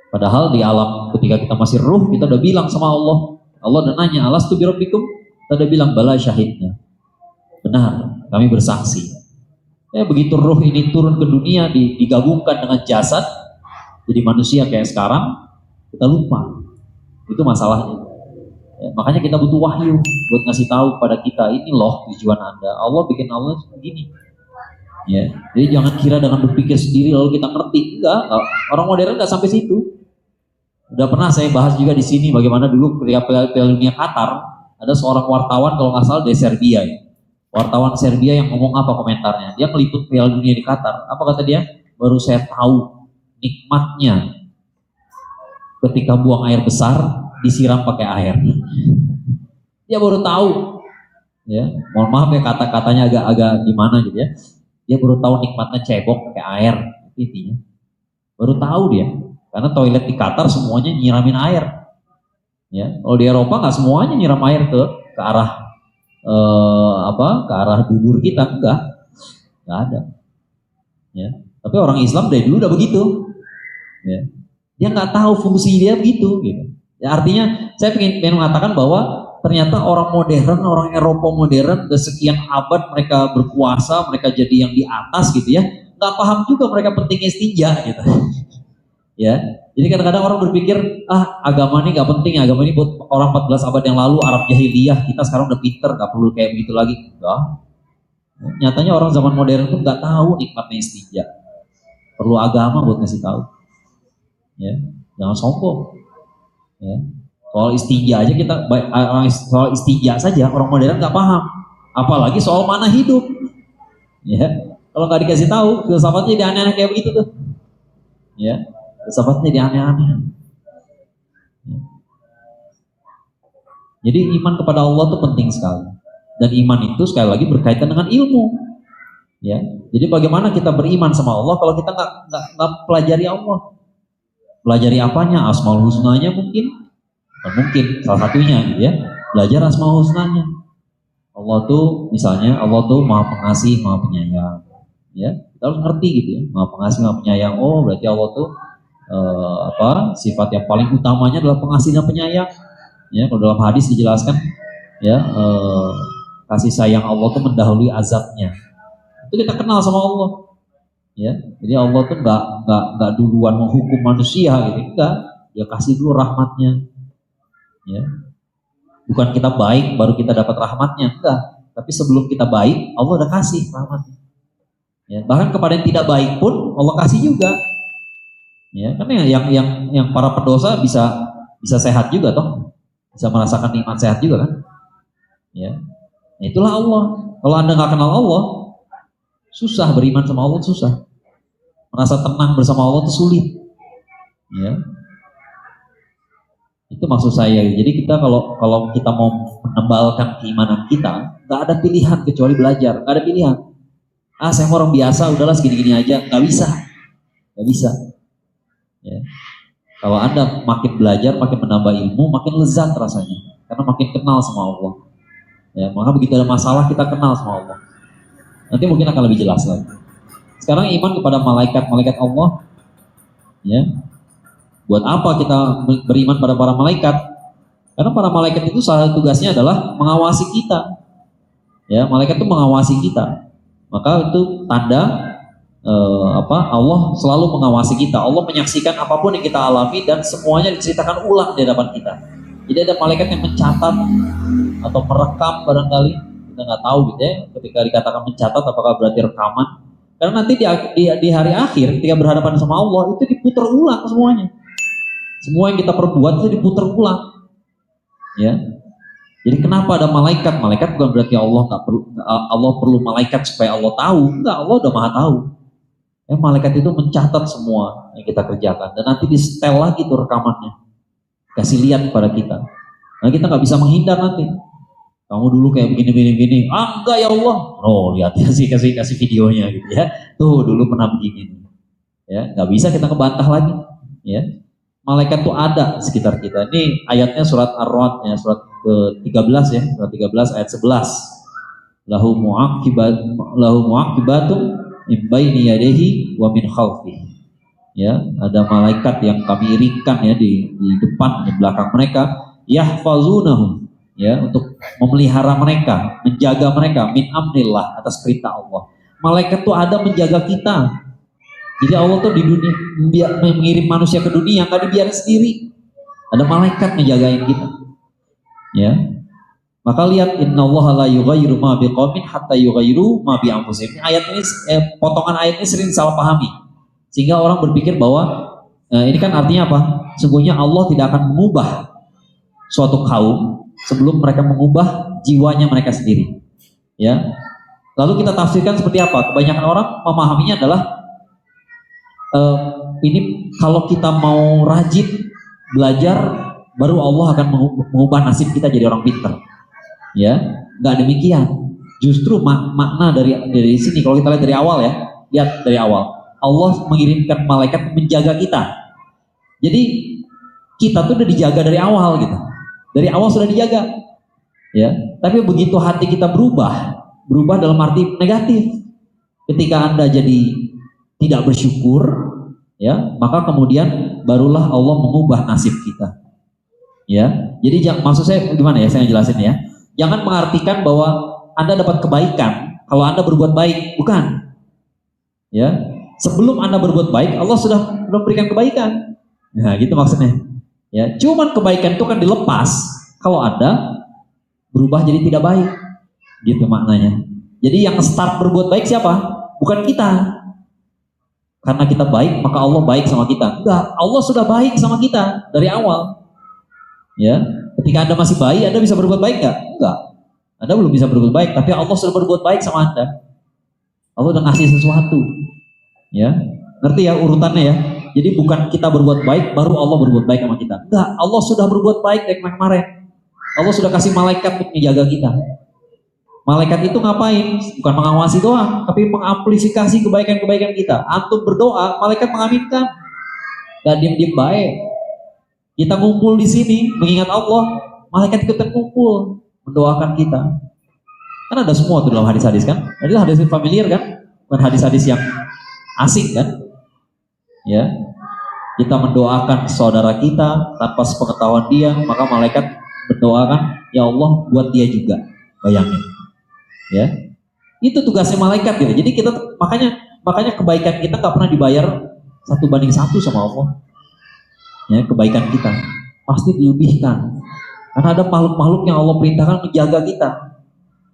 Padahal di alam ketika kita masih ruh, kita udah bilang sama Allah. Allah udah nanya, alastu bi rabbikum? Kita udah bilang, bala syahidna. Benar, kami bersaksi. Begitu ruh ini turun ke dunia, digabungkan dengan jasad, jadi manusia kayak sekarang, kita lupa. Itu masalahnya. Ya, makanya kita butuh wahyu buat ngasih tahu pada kita, ini loh tujuan Anda. Allah bikin Allah begini. Ya, jadi jangan kira dengan berpikir sendiri lalu kita ngerti. Enggak, orang modern nggak sampai situ. Udah pernah saya bahas juga di sini bagaimana dulu ketika Piala Dunia Qatar, ada seorang wartawan kalau nggak salah dari Serbia ya. Wartawan Serbia yang ngomong apa komentarnya? Dia meliput Piala Dunia di Qatar. Apa kata dia? Baru saya tahu nikmatnya ketika buang air besar disiram pakai air. Dia baru tahu, ya. Mohon maaf ya kata-katanya agak gimana gitu ya. Dia baru tahu nikmatnya cebok pakai air, intinya. Baru tahu dia, karena toilet di Qatar semuanya nyiramin air. Ya, kalau di Eropa nggak semuanya nyiram air ke arah ke arah dubur kita, nggak ada. Ya, tapi orang Islam dari dulu udah begitu. Ya. Dia nggak tahu fungsi dia begitu, gitu. Ya, artinya saya pengen mengatakan bahwa ternyata orang modern, orang Eropa modern, udah sekian abad mereka berkuasa, mereka jadi yang di atas gitu ya, nggak paham juga mereka pentingnya istinja gitu. Ya, jadi kadang-kadang orang berpikir, agama ini nggak penting, agama ini buat orang 14 abad yang lalu, Arab jahiliyah, kita sekarang udah pinter, nggak perlu kayak begitu lagi. Enggak. Nyatanya orang zaman modern pun nggak tahu nikmatnya istinja. Perlu agama buat ngasih tahu. Ya, jangan sombong. Ya. Soal istinja aja soal istinja saja orang modern nggak paham, apalagi soal mana hidup. Ya, kalau nggak dikasih tahu, filsafatnya jadi aneh-aneh kayak begitu tuh. Ya, filsafatnya jadi aneh-aneh. Ya. Jadi iman kepada Allah itu penting sekali, dan iman itu sekali lagi berkaitan dengan ilmu. Ya, jadi bagaimana kita beriman sama Allah kalau kita nggak pelajari Allah? Pelajari apanya? Asmaul husnanya mungkin salah satunya gitu ya, belajar asmaul husnanya. Allah tuh misalnya, Allah tuh maha pengasih, maha penyayang, ya kita harus ngerti gitu ya, maha pengasih, maha penyayang. Oh berarti Allah tuh sifat yang paling utamanya adalah pengasih dan penyayang. Ya, kalau dalam hadis dijelaskan ya, kasih sayang Allah tuh mendahului azabnya. Itu kita kenal sama Allah. Ya, jadi Allah tuh nggak duluan menghukum manusia gitu, enggak, dia kasih dulu rahmatnya. Ya, bukan kita baik baru kita dapat rahmatnya, enggak, tapi sebelum kita baik Allah udah kasih rahmatnya. Ya, bahkan kepada yang tidak baik pun Allah kasih juga. Ya, karena yang para pendosa bisa sehat juga toh, bisa merasakan nikmat sehat juga kan. Ya, itulah Allah. Kalau Anda nggak kenal Allah, susah beriman sama Allah, susah. Merasa tenang bersama Allah itu sulit. Ya. Itu maksud saya. Jadi kita kalau kita mau menebalkan keimanan kita, nggak ada pilihan kecuali belajar. Nggak ada pilihan. Saya mau orang biasa, udahlah segini-gini aja. Nggak bisa. Ya. Kalau Anda makin belajar, makin menambah ilmu, makin lezat rasanya. Karena makin kenal sama Allah. Ya, maka begitu ada masalah kita kenal sama Allah. Nanti mungkin akan lebih jelas lagi. Sekarang iman kepada malaikat Allah. Ya. Buat apa kita beriman pada para malaikat? Karena para malaikat itu salah tugasnya adalah mengawasi kita. Ya, malaikat itu mengawasi kita. Maka itu tanda Allah selalu mengawasi kita. Allah menyaksikan apapun yang kita alami dan semuanya diceritakan ulang di hadapan kita. Jadi ada malaikat yang mencatat atau merekam barangkali, kita nggak tahu gitu ya. Ketika dikatakan mencatat, apakah berarti rekaman? Karena nanti di hari akhir ketika berhadapan sama Allah itu diputar ulang semuanya. Semua yang kita perbuat itu diputar ulang. Ya. Jadi kenapa ada malaikat? Malaikat bukan berarti Allah perlu malaikat supaya Allah tahu. Enggak, Allah udah maha tahu. Malaikat itu mencatat semua yang kita kerjakan dan nanti di setel lagi tuh rekamannya. Kasih lihat kepada kita. Nah, kita nggak bisa menghindar nanti. Kamu dulu kayak begini. Enggak ya Allah. Oh, lihat ya sih, kasih videonya gitu ya. Tuh dulu pernah begini. Ya, nggak bisa kita ngebantah lagi. Ya, malaikat tuh ada sekitar kita. Ini ayatnya surat Ar-Ra'd ya, surat ke-13 ya, surat 13 ayat 11. Lahu mu'aqibatum min baini yadayhi wa min khalfihi. Ya, ada malaikat yang kami iringkan ya di depan, di belakang mereka, yahfazunahum, ya, untuk memelihara mereka, menjaga mereka min amrillah, atas perintah Allah. Malaikat tuh ada menjaga kita. Jadi Allah tuh di dunia mengirim manusia ke dunia nggak dibiarin sendiri. Ada malaikat ngejagain kita. Ya. Maka lihat, innallaha la yughayyiru ma biqaumin hatta yughayyiru ma bi anfusihim. Ayat ini potongan ayat ini sering salah pahami. Sehingga orang berpikir bahwa ini kan artinya apa? Sungguhnya Allah tidak akan mengubah suatu kaum sebelum mereka mengubah jiwanya mereka sendiri. Ya. Lalu kita tafsirkan seperti apa? Kebanyakan orang memahaminya adalah ini kalau kita mau rajin belajar, baru Allah akan mengubah nasib kita jadi orang pintar. Ya, nggak demikian. Justru makna dari sini, kalau kita lihat dari awal ya, lihat dari awal, Allah mengirimkan malaikat menjaga kita. Jadi kita tuh udah dijaga dari awal gitu. Dari awal sudah dijaga. Ya, tapi begitu hati kita berubah dalam arti negatif. Ketika Anda jadi tidak bersyukur, ya, maka kemudian barulah Allah mengubah nasib kita. Ya, jadi maksud saya gimana ya? Saya jelasin ya. Jangan mengartikan bahwa Anda dapat kebaikan kalau Anda berbuat baik, bukan. Ya, sebelum Anda berbuat baik, Allah sudah memberikan kebaikan. Nah, gitu maksudnya. Ya, cuman kebaikan itu kan dilepas kalau Anda berubah jadi tidak baik. Gitu maknanya. Jadi yang start berbuat baik siapa? Bukan kita. Karena kita baik, maka Allah baik sama kita. Enggak, Allah sudah baik sama kita dari awal. Ya, ketika Anda masih bayi, Anda bisa berbuat baik nggak? Enggak. Anda belum bisa berbuat baik, tapi Allah sudah berbuat baik sama Anda. Allah udah ngasih sesuatu. Ya, ngerti ya urutannya ya? Jadi bukan kita berbuat baik, baru Allah berbuat baik sama kita. Enggak, Allah sudah berbuat baik dari kemarin. Allah sudah kasih malaikat untuk menjaga kita. Malaikat itu ngapain? Bukan mengawasi doang, tapi mengamplifikasi kebaikan-kebaikan kita. Antum berdoa, malaikat mengaminkan. Gak diem-diem baik. Kita ngumpul di sini mengingat Allah, malaikat ikutan ngumpul mendoakan kita. Kan ada semua tuh dalam hadis-hadis kan? Itu hadis familiar kan? Bukan hadis-hadis yang asing kan? Ya, kita mendoakan saudara kita tanpa sepengetahuan dia, maka malaikat mendoakan, ya Allah buat dia juga. Bayangin, ya, itu tugasnya malaikat gitu. Jadi kita makanya kebaikan kita nggak pernah dibayar 1:1 sama Allah. Ya, kebaikan kita pasti dilebihkan karena ada makhluk-makhluk yang Allah perintahkan menjaga kita.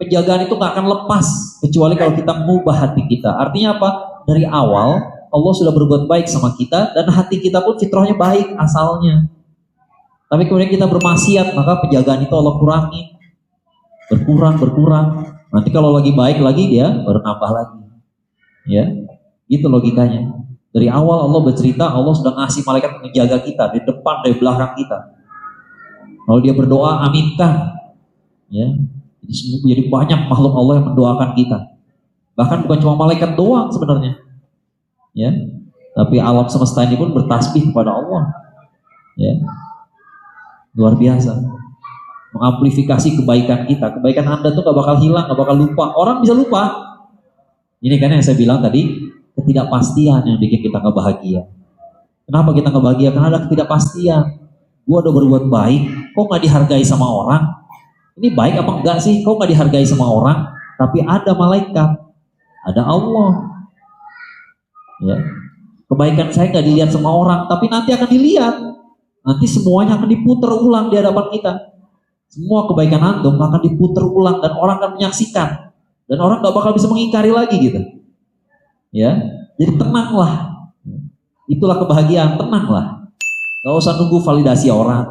Penjagaan itu nggak akan lepas kecuali kalau kita mengubah hati kita. Artinya apa? Dari awal Allah sudah berbuat baik sama kita dan hati kita pun fitrahnya baik asalnya. Tapi kemudian kita bermaksiat, maka penjagaan itu Allah kurangi, berkurang. Nanti kalau lagi baik lagi dia baru nambah lagi. Ya, itu logikanya. Dari awal Allah bercerita, Allah sudah ngasih malaikat menjaga kita di depan, dari belakang kita. Kalau dia berdoa, aminkan. Ya, jadi banyak makhluk Allah yang mendoakan kita. Bahkan bukan cuma malaikat doang sebenarnya. Ya, tapi alam semesta ini pun bertasbih kepada Allah. Ya, luar biasa. Mengamplifikasi kebaikan kita. Kebaikan Anda tuh gak bakal hilang, gak bakal lupa. Orang bisa lupa. Ini kan yang saya bilang tadi. Ketidakpastian yang bikin kita gak bahagia. Kenapa kita gak bahagia? Karena ada ketidakpastian. Gua udah berbuat baik, kok gak dihargai sama orang? Ini baik apa enggak sih? Kok gak dihargai sama orang? Tapi ada malaikat, ada Allah. Ya, kebaikan saya gak dilihat sama orang, tapi nanti akan dilihat. Nanti semuanya akan diputar ulang di hadapan kita. Semua kebaikan antum akan diputar ulang dan orang akan menyaksikan. Dan orang gak bakal bisa mengingkari lagi gitu. Ya, jadi tenanglah. Itulah kebahagiaan, tenanglah. Gak usah nunggu validasi orang,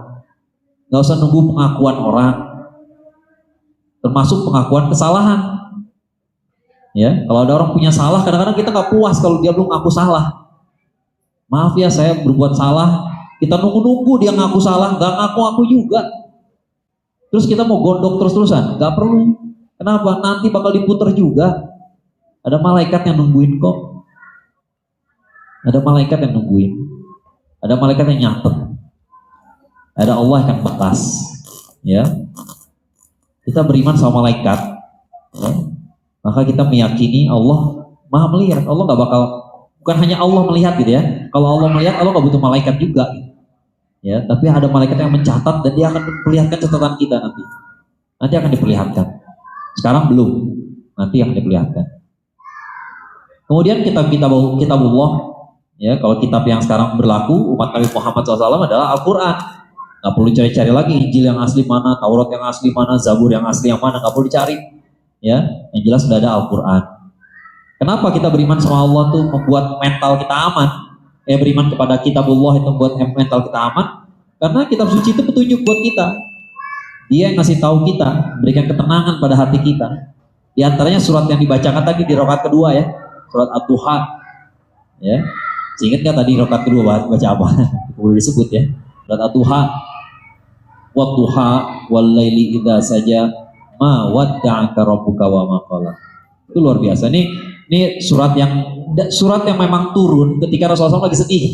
gak usah nunggu pengakuan orang, termasuk pengakuan kesalahan. Ya, kalau ada orang punya salah, kadang-kadang kita nggak puas kalau dia belum ngaku salah. Maaf ya, saya berbuat salah. Kita nunggu-nunggu dia ngaku salah, nggak ngaku-ngaku juga. Terus kita mau gondok terus-terusan, nggak perlu. Kenapa? Nanti bakal diputer juga. Ada malaikat yang nungguin kok. Ada malaikat yang nungguin. Ada malaikat yang nyatet. Ada Allah yang batas. Ya. Kita beriman sama malaikat. Ya. Maka kita meyakini Allah Maha melihat. Allah nggak bakal, bukan hanya Allah melihat gitu ya. Kalau Allah melihat, Allah nggak butuh malaikat juga. Gitu. Ya. Tapi ada malaikat yang mencatat dan dia akan memperlihatkan catatan kita nanti. Nanti akan diperlihatkan. Sekarang belum. Nanti akan diperlihatkan. Kemudian kitabullah, ya, kalau kitab yang sekarang berlaku umat Nabi Muhammad SAW adalah Al-Quran. Nggak perlu cari-cari lagi Injil yang asli mana, Taurat yang asli mana, Zabur yang asli yang mana, nggak perlu dicari. Ya, yang jelas sudah ada Al-Quran. Kenapa kita beriman sama Allah tuh membuat mental kita aman? Beriman kepada kitabullah itu membuat mental kita aman. Karena kitab suci itu petunjuk buat kita. Dia yang ngasih tahu kita, berikan ketenangan pada hati kita. Di antaranya surat yang dibacakan tadi di rakaat kedua ya, surat Ad-Duha. Ya, ingat nggak tadi rakaat kedua baca apa? Boleh disebut ya. Surat Ad-Duha. Wadduha wal laili idza saja ma wadda'aka rabbuka wa ma qala. Itu luar biasa. Ini surat yang memang turun ketika Rasulullah SAW lagi sedih.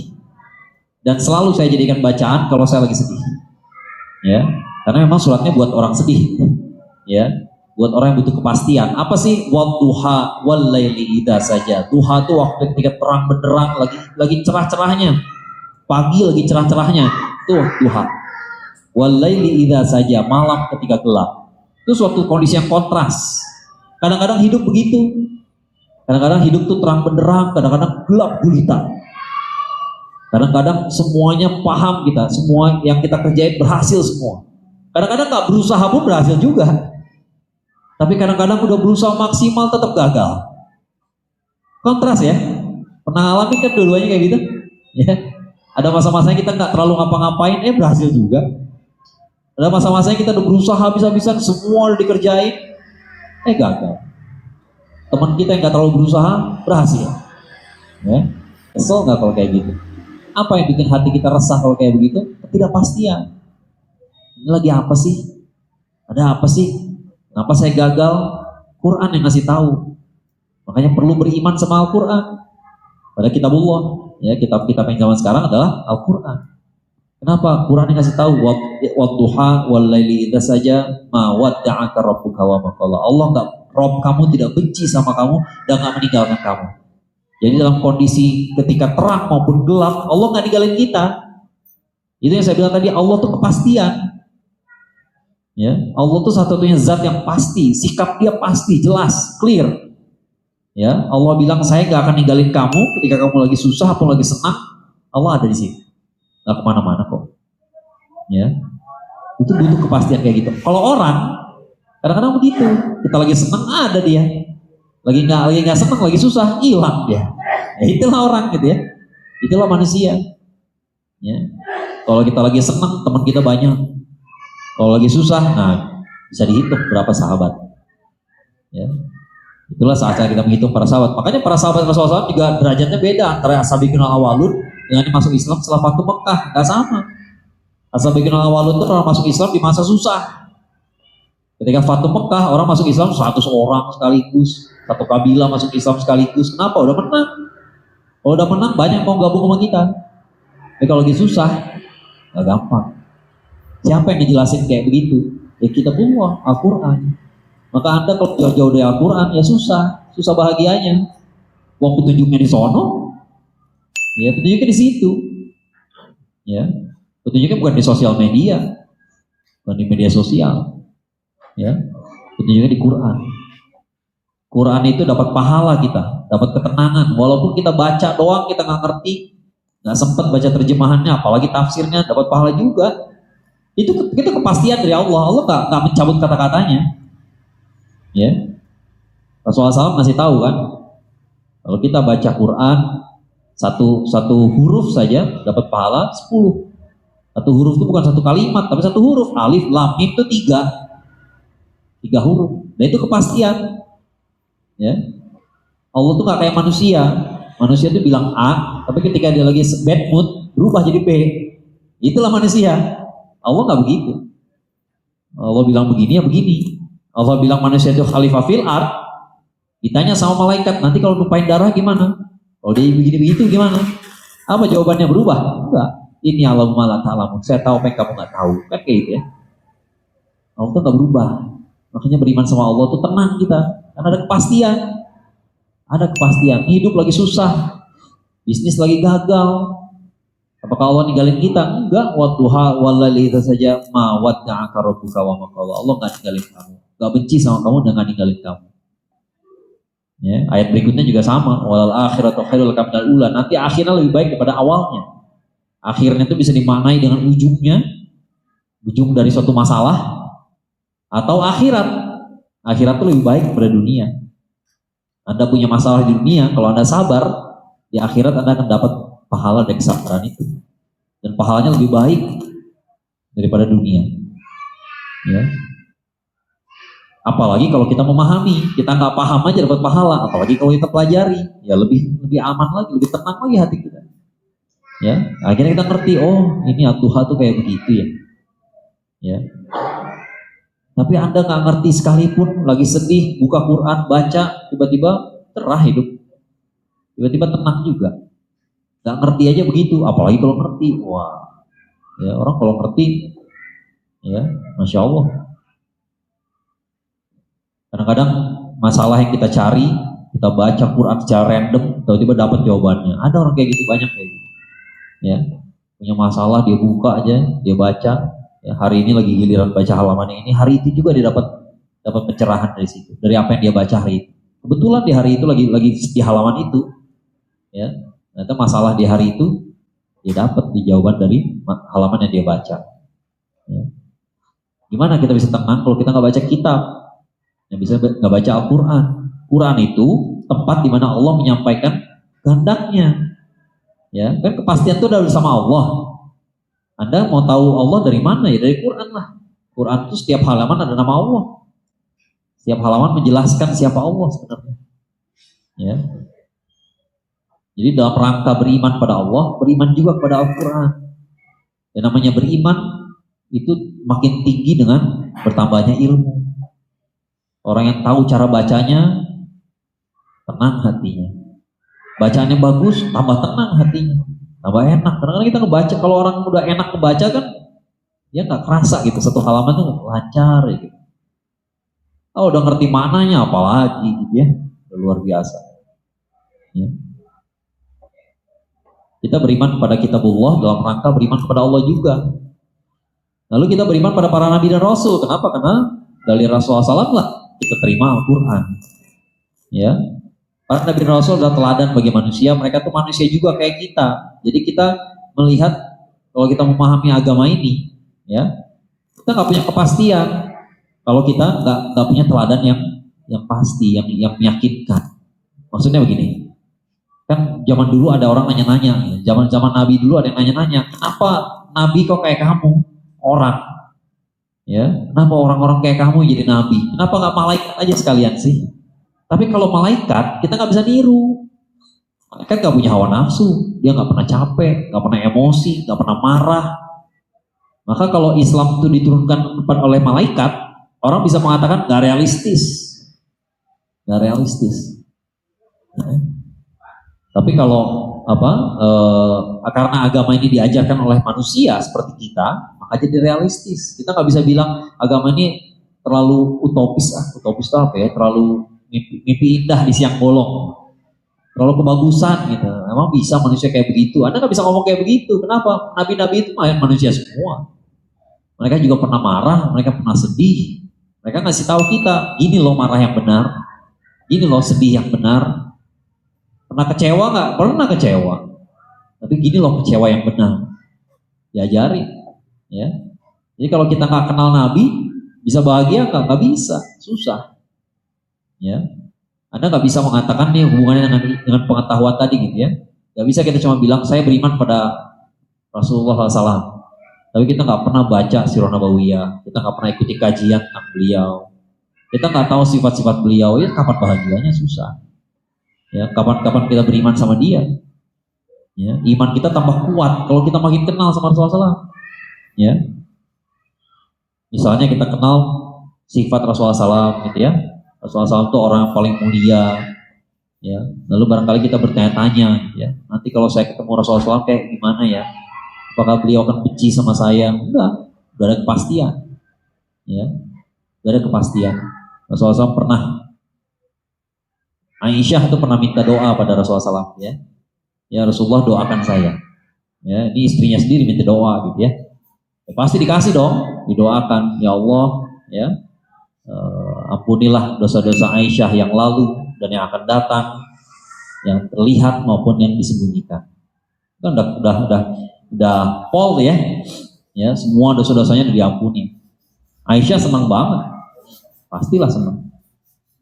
Dan selalu saya jadikan bacaan kalau saya lagi sedih. Ya, karena memang suratnya buat orang sedih. Ya, buat orang yang butuh kepastian. Apa sih wadduha wal laili idza saja? Duha itu waktu ketika terang benderang lagi cerah-cerahnya. Pagi lagi cerah-cerahnya. Itu duha. Wal laili idza saja, malam ketika gelap. Itu suatu kondisi yang kontras. Kadang-kadang hidup begitu. Kadang-kadang hidup tuh terang benderang, kadang-kadang gelap gulita. Kadang-kadang semuanya paham kita, semua yang kita kerjain berhasil semua. Kadang-kadang gak berusaha pun berhasil juga. Tapi kadang-kadang udah berusaha maksimal tetap gagal. Kontras ya. Pernah ngalamin kan dua-duanya kayak gitu? Ya. Ada masa-masanya kita gak terlalu ngapa-ngapain, berhasil juga. Ada masa-masanya kita udah berusaha habis-habisan, semua udah dikerjain, gagal. Teman kita yang gak terlalu berusaha, berhasil. Ya. Kesel gak kalau kayak gitu? Apa yang bikin hati kita resah kalau kayak begitu? Ketidakpastian. Ini lagi apa sih? Ada apa sih? Kenapa saya gagal? Quran yang ngasih tahu. Makanya perlu beriman sama Al-Quran. Pada kitabullah. Ya, kitab-kitab yang zaman sekarang adalah Al-Quran. Kenapa? Quran yang kasih tahu wadduha wal laili idza saja ma wadda'aka rabbuka wa ma qala. Allah Rob kamu tidak benci sama kamu dan enggak meninggalkan kamu. Jadi dalam kondisi ketika terang maupun gelap, Allah enggak ninggalin kita. Itu yang saya bilang tadi, Allah tuh kepastian. Ya, Allah tuh satu-satunya zat yang pasti, sikap dia pasti, jelas, clear. Ya, Allah bilang saya enggak akan ninggalin kamu ketika kamu lagi susah atau lagi senang. Allah ada di sini. Nggak kemana-mana kok. Ya, itu butuh kepastian kayak gitu. Kalau orang kadang-kadang begitu, kita lagi senang ada dia, lagi nggak senang, lagi susah hilang dia. Ya, itulah orang gitu ya, itulah manusia. Ya, kalau kita lagi senang teman kita banyak, kalau lagi susah, nah bisa dihitung berapa sahabat. Ya, itulah saat kita menghitung para sahabat. Makanya para sahabat Rasulullah SAW juga derajatnya beda antara as-sabiqun al-awwalun dengan yang masuk Islam setelah Fatu Mekah, nggak sama. As-sabiqun al-awwalun itu orang masuk Islam di masa susah. Ketika Fatu Mekah, orang masuk Islam 100 orang sekaligus, satu kabilah masuk Islam sekaligus. Kenapa? Udah menang. Kalau udah menang, banyak mau gabung sama kita. Tapi kalau lagi susah, nggak gampang. Siapa yang dijelasin kayak begitu? Ya kita semua, Al-Quran. Maka Anda kalau jauh-jauh dari Al-Quran, ya susah bahagianya. Wong petunjuknya di sono. Ya, petunjuknya di situ. Ya, petunjuknya bukan di sosial media, bukan di media sosial. Ya, petunjuknya di Quran. Quran itu dapat pahala kita, dapat ketenangan. Walaupun kita baca doang, kita nggak ngerti, nggak sempat baca terjemahannya, apalagi tafsirnya, dapat pahala juga. Itu kepastian dari Allah. Allah nggak mencabut kata-katanya. Ya, Rasulullah SAW ngasih tahu kan, kalau kita baca Quran satu huruf saja dapat pahala 10. Satu huruf itu bukan satu kalimat, tapi satu huruf. Alif, lam, mim itu 3 huruf. Dan itu kepastian. Ya, Allah tuh nggak kayak manusia. Manusia tuh bilang A, tapi ketika dia lagi bad mood berubah jadi B. Itulah manusia. Allah nggak begitu. Allah bilang begini ya begini. Allah bilang manusia itu khalifah fil ard. Ditanya sama malaikat, nanti kalau numpain darah gimana? Kalau dia begini begitu gimana? Apa jawabannya berubah? Enggak. Ini Allahumma la ta'lamun. Saya tahu apa yang kamu nggak tahu. Kan kayak gitu ya. Allah tuh nggak berubah. Makanya beriman sama Allah tuh tenang kita. Karena ada kepastian. Ada kepastian. Hidup lagi susah. Bisnis lagi gagal. Apakah Allah ninggalin kita? Enggak. Wadduha wal laili idza saja ma wadda'aka rabbuka wa ma qala. Allah nggak ninggalin kamu. Nggak benci sama kamu dan nggak ninggalin kamu. Ya, ayat berikutnya juga sama. Walal akhiratu khairul laka minal ula. Nanti akhirnya lebih baik daripada awalnya. Akhirnya itu bisa dimaknai dengan ujungnya. ujung dari suatu masalah, atau akhirat. Akhirat itu lebih baik daripada dunia. Anda punya masalah di dunia, kalau Anda sabar, di akhirat Anda akan dapat pahala dari kesabaran itu. Dan pahalanya lebih baik daripada dunia. Ya. Apalagi kalau kita memahami, kita nggak paham aja dapat pahala. Apalagi kalau kita pelajari, ya lebih aman lagi, lebih tenang lagi hati kita. Ya, akhirnya kita ngerti, oh ini Tuhan tuh kayak begitu ya. Ya. Tapi Anda nggak ngerti sekalipun, lagi sedih, buka Quran, baca, tiba-tiba cerah hidup. Tiba-tiba tenang juga. Nggak ngerti aja begitu, apalagi kalau ngerti. Wah, ya orang kalau ngerti, ya Masya Allah. Kadang-kadang masalah yang kita cari, kita baca Quran secara random, tiba-tiba dapat jawabannya. Ada orang kayak gitu, banyak kayak gitu. Ya, punya masalah dia buka aja, dia baca. Ya, hari ini lagi giliran baca halaman ini, hari itu juga dia dapat pencerahan dari situ, dari apa yang dia baca hari itu. Kebetulan di hari itu lagi di halaman itu, ya, ternyata masalah di hari itu dia dapat di jawaban dari halaman yang dia baca. Ya. Gimana kita bisa tenang kalau kita nggak baca kitab? Yang bisa nggak baca Al-Quran. Quran itu tempat di mana Allah menyampaikan kehendaknya. Ya, kan kepastian itu udah bersama Allah. Anda mau tahu Allah dari mana ya? Dari Quran lah. Quran itu setiap halaman ada nama Allah. Setiap halaman menjelaskan siapa Allah sebenarnya. Ya. Jadi dalam rangka beriman pada Allah, beriman juga kepada Al-Quran. Yang namanya beriman itu makin tinggi dengan bertambahnya ilmu. Orang yang tahu cara bacanya, tenang hatinya. Bacaannya bagus, tambah tenang hatinya, tambah enak. Kadang-kadang kita ngebaca, kalau orang udah enak ngebaca kan, dia nggak kerasa gitu, satu halaman tuh lancar gitu. Oh udah ngerti mananya, apalagi gitu ya, udah luar biasa. Ya. Kita beriman kepada kitabullah dalam rangka beriman kepada Allah juga. Lalu kita beriman pada para nabi dan rasul. Kenapa? Karena dari Rasulullah SAW lah kita terima Al-Quran. Ya, para nabi dan rasul adalah teladan bagi manusia. Mereka tuh manusia juga kayak kita. Jadi kita melihat kalau kita memahami agama ini, ya, kita nggak punya kepastian. Kalau kita nggak punya teladan yang pasti, yang meyakinkan. Maksudnya begini. Kan zaman dulu ada orang nanya-nanya, zaman Nabi dulu ada yang nanya-nanya, kenapa Nabi kok kayak kamu orang, ya, kenapa orang-orang kayak kamu jadi Nabi, kenapa nggak malaikat aja sekalian sih? Tapi kalau malaikat kita nggak bisa niru, malaikat nggak punya hawa nafsu, dia nggak pernah capek, nggak pernah emosi, nggak pernah marah. Maka kalau Islam itu diturunkan oleh malaikat, orang bisa mengatakan nggak realistis, nggak realistis. Tapi kalau karena agama ini diajarkan oleh manusia seperti kita, maka jadi realistis. Kita nggak bisa bilang agama ini terlalu utopis. Utopis itu apa ya? Terlalu mimpi indah di siang bolong, terlalu kebagusan gitu. Emang bisa manusia kayak begitu? Anda nggak bisa ngomong kayak begitu. Kenapa? Nabi-nabi itu manusia semua. Mereka juga pernah marah, mereka pernah sedih. Mereka ngasih tahu kita, gini loh marah yang benar, gini loh sedih yang benar. Pernah kecewa nggak? Pernah kecewa. Tapi gini loh kecewa yang benar. Diajari. Ya. Jadi kalau kita nggak kenal Nabi, bisa bahagia nggak? Nggak bisa. Susah. Ya. Anda nggak bisa mengatakan nih hubungannya dengan pengetahuan tadi gitu ya. Nggak bisa kita cuma bilang saya beriman pada Rasulullah SAW. Tapi kita nggak pernah baca Sirah Nabawiyah. Kita nggak pernah ikuti kajian tentang beliau. Kita nggak tahu sifat-sifat beliau. Ya kapan bahagianya? Susah. Ya, kapan kita beriman sama dia? Ya, iman kita tambah kuat kalau kita makin kenal sama Rasulullah SAW. Ya, misalnya kita kenal sifat Rasulullah SAW, gitu ya. Rasulullah SAW itu orang yang paling mulia. Ya, lalu barangkali kita bertanya-tanya, ya. Nanti kalau saya ketemu Rasulullah SAW kayak gimana ya? Apakah beliau akan benci sama saya? Enggak, udah ada kepastian. Ya, udah ada kepastian. Rasulullah SAW pernah. Aisyah itu pernah minta doa pada Rasulullah SAW, ya. Ya Rasulullah doakan saya. Ya, ini istrinya sendiri minta doa gitu ya. Ya pasti dikasih dong, didoakan. Ya Allah, ya ampunilah dosa-dosa Aisyah yang lalu dan yang akan datang, yang terlihat maupun yang disembunyikan. Kan udah pol ya. Ya, semua dosa-dosanya diampuni. Aisyah senang banget, pastilah senang.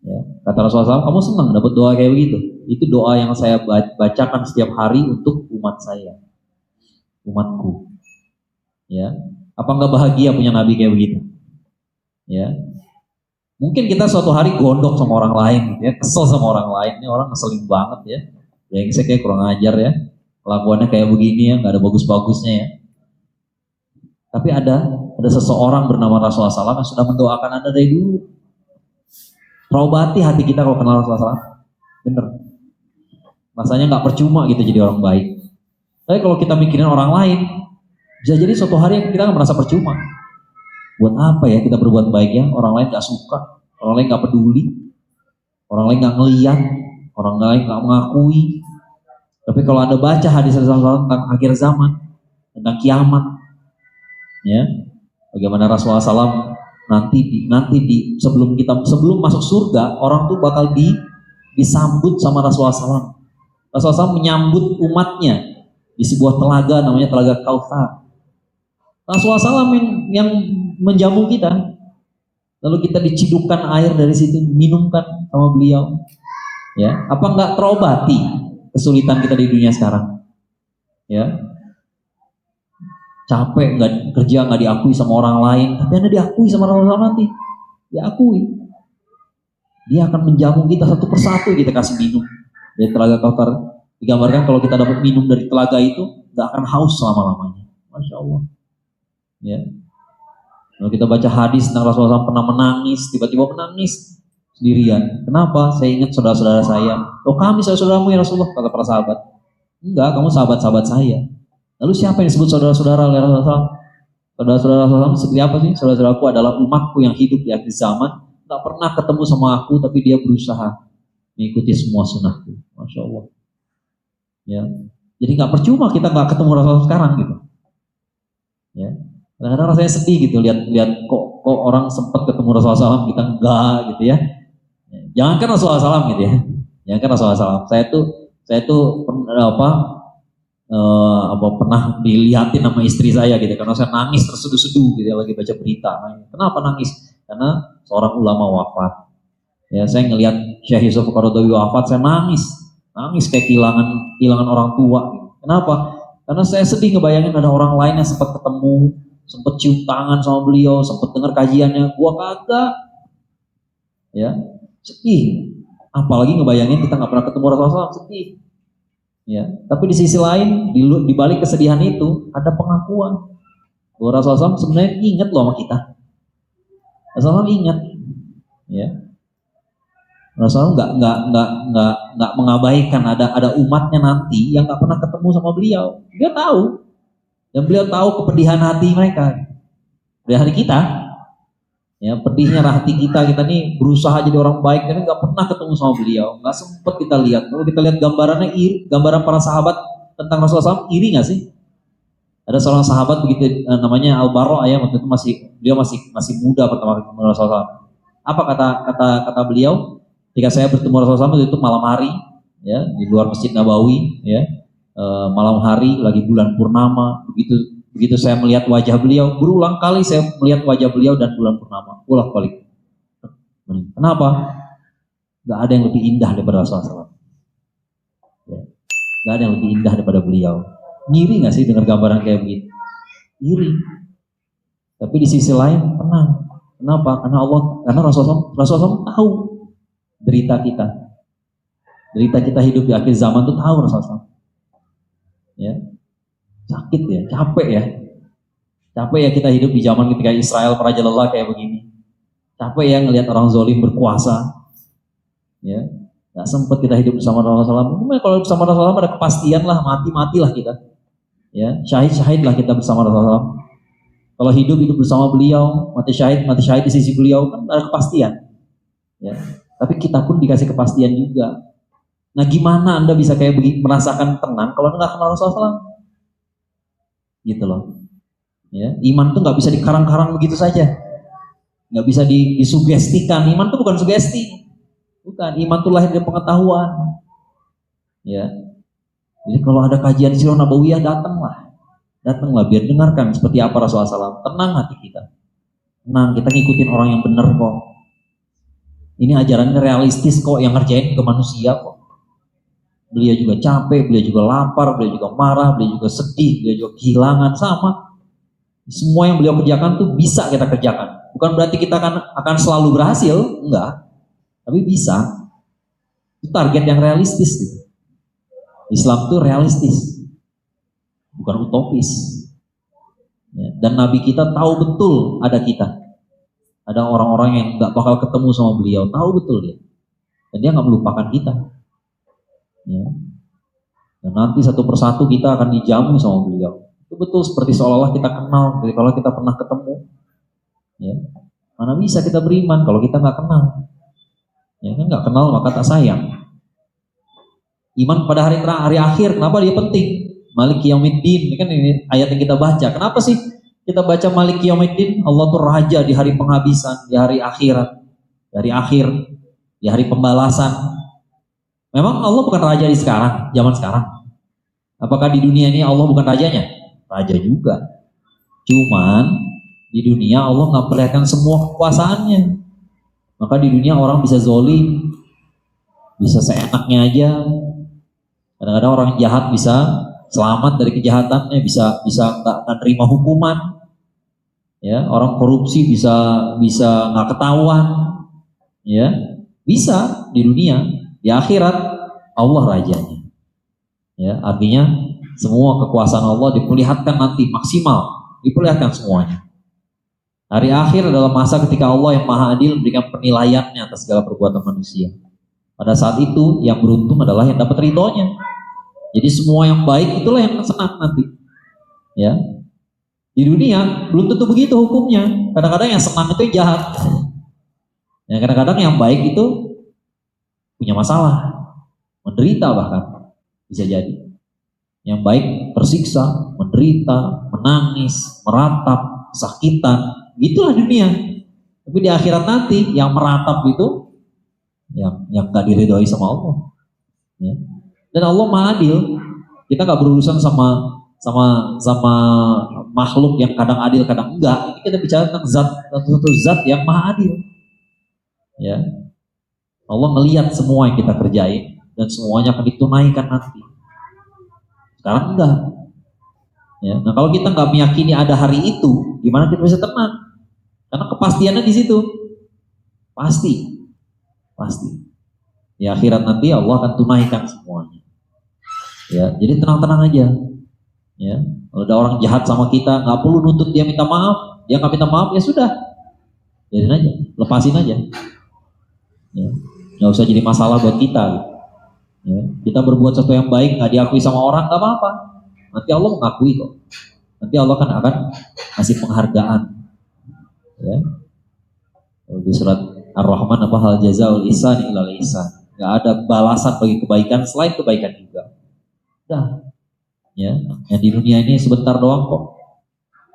Ya, kata Rasulullah SAW, kamu senang dapat doa kayak begitu? Itu doa yang saya bacakan setiap hari untuk umat saya, umatku. Ya, apa nggak bahagia punya nabi kayak begitu? Ya, mungkin kita suatu hari gondok sama orang lain, gitu ya, kesel sama orang lain. Ini orang ngeselin banget ya, brengsek kayak kurang ajar ya, kelakuannya kayak begini ya, nggak ada bagus-bagusnya ya. Tapi ada seseorang bernama Rasulullah SAW yang sudah mendoakan Anda dari dulu. Terobati hati kita kalau kenal Rasulullah SAW. Bener. Rasanya nggak percuma gitu jadi orang baik. Tapi kalau kita mikirin orang lain, bisa jadi suatu hari kita akan merasa percuma. Buat apa ya kita berbuat baik ya? Orang lain nggak suka, orang lain nggak peduli, orang lain nggak ngeliat, orang lain nggak mengakui. Tapi kalau Anda baca hadis Rasulullah tentang akhir zaman, tentang kiamat, ya, bagaimana Rasulullah SAW sebelum masuk surga, orang tuh bakal disambut sama Rasulullah SAW. Rasulullah SAW menyambut umatnya di sebuah telaga namanya Telaga Kautsar. Rasulullah SAW yang menjamu kita, lalu kita dicidukkan air dari situ, diminumkan sama beliau. Ya, apa nggak terobati kesulitan kita di dunia sekarang? Ya, capek nggak kerja nggak diakui sama orang lain, tapi Anda diakui sama Rasulullah nanti, diakui. Dia akan menjamu kita satu persatu, kita kasih minum dari Telaga Kautsar. Digambarkan kalau kita dapat minum dari telaga itu, nggak akan haus selama-lamanya. Masya Allah. Ya. Kalau kita baca hadis tentang Rasulullah SAW pernah menangis, tiba-tiba menangis sendirian. Kenapa? Saya ingat saudara-saudara saya. Oh, kami saudaramu ya Rasulullah, kata para sahabat. Enggak, kamu sahabat-sahabat saya. Lalu siapa yang disebut saudara-saudara oleh Rasulullah? Saudara-saudara Rasulullah seperti apa sih? Saudara-saudaraku adalah umatku yang hidup di akhir zaman, tak pernah ketemu sama aku, tapi dia berusaha mengikuti semua sunnahku. Masya Allah. Ya, jadi nggak percuma kita nggak ketemu Rasulullah sekarang gitu. Ya, kadang-kadang rasanya sedih gitu lihat kok orang sempat ketemu Rasulullah SAW, kita enggak gitu ya. Jangankan Rasulullah SAW gitu ya. Jangankan Rasulullah SAW. Saya tuh pernah dilihatin sama istri saya gitu karena saya nangis terseduh-seduh gitu ya, lagi baca berita. Kenapa nangis? Karena seorang ulama wafat. Ya, saya ngelihat Syekh Yusuf Qaradawi wafat, saya nangis kayak kehilangan orang tua. Kenapa? Karena saya sedih ngebayangin ada orang lain yang sempat ketemu, sempat cium tangan sama beliau, sempat dengar kajiannya, gua kagak. Ya, sedih. Apalagi ngebayangin kita nggak pernah ketemu Rasulullah SAW, sedih. Ya, tapi di sisi lain, di balik kesedihan itu ada pengakuan bahwa Rasulullah SAW sebenarnya ingat loh sama kita. Rasulullah SAW ingat, ya. Rasulullah nggak mengabaikan ada umatnya nanti yang nggak pernah ketemu sama beliau. Dia tahu, dan beliau tahu kepedihan hati mereka, dari hati kita. Ya, pedihnya hati kita nih berusaha jadi orang baik, tapi nggak pernah ketemu sama beliau, nggak sempat kita lihat. Kalau kita lihat gambarannya, gambaran para sahabat tentang Rasulullah SAW, iri nggak sih? Ada seorang sahabat begitu namanya Al-Bara ya, waktu itu dia masih muda pertama kali ketemu Rasulullah SAW. Apa kata beliau? Ketika saya bertemu Rasulullah SAW itu malam hari, ya, di luar Masjid Nabawi, ya, malam hari lagi bulan purnama. Begitu saya melihat wajah beliau, berulang kali saya melihat wajah beliau dan bulan purnama, bolak-balik. Kenapa? Gak ada yang lebih indah daripada Rasulullah SAW. Ya. Gak ada yang lebih indah daripada beliau. Ngiri gak sih dengar gambaran kayak begitu? Ngiri. Tapi di sisi lain tenang. Kenapa? Karena Rasulullah SAW tahu derita kita hidup di akhir zaman tuh tahu Rasulullah. Ya, sakit ya, capek ya kita hidup di zaman ketika Israel merajalela kayak begini. Capek ya ngelihat orang zalim berkuasa. Ya, nggak sempat kita hidup bersama Rasulullah. Kalau bersama Rasulullah ada kepastian lah, matilah kita. Ya, syahid lah kita bersama Rasulullah. Kalau hidup bersama beliau, mati syahid di sisi beliau, kan ada kepastian. Ya. Tapi kita pun dikasih kepastian juga. Nah, gimana Anda bisa kayak begitu merasakan tenang kalau Anda nggak kenal Rasulullah? Gitu loh. Ya, iman tuh nggak bisa dikarang-karang begitu saja. Nggak bisa disugestikan. Iman tuh bukan sugesti. Bukan. Iman tuh lahir dari pengetahuan. Ya. Jadi kalau ada kajian Sirah Nabawiyah, datanglah. Datanglah biar dengarkan seperti apa Rasulullah SAW. Tenang hati kita. Tenang, kita ngikutin orang yang benar kok. Ini ajarannya realistis kok, yang ngerjain ke manusia kok. Beliau juga capek, beliau juga lapar, beliau juga marah, beliau juga sedih, beliau juga kehilangan, sama. Semua yang beliau kerjakan tuh bisa kita kerjakan. Bukan berarti kita akan selalu berhasil, enggak. Tapi bisa. Itu target yang realistis gitu. Islam tuh realistis, bukan utopis. Ya, dan Nabi kita tahu betul ada kita. Ada orang-orang yang nggak bakal ketemu sama beliau, tahu betul dia. Dan dia nggak melupakan kita. Ya. Dan nanti satu persatu kita akan dijamu sama beliau. Itu betul seperti seolah-olah kita kenal, jadi kalau kita pernah ketemu. Ya. Mana bisa kita beriman kalau kita nggak kenal? Ya kan, nggak kenal maka tak sayang. Iman pada hari akhir, kenapa dia penting? Maliki Yaumiddin, ini kan ini ayat yang kita baca. Kenapa sih kita baca Maliki Yaumiddin? Allah tuh raja di hari penghabisan, di hari akhirat, di hari akhir, di hari pembalasan. Memang Allah bukan raja di sekarang, zaman sekarang. Apakah di dunia ini Allah bukan rajanya? Raja juga. Cuman di dunia Allah nggak perlihatkan semua kekuasaannya. Maka di dunia orang bisa zolim, bisa seenaknya aja. Kadang-kadang orang jahat bisa selamat dari kejahatannya, bisa nggak terima hukuman. Ya, orang korupsi bisa nggak ketahuan. Ya, bisa di dunia. Di akhirat Allah rajanya. Ya, artinya semua kekuasaan Allah diperlihatkan nanti maksimal, diperlihatkan semuanya. Hari akhir adalah masa ketika Allah yang Maha Adil memberikan penilaiannya atas segala perbuatan manusia. Pada saat itu yang beruntung adalah yang dapat ridhonya. Jadi semua yang baik itulah yang senang nanti. Ya. Di dunia belum tentu begitu hukumnya. Kadang-kadang yang senang itu yang jahat. Ya, kadang-kadang yang baik itu punya masalah, menderita bahkan bisa jadi. Yang baik tersiksa, menderita, menangis, meratap, kesakitan. Itulah dunia. Tapi di akhirat nanti yang meratap itu yang gak diridhoi sama Allah. Ya. Dan Allah Maha Adil. Kita nggak berurusan sama makhluk yang kadang adil kadang enggak. Ini kita bicara tentang satu zat yang Maha Adil. Ya. Allah melihat semua yang kita kerjain dan semuanya akan ditunaikan nanti. Sekarang enggak. Ya. Nah kalau kita nggak meyakini ada hari itu, gimana kita bisa tenang? Karena kepastiannya di situ. Pasti. Di akhirat nanti Allah akan tunaikan semuanya. Ya, jadi tenang-tenang aja. Ya, kalau ada orang jahat sama kita, nggak perlu nuntut dia minta maaf. Dia nggak minta maaf, ya sudah. Jadiin aja, lepasin aja. Ya, nggak usah jadi masalah buat kita. Ya, kita berbuat sesuatu yang baik, nggak diakui sama orang, nggak apa-apa. Nanti Allah mengakui kok. Nanti Allah akan kasih penghargaan. Ya, di surat Ar-Rahman apa hal jazaul ihsan ilal ihsan. Nggak ada balasan bagi kebaikan selain kebaikan juga. Dah, ya, yang di dunia ini sebentar doang kok,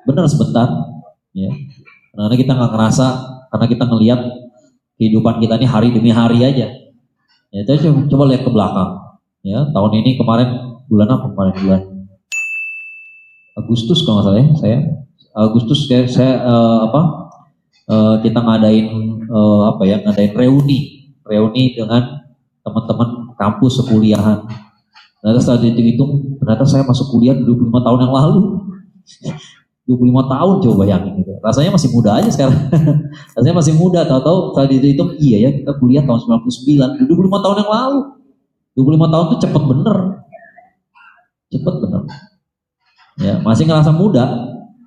benar sebentar, ya, karena kita nggak ngerasa, karena kita ngelihat kehidupan kita ini hari demi hari aja, ya, coba lihat ke belakang, ya, tahun ini kemarin bulan apa bulan Agustus kalau nggak salah ya, Agustus kita ngadain ngadain reuni dengan teman-teman kampus sekuliahan. Ternyata setelah dihitung, ternyata saya masuk kuliah 25 tahun yang lalu. 25 tahun coba bayangin gitu. Rasanya masih muda aja sekarang. Rasanya masih muda, tahu-tahu setelah dihitung iya ya kita kuliah tahun 99, 25 tahun yang lalu. 25 tahun tuh cepet bener. Ya, masih ngerasa muda,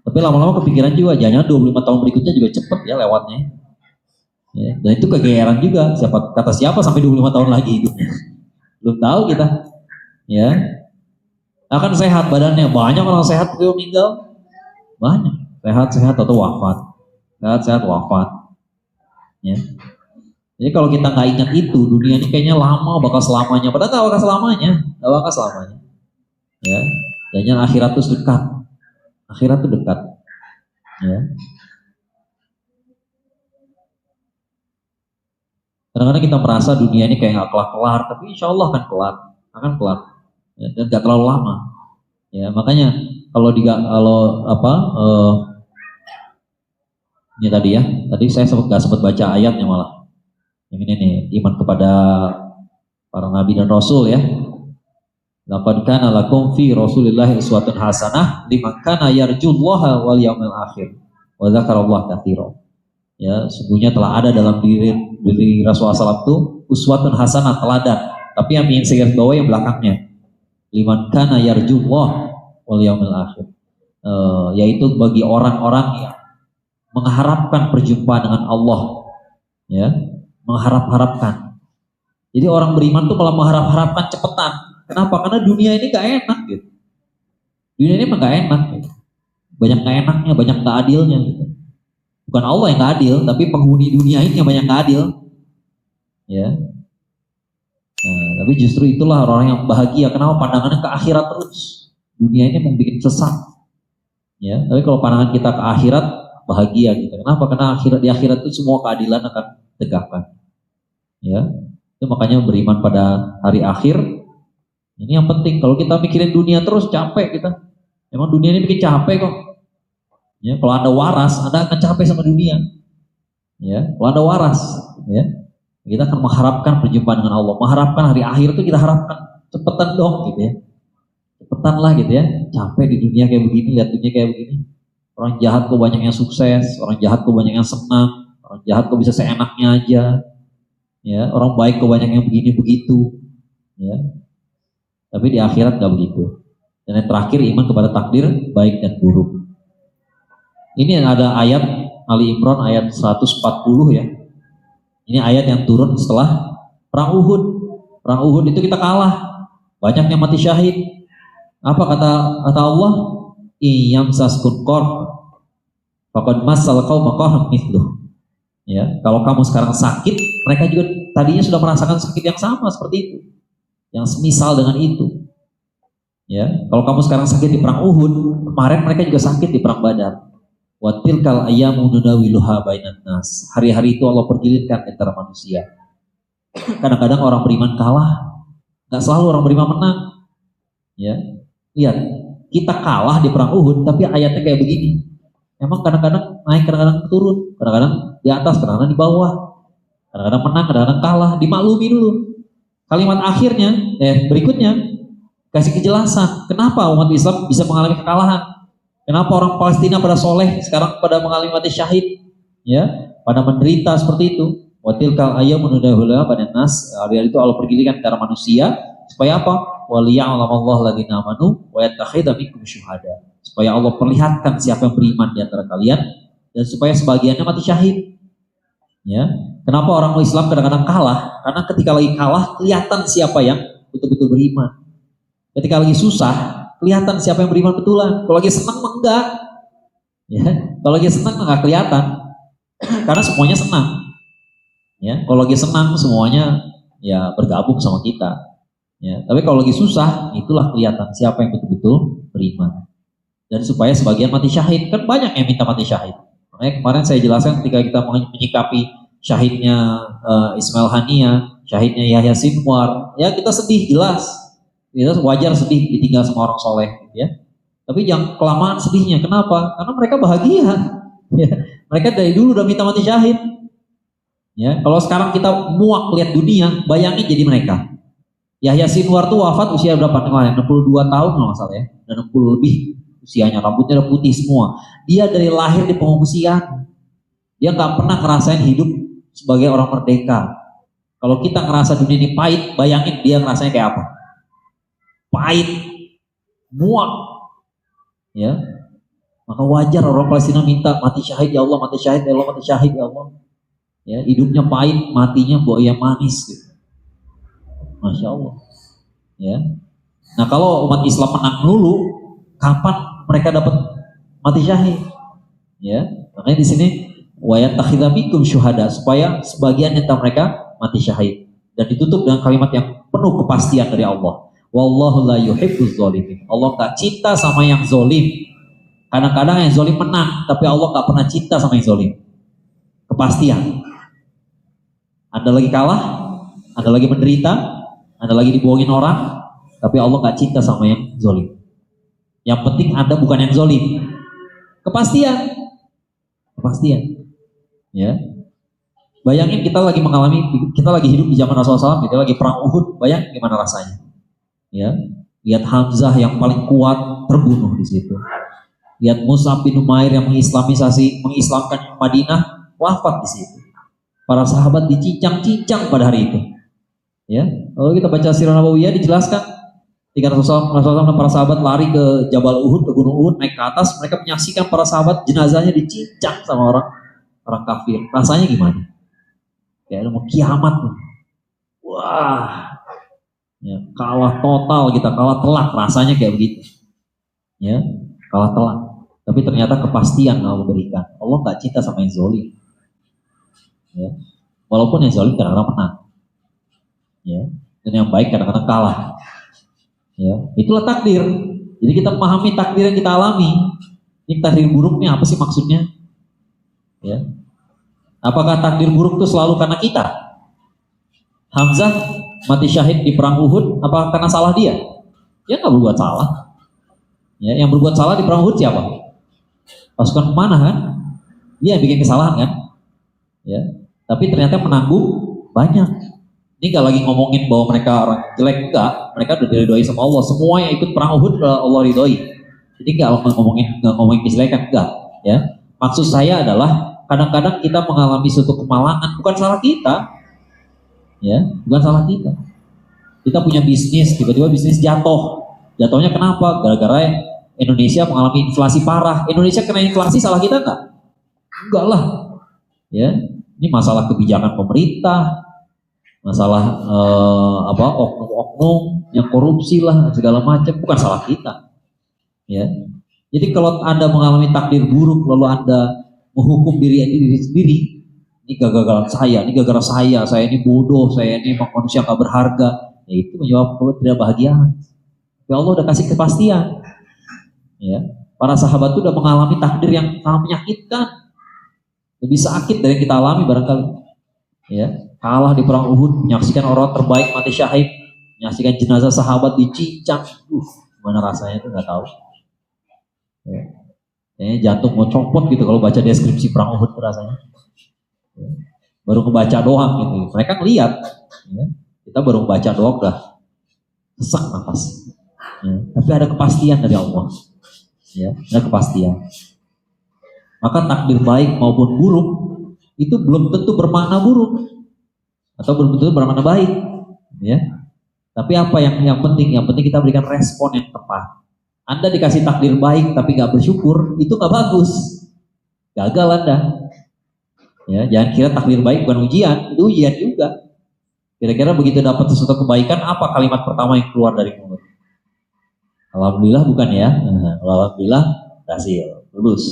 tapi lama-lama kepikiran juga, jangan 25 tahun berikutnya juga cepet ya lewatnya. Ya, dan itu kegeeran juga, kata siapa sampai 25 tahun lagi hidupnya. Belum tahu kita. Ya, akan sehat badannya, banyak orang sehat itu meninggal, banyak sehat atau wafat, sehat wafat. Ya, jadi kalau kita nggak ingat itu, dunia ini kayaknya lama bakal selamanya, padahal nggak bakal selamanya. Ya, dan akhirat itu dekat, ya. Kadang-kadang kita merasa dunia ini kayak nggak kelar, tapi insya Allah akan kelar. Ya, dan gak terlalu lama. Ya, makanya kalau apa ini tadi ya, tadi saya nggak sempat baca ayatnya malah. Yang ini nih, iman kepada para nabi dan rasul ya. Laqad kana lakum fi Rasulillahi uswatun hasanah liman kana yarjullaha wal yawmil akhir wa dzakarallaha katsiran. Ya, sungguhnya telah ada dalam diri Rasulullah SAW itu uswatun hasanah, teladan. Tapi yang ingin saya garis bawah yang belakangnya. Liman kana yarjullah wal yawmil akhir. Yaitu bagi orang-orang yang mengharapkan perjumpaan dengan Allah, ya, mengharap-harapkan. Jadi orang beriman tuh malah mengharap-harapkan cepetan. Kenapa? Karena dunia ini gak enak gitu. Dunia ini mah gak enak gitu. Banyak gak enaknya, banyak gak adilnya gitu. Bukan Allah yang gak adil, tapi penghuni dunia ini yang banyak gak adil. Ya. Nah, tapi justru itulah orang yang bahagia. Kenapa? Pandangannya ke akhirat terus. Dunia ini membuat sesat. Ya, tapi kalau pandangan kita ke akhirat, bahagia gitu. Kenapa? Karena di akhirat itu semua keadilan akan tegakkan. Ya, itu makanya beriman pada hari akhir. Ini yang penting. Kalau kita mikirin dunia terus capek kita. Emang dunia ini bikin capek kok. Ya, kalau Anda waras, Anda akan capek sama dunia. Ya, kalau Anda waras, ya, kita akan mengharapkan perjumpaan dengan Allah. Mengharapkan hari akhir itu kita harapkan cepetan dong gitu ya. Cepetan lah gitu ya. Capek di dunia kayak begini, lihat dunia kayak begini. Orang jahat kok banyak yang sukses, orang jahat kok banyak yang senang, orang jahat kok bisa seenaknya aja. Ya, orang baik kok banyak yang begini begitu. Ya. Tapi di akhirat gak begitu. Dan yang terakhir iman kepada takdir baik dan buruk. Ini ada ayat Ali Imran ayat 140 ya. Ini ayat yang turun setelah perang Uhud. Perang Uhud itu kita kalah. Banyak yang mati syahid. Apa kata Allah? Iyamsaskun qar faqad massal qauma qarhun mithluh. Ya, kalau kamu sekarang sakit, mereka juga tadinya sudah merasakan sakit yang sama seperti itu. Yang semisal dengan itu. Ya, kalau kamu sekarang sakit di perang Uhud, kemarin mereka juga sakit di perang Badar. Wa tilkal ayyamu nudawiluha bainan nas. Hari-hari itu Allah pergilirkan antara manusia. Kadang-kadang orang beriman kalah, enggak selalu orang beriman menang. Ya. Lihat, kita kalah di perang Uhud tapi ayatnya kayak begini. Emang kadang-kadang naik, kadang-kadang turun, kadang-kadang di atas, kadang-kadang di bawah. Kadang-kadang menang, kadang-kadang kalah, dimaklumi dulu. Kalimat akhirnya, berikutnya kasih kejelasan kenapa umat Islam bisa mengalami kekalahan. Kenapa orang Palestina pada soleh sekarang pada mengalami mati syahid, ya, pada menderita seperti itu. Watilkal ayyamu nudawiluha bainan nas. Hari itu Allah pergilirkan antara manusia supaya apa? Waliya'lamallahu alladziina amanu wa yattakhidha minkum syuhada. Supaya Allah perlihatkan siapa yang beriman di antara kalian dan supaya sebagiannya mati syahid. Ya, kenapa orang Islam kadang-kadang kalah? Karena ketika lagi kalah kelihatan siapa yang betul-betul beriman. Ketika lagi susah kelihatan siapa yang beriman betulan. Kalau lagi senang enggak. Ya, kalau lagi senang enggak kelihatan. Karena semuanya senang. Ya, kalau lagi senang semuanya ya bergabung sama kita. Ya, tapi kalau lagi susah itulah kelihatan siapa yang betul-betul beriman. Dan supaya sebagian mati syahid, kan banyak yang minta mati syahid. Makanya kemarin saya jelaskan ketika kita menyikapi syahidnya Ismail Hania, syahidnya Yahya Sinwar, ya kita sedih jelas, kita wajar sedih ditinggal sama orang soleh, ya. Tapi jangan kelamaan sedihnya. Kenapa? Karena mereka bahagia. Ya. Mereka dari dulu udah minta mati syahid. Ya, kalau sekarang kita muak lihat dunia, bayangin jadi mereka. Yahya Sinwar tuh wafat usia berapa kemarin? 62 tahun kalau nggak salah ya, dan 60 lebih. Usianya, rambutnya udah putih semua. Dia dari lahir di pengungsian. Dia nggak pernah ngerasain hidup sebagai orang merdeka. Kalau kita ngerasa dunia ini pahit, bayangin dia ngerasanya kayak apa? Pahit, muak. Ya, maka wajar orang Palestina minta mati syahid ya Allah, mati syahid ya Allah, mati syahid ya Allah. Ya, hidupnya pahit, matinya buaya manis. Gitu. Masya Allah. Ya. Nah kalau umat Islam menang dulu, kapan mereka dapat mati syahid? Ya, makanya di sini wayat takhidamikum syuhada supaya sebagian nyata mereka mati syahid dan ditutup dengan kalimat yang penuh kepastian dari Allah. Wallahu la yuhibbuz zalimin. Allah gak cinta sama yang zolim. Kadang-kadang yang zolim menang, tapi Allah gak pernah cinta sama yang zolim. Kepastian. Anda lagi kalah, Anda lagi menderita, Anda lagi dibohongin orang, tapi Allah gak cinta sama yang zolim. Yang penting Anda bukan yang zolim. Kepastian. Ya. Bayangin kita lagi hidup di zaman Rasulullah SAW, kita lagi perang Uhud, bayang gimana rasanya. Ya. Lihat Hamzah yang paling kuat terbunuh di situ. Lihat Mus'ab bin Umair yang mengislamkan Madinah, wafat di situ. Para sahabat dicincang-cincang pada hari itu. Ya. Kalau kita baca Sirah Nabawiyah dijelaskan ketika Rasulullah dan para sahabat lari ke Jabal Uhud, ke Gunung Uhud, naik ke atas, mereka menyaksikan para sahabat jenazahnya dicincang sama orang kafir. Rasanya gimana? Kayak mau kiamat tuh. Wah, ya, kalah total kita, kalah telak, rasanya kayak begitu. Ya, kalah telak. Tapi ternyata kepastian Allah berikan. Allah nggak cinta sama yang zalim. Ya, walaupun yang zalim kadang-kadang menang. Ya, dan yang baik kadang-kadang kalah. Ya, itulah takdir. Jadi kita memahami takdir yang kita alami. Ini takdir buruk ini apa sih maksudnya? Ya. Apakah takdir buruk itu selalu karena kita? Hamzah mati syahid di perang Uhud, apakah karena salah dia? Dia nggak berbuat salah. Ya, yang berbuat salah di perang Uhud siapa? Pasukan mana kan? Dia yang bikin kesalahan kan? Ya. Tapi ternyata menanggung banyak. Ini gak lagi ngomongin bahwa mereka orang jelek, enggak. Mereka udah diridhoi sama Allah. Semua yang ikut perang Uhud Allah ridhoi. Jadi gak ngomongin kejelekan, enggak. Ya. Maksud saya adalah kadang-kadang kita mengalami suatu kemalangan, bukan salah kita. Ya, bukan salah kita. Kita punya bisnis, tiba-tiba bisnis jatuh. Jatuhnya kenapa? Gara-gara Indonesia mengalami inflasi parah. Indonesia kena inflasi, salah kita enggak? Enggak lah. Ya. Ini masalah kebijakan pemerintah, masalah oknum-oknum yang korupsi lah segala macam, bukan salah kita. Ya. Jadi kalau Anda mengalami takdir buruk lalu Anda menghukum diri sendiri, ini gagalan saya, ini gara-gara saya ini bodoh, saya ini manusia gak berharga, ya itu menyebabkan tidak bahagia. Ya Allah udah kasih kepastian. Ya. Para sahabat itu udah mengalami takdir yang sangat menyakitkan, lebih sakit dari yang kita alami barangkali. Ya. Kalah di perang Uhud, menyaksikan orang terbaik mati syahid, menyaksikan jenazah sahabat dicincang, gimana rasanya itu nggak tahu. Ya. Kayaknya jantung mau copot gitu kalau baca deskripsi perang Uhud rasanya. Ya. Baru kebaca doang gitu, mereka ngeliat, ya. Kita baru membaca doang udah sesak nafas. Ya. Tapi ada kepastian dari Allah, ya, ada kepastian. Maka takdir baik maupun buruk itu belum tentu bermakna buruk atau belum tentu bermakna baik, ya. Tapi apa yang penting? Yang penting kita berikan respon yang tepat. Anda dikasih takdir baik tapi nggak bersyukur, itu nggak bagus, gagal Anda. Ya, jangan kira takdir baik bukan ujian, itu ujian juga. Kira-kira begitu dapat sesuatu kebaikan, apa kalimat pertama yang keluar dari mulut? Alhamdulillah bukan ya? Alhamdulillah berhasil, lulus.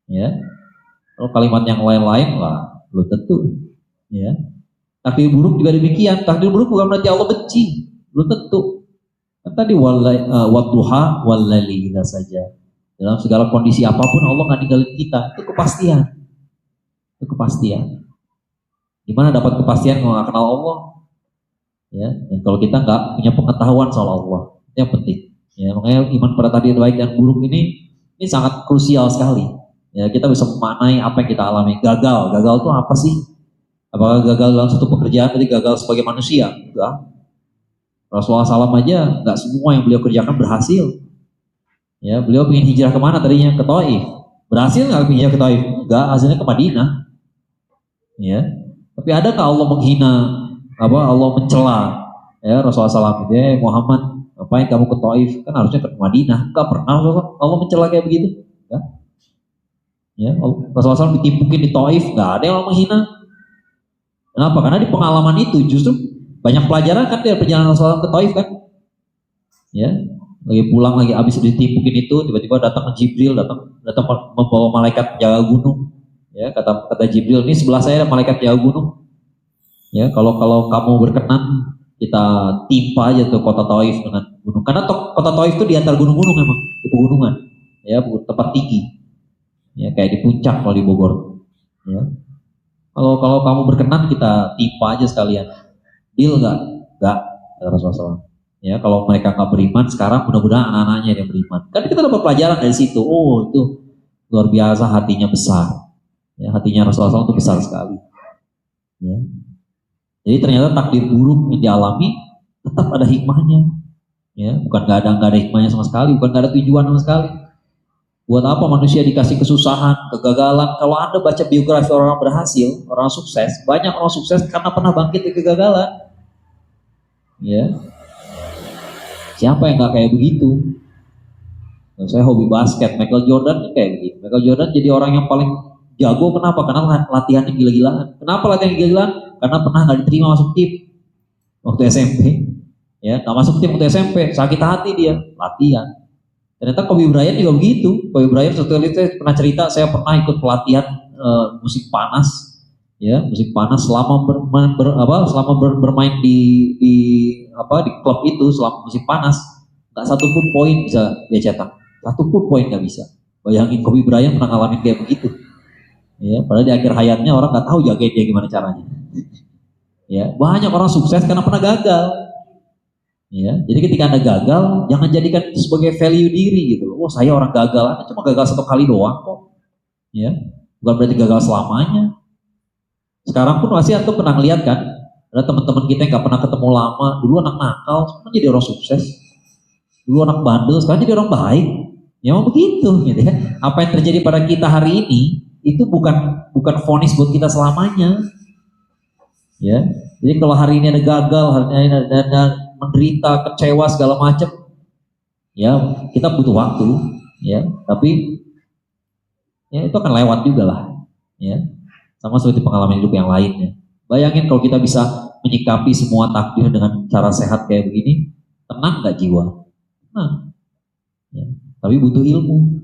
Ya, kalau kalimat yang lain-lain lah belum tentu. Ya. Takdir buruk juga demikian. Takdir buruk bukan berarti Allah benci, belum tentu. Kan tadi wadduha wallaili idza saja. Dalam segala kondisi apapun Allah nggak ninggalin kita. Itu kepastian. Itu kepastian. Gimana dapat kepastian kalau nggak kenal Allah? Ya. Dan kalau kita nggak punya pengetahuan soal Allah, itu yang penting. Ya, makanya iman pada takdir baik dan buruk ini sangat krusial sekali. Ya, kita bisa memaknai apa yang kita alami. Gagal itu apa sih? Apakah gagal dalam satu pekerjaan berarti gagal sebagai manusia? Enggak. Rasulullah SAW aja nggak semua yang beliau kerjakan berhasil. Ya, beliau ingin hijrah kemana tadinya? Ke Taif. Berhasil nggak hijrah ke Taif? Enggak, hasilnya ke Madinah. Ya. Tapi adakah Allah menghina? Allah mencela? Ya, Rasulullah SAW, Muhammad, ngapain kamu ke Taif? Kan harusnya ke Madinah. Enggak pernah Allah mencela kayak begitu. Enggak. Ya, Rasulullah SAW ditimpukin di Taif, nggak ada yang menghina. Kenapa? Karena di pengalaman itu justru banyak pelajaran kan dari perjalanan Rasulullah ke Taif kan. Ya, lagi pulang lagi habis ditimpukin itu, tiba-tiba datang Jibril, datang membawa malaikat penjaga gunung. Ya, kata Jibril, ini sebelah saya ada malaikat penjaga gunung. Ya, kalau kamu berkenan kita timpa aja tuh kota Taif dengan gunung. Karena kota Taif itu di antara gunung-gunung memang, di pegunungan. Ya, tempat tinggi. Ya, kayak di puncak kalau di Bogor. Ya. Kalau kamu berkenan kita timpa aja sekalian. Deal nggak? Nggak, kata Rasulullah SAW. Ya, kalau mereka nggak beriman sekarang, mudah-mudahan anak-anaknya yang beriman. Kan kita dapat pelajaran dari situ. Oh, itu luar biasa, hatinya besar. Ya, hatinya Rasulullah SAW itu besar sekali. Ya. Jadi ternyata takdir buruk yang dialami tetap ada hikmahnya. Ya, bukan nggak ada hikmahnya sama sekali, bukan nggak ada tujuan sama sekali. Buat apa manusia dikasih kesusahan, kegagalan? Kalau Anda baca biografi orang berhasil, orang sukses, banyak orang sukses karena pernah bangkit di kegagalan. Ya, siapa yang nggak kayak begitu? Nah, saya hobi basket, Michael Jordan kayak begitu. Michael Jordan jadi orang yang paling jago, kenapa? Karena latihannya gila-gilaan. Kenapa latihan gila-gilaan? Karena pernah nggak diterima masuk tim waktu SMP. Ya, nggak masuk tim waktu SMP, sakit hati dia, latihan. Ternyata Kobe Bryant juga begitu. Kobe Bryant suatu kali saya pernah cerita, saya pernah ikut pelatihan musik panas, ya musik panas selama bermain di klub itu selama musik panas, nggak satu pun poin bisa dia cetak, satu pun poin nggak bisa. Bayangin Kobe Bryant pernah ngalamin kayak begitu. Ya, padahal di akhir hayatnya orang nggak tahu jagain dia gimana caranya. Ya, banyak orang sukses karena pernah gagal. Ya, jadi ketika Anda gagal, jangan jadikan itu sebagai value diri gitu loh. Oh, saya orang gagal, Anda cuma gagal satu kali doang kok. Ya, bukan berarti gagal selamanya. Sekarang pun pasti Anda pernah lihat kan, ada teman-teman kita yang nggak pernah ketemu lama, dulu anak nakal, sekarang jadi orang sukses. Dulu anak bandel, sekarang jadi orang baik. Ya memang begitu gitu ya. Apa yang terjadi pada kita hari ini itu bukan vonis buat kita selamanya. Ya, jadi kalau hari ini ada gagal, hari ini ada menderita, kecewa segala macam, ya kita butuh waktu, ya. Tapi ya itu akan lewat juga lah, ya. Sama seperti pengalaman hidup yang lainnya. Bayangin kalau kita bisa menyikapi semua takdir dengan cara sehat kayak begini, tenang nggak jiwa? Tenang. Ya. Tapi butuh ilmu,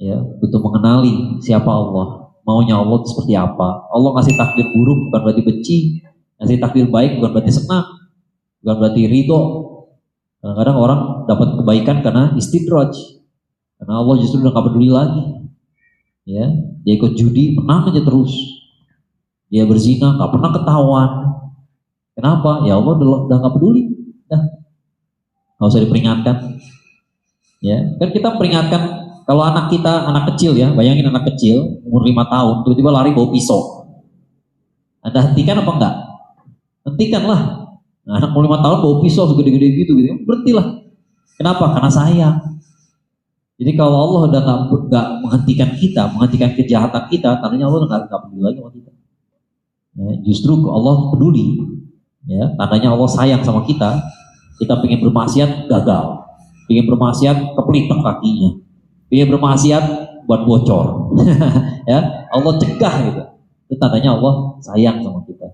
ya, butuh mengenali siapa Allah, maunya Allah itu seperti apa. Allah ngasih takdir buruk bukan berarti benci, ngasih takdir baik bukan berarti senang, bukan berarti ridho. Kadang-kadang orang dapat kebaikan karena istidraj, karena Allah justru udah gak peduli lagi. Ya, dia ikut judi, menang aja terus. Dia berzina, gak pernah ketahuan. Kenapa? Ya Allah udah gak peduli. Dah, gak usah diperingatkan. Ya, kan kita peringatkan kalau anak kita, anak kecil ya, bayangin anak kecil umur 5 tahun tiba-tiba lari bawa pisau. Anda hentikan apa enggak? Hentikan lah. Nah, anak umur 5 tahun bawa pisau segede-gede gitu, berhentilah. Kenapa? Karena sayang. Jadi kalau Allah udah nggak menghentikan kita, menghentikan kejahatan kita, tandanya Allah udah nggak peduli lagi sama kita. Ya, justru Allah peduli. Ya, tandanya Allah sayang sama kita. Kita pengen bermaksiat gagal, pengen bermaksiat kepelitek kakinya, pengen bermaksiat buat bocor. Ya, Allah cegah gitu. Itu tandanya Allah sayang sama kita.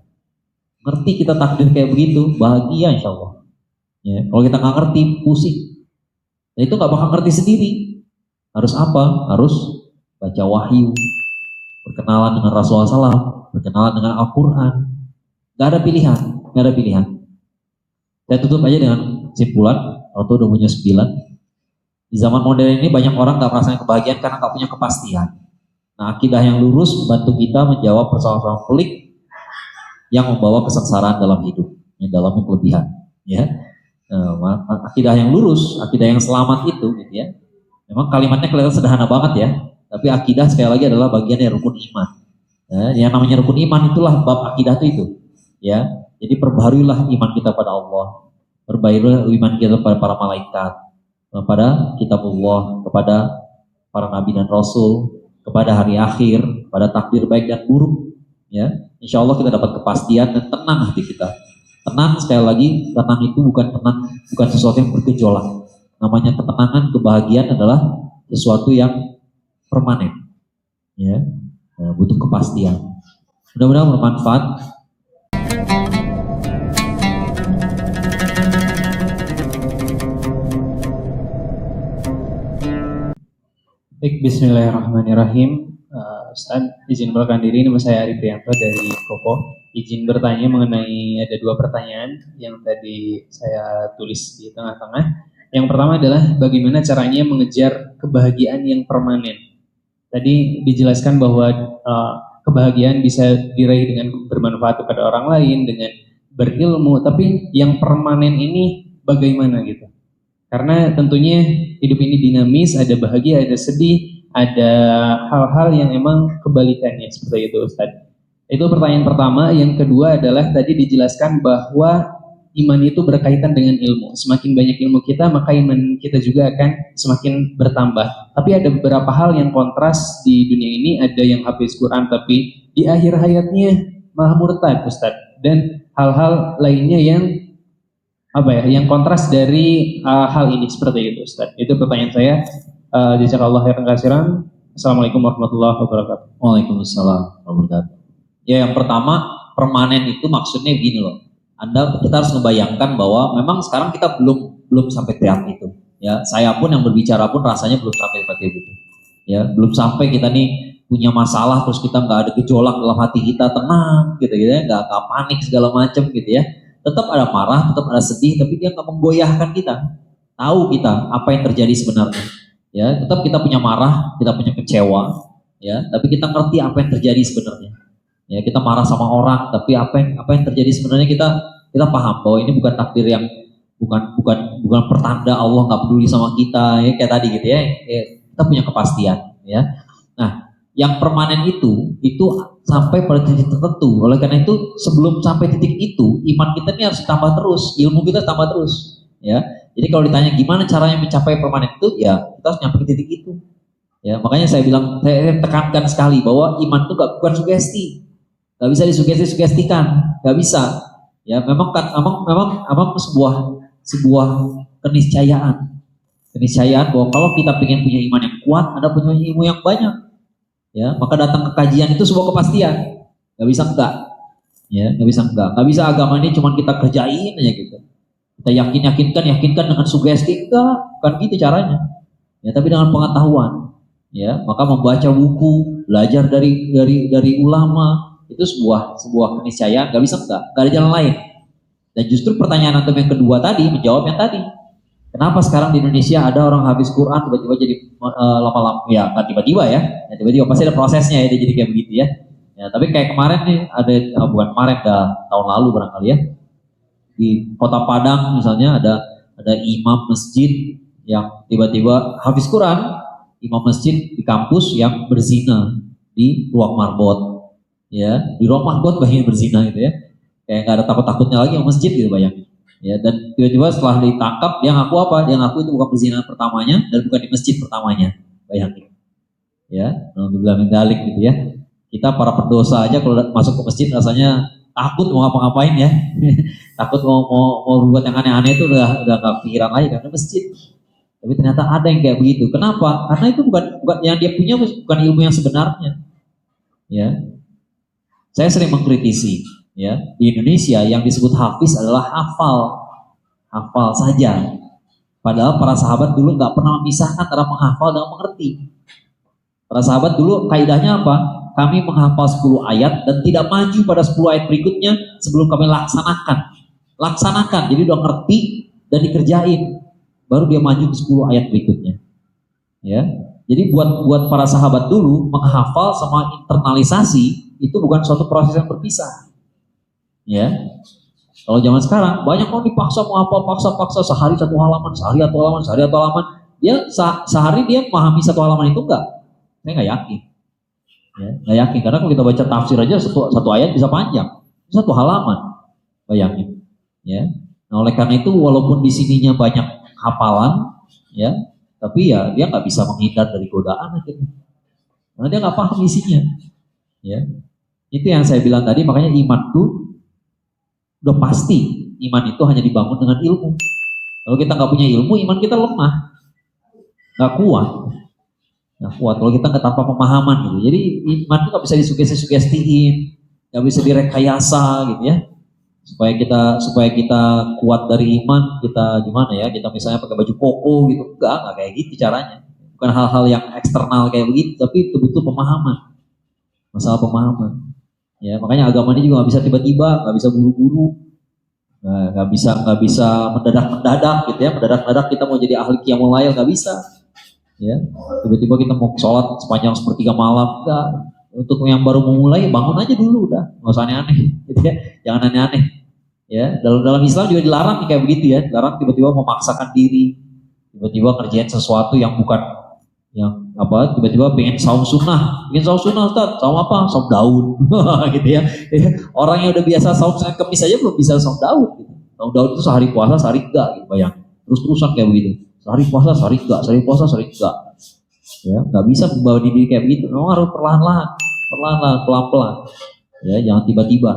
Ngerti kita takdir kayak begitu, bahagia insya Allah. Ya, kalau kita nggak ngerti, pusing. Dan itu nggak bakal ngerti sendiri. Harus apa? Harus baca wahyu, berkenalan dengan Rasulullah SAW, berkenalan dengan Al-Quran. Gak ada pilihan, gak ada pilihan. Saya tutup aja dengan kesimpulan, waktu udah punya 9. Di zaman modern ini banyak orang gak merasakan kebahagiaan karena gak punya kepastian. Nah, akidah yang lurus membantu kita menjawab persoalan-persoalan pelik yang membawa kesengsaraan dalam hidup, yang dalamnya kelebihan. Ya, akidah yang lurus, akidah yang selamat itu, gitu ya. Memang kalimatnya kelihatan sederhana banget ya, tapi akidah sekali lagi adalah bagian dari rukun iman. Ya, yang namanya rukun iman itulah bab akidah itu. Ya, jadi perbaharuilah iman kita pada Allah, perbaharuilah iman kita pada para malaikat, kepada kitabullah, kepada para nabi dan rasul, kepada hari akhir, pada takdir baik dan buruk. Ya, insya Allah kita dapat kepastian dan tenang hati kita. Tenang, sekali lagi, tenang itu bukan sesuatu yang bergejolak. Namanya ketenangan, kebahagiaan adalah sesuatu yang permanen. Ya, butuh kepastian. Mudah-mudahan bermanfaat. Baik, bismillahirrahmanirrahim. Ustaz, izin memperkenalkan diri, nama saya Ari Priyanto dari Kopo. Izin bertanya mengenai ada 2 pertanyaan yang tadi saya tulis di tengah-tengah. Yang pertama adalah bagaimana caranya mengejar kebahagiaan yang permanen. Tadi dijelaskan bahwa kebahagiaan bisa diraih dengan bermanfaat kepada orang lain, dengan berilmu, tapi yang permanen ini bagaimana gitu. Karena tentunya hidup ini dinamis, ada bahagia, ada sedih, ada hal-hal yang emang kebalikannya seperti itu Ustaz. Itu pertanyaan pertama. Yang kedua adalah tadi dijelaskan bahwa iman itu berkaitan dengan ilmu. Semakin banyak ilmu kita, maka iman kita juga akan semakin bertambah. Tapi ada beberapa hal yang kontras di dunia ini, ada yang hafiz Quran tapi di akhir hayatnya malah murtad Ustaz. Dan hal-hal lainnya yang yang kontras dari hal ini seperti itu Ustaz. Itu pertanyaan saya. Jazakallahu khairan katsiran. Assalamualaikum warahmatullahi wabarakatuh. Waalaikumsalam warahmatullahi wabarakatuh. Ya, yang pertama, permanen itu maksudnya gini loh. Kita harus membayangkan bahwa memang sekarang kita belum sampai tahap itu. Ya, saya pun yang berbicara pun rasanya belum sampai seperti itu. Ya, belum sampai kita nih punya masalah terus kita nggak ada gejolak dalam hati kita, tenang gitu ya, nggak panik segala macam gitu ya. Tetap ada marah, tetap ada sedih, tapi dia nggak menggoyahkan kita. Tahu kita apa yang terjadi sebenarnya. Ya, tetap kita punya marah, kita punya kecewa, ya, tapi kita ngerti apa yang terjadi sebenarnya. Ya, kita marah sama orang, tapi apa yang terjadi sebenarnya kita paham bahwa ini bukan takdir yang bukan pertanda Allah nggak peduli sama kita, ya kayak tadi gitu ya. Kita punya kepastian, ya. Nah, yang permanen itu sampai pada titik tertentu. Oleh karena itu, sebelum sampai titik itu, iman kita ini harus tambah terus, ilmu kita tambah terus, ya. Jadi kalau ditanya gimana caranya mencapai permanen itu, ya kita harus nyampe ke titik itu. Ya, makanya saya tekankan sekali bahwa iman itu bukan sugesti. Gak bisa disugesti-sugestikan, gak bisa. Ya, memang sebuah keniscayaan bahwa kalau kita pengen punya iman yang kuat, ada punya ilmu yang banyak. Ya, maka datang ke kajian itu sebuah kepastian. Gak bisa enggak. Ya, gak bisa enggak. Gak bisa agama ini cuma kita kerjain aja gitu. Kita yakinkan dengan sugesti, enggak, bukan gitu caranya. Ya, tapi dengan pengetahuan. Ya, maka membaca buku, belajar dari ulama, itu sebuah keniscayaan, nggak bisa enggak ada jalan lain. Dan justru pertanyaan antum yang kedua tadi menjawab yang tadi. Kenapa sekarang di Indonesia ada orang habis Quran tiba-tiba jadi lama-lama, ya kan tiba-tiba ya, tiba-tiba pasti ada prosesnya ya, dia jadi kayak begitu ya. Ya, tapi kayak kemarin nih bukan kemarin, tahun lalu barangkali ya, di Kota Padang misalnya ada imam masjid yang tiba-tiba habis Quran, imam masjid di kampus yang berzina di ruang marbot. Ya, di ruang marbot bayangin berzina gitu ya, kayak nggak ada takut-takutnya lagi yang masjid gitu bayangin. Ya, dan tiba-tiba setelah ditangkap dia ngaku apa? Dia ngaku itu bukan berzina pertamanya dan bukan di masjid pertamanya, bayangin. Ya, alhamdulillah min dzalik gitu ya. Kita para pendosa aja kalau masuk ke masjid rasanya takut mau ngapa-ngapain ya. Takut mau berbuat yang aneh-aneh itu udah nggak pikiran lagi karena masjid. Tapi ternyata ada yang kayak begitu. Kenapa? Karena itu bukan yang dia punya, bukan ilmu yang sebenarnya. Ya. Saya sering mengkritisi, ya, di Indonesia yang disebut hafiz adalah hafal saja. Padahal para sahabat dulu nggak pernah memisahkan antara menghafal dan mengerti. Para sahabat dulu kaidahnya apa? Kami menghafal 10 ayat dan tidak maju pada 10 ayat berikutnya sebelum kami laksanakan. Jadi udah ngerti dan dikerjain, baru dia maju ke 10 ayat berikutnya. Ya. Jadi buat para sahabat dulu menghafal sama internalisasi itu bukan suatu proses yang berpisah. Ya. Kalau zaman sekarang banyak orang dipaksa menghafal, paksa sehari satu halaman. Dia sehari dia memahami satu halaman itu enggak? Saya nggak yakin. Ya, nggak yakin karena kalau kita baca tafsir aja satu ayat bisa panjang, satu halaman, bayangin. Ya. Nah, oleh karena itu walaupun di sininya banyak hafalan, ya, tapi ya dia nggak bisa menghindar dari godaan akhirnya. Karena dia nggak paham isinya. Ya. Itu yang saya bilang tadi, makanya iman itu udah pasti, iman itu hanya dibangun dengan ilmu. Kalau kita nggak punya ilmu, iman kita lemah, nggak kuat. Kalau kita nggak tanpa pemahaman gitu. Jadi iman itu nggak bisa disugesti-sugestiin, nggak bisa direkayasa gitu ya. Supaya kita kuat dari iman, kita gimana ya? Kita misalnya pakai baju koko gitu, enggak kayak gitu caranya. Bukan hal-hal yang eksternal kayak begitu, tapi betul-betul pemahaman. Masalah pemahaman. Ya, makanya agama ini juga nggak bisa tiba-tiba, nggak bisa buru-buru, nggak bisa mendadak gitu ya. Mendadak kita mau jadi ahli qiyamul lail nggak bisa. Ya, tiba-tiba kita mau sholat sepanjang sepertiga malam, enggak. Untuk yang baru memulai bangun aja dulu udah, nggak usah aneh-aneh, gitu ya. Jangan aneh-aneh. Ya, dalam Islam juga dilarang kayak begitu ya, dilarang tiba-tiba memaksakan diri, tiba-tiba ngerjain sesuatu yang bukan yang apa, tiba-tiba pengen saum sunnah Ustaz, saum apa? Saum Daud, gitu ya. Orang yang udah biasa saum Senin Kemis aja belum bisa saum Daud. Gitu. Saum Daud itu sehari puasa, sehari enggak, gitu bayang. Terus-terusan kayak begitu, sehari puasa, sehari enggak, sehari puasa, sehari enggak. Ya, nggak bisa membawa diri kayak begitu. Memang harus perlahan-lahan, perlahan-lahan, pelan-pelan. Ya, jangan tiba-tiba.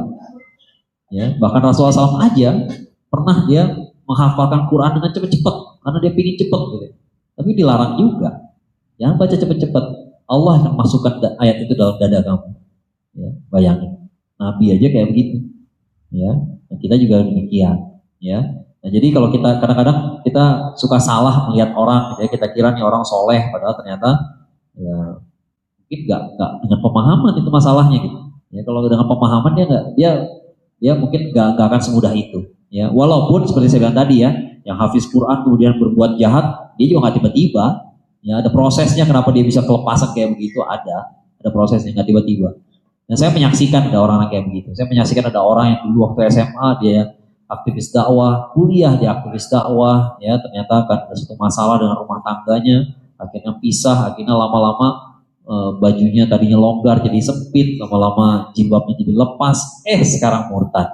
Ya, bahkan Rasulullah SAW aja pernah dia menghafalkan Quran dengan cepat-cepat karena dia pingin cepat gitu. Tapi dilarang juga. Jangan baca cepat-cepat. Allah akan masukkan ayat itu dalam dada kamu. Ya, bayangin. Nabi aja kayak begitu. Ya, dan kita juga demikian. Ya. Nah, jadi kalau kita kadang-kadang kita suka salah melihat orang, gitu ya, kita kira nih orang soleh, padahal ternyata ya mungkin nggak dengan pemahaman itu masalahnya gitu. Ya, kalau dengan pemahaman dia mungkin nggak akan semudah itu. Ya, walaupun seperti saya bilang tadi ya, yang hafiz Quran kemudian berbuat jahat, dia juga nggak tiba-tiba. Ya, ada prosesnya kenapa dia bisa kelepasan kayak begitu, ada prosesnya, nggak tiba-tiba. Dan saya menyaksikan ada orang kayak begitu. Saya menyaksikan ada orang yang dulu waktu SMA dia aktivis dakwah, kuliah dia aktivis dakwah, ya ternyata kan ada satu masalah dengan rumah tangganya, akhirnya pisah, akhirnya lama-lama bajunya tadinya longgar jadi sempit, lama-lama jilbabnya jadi lepas, sekarang murtad.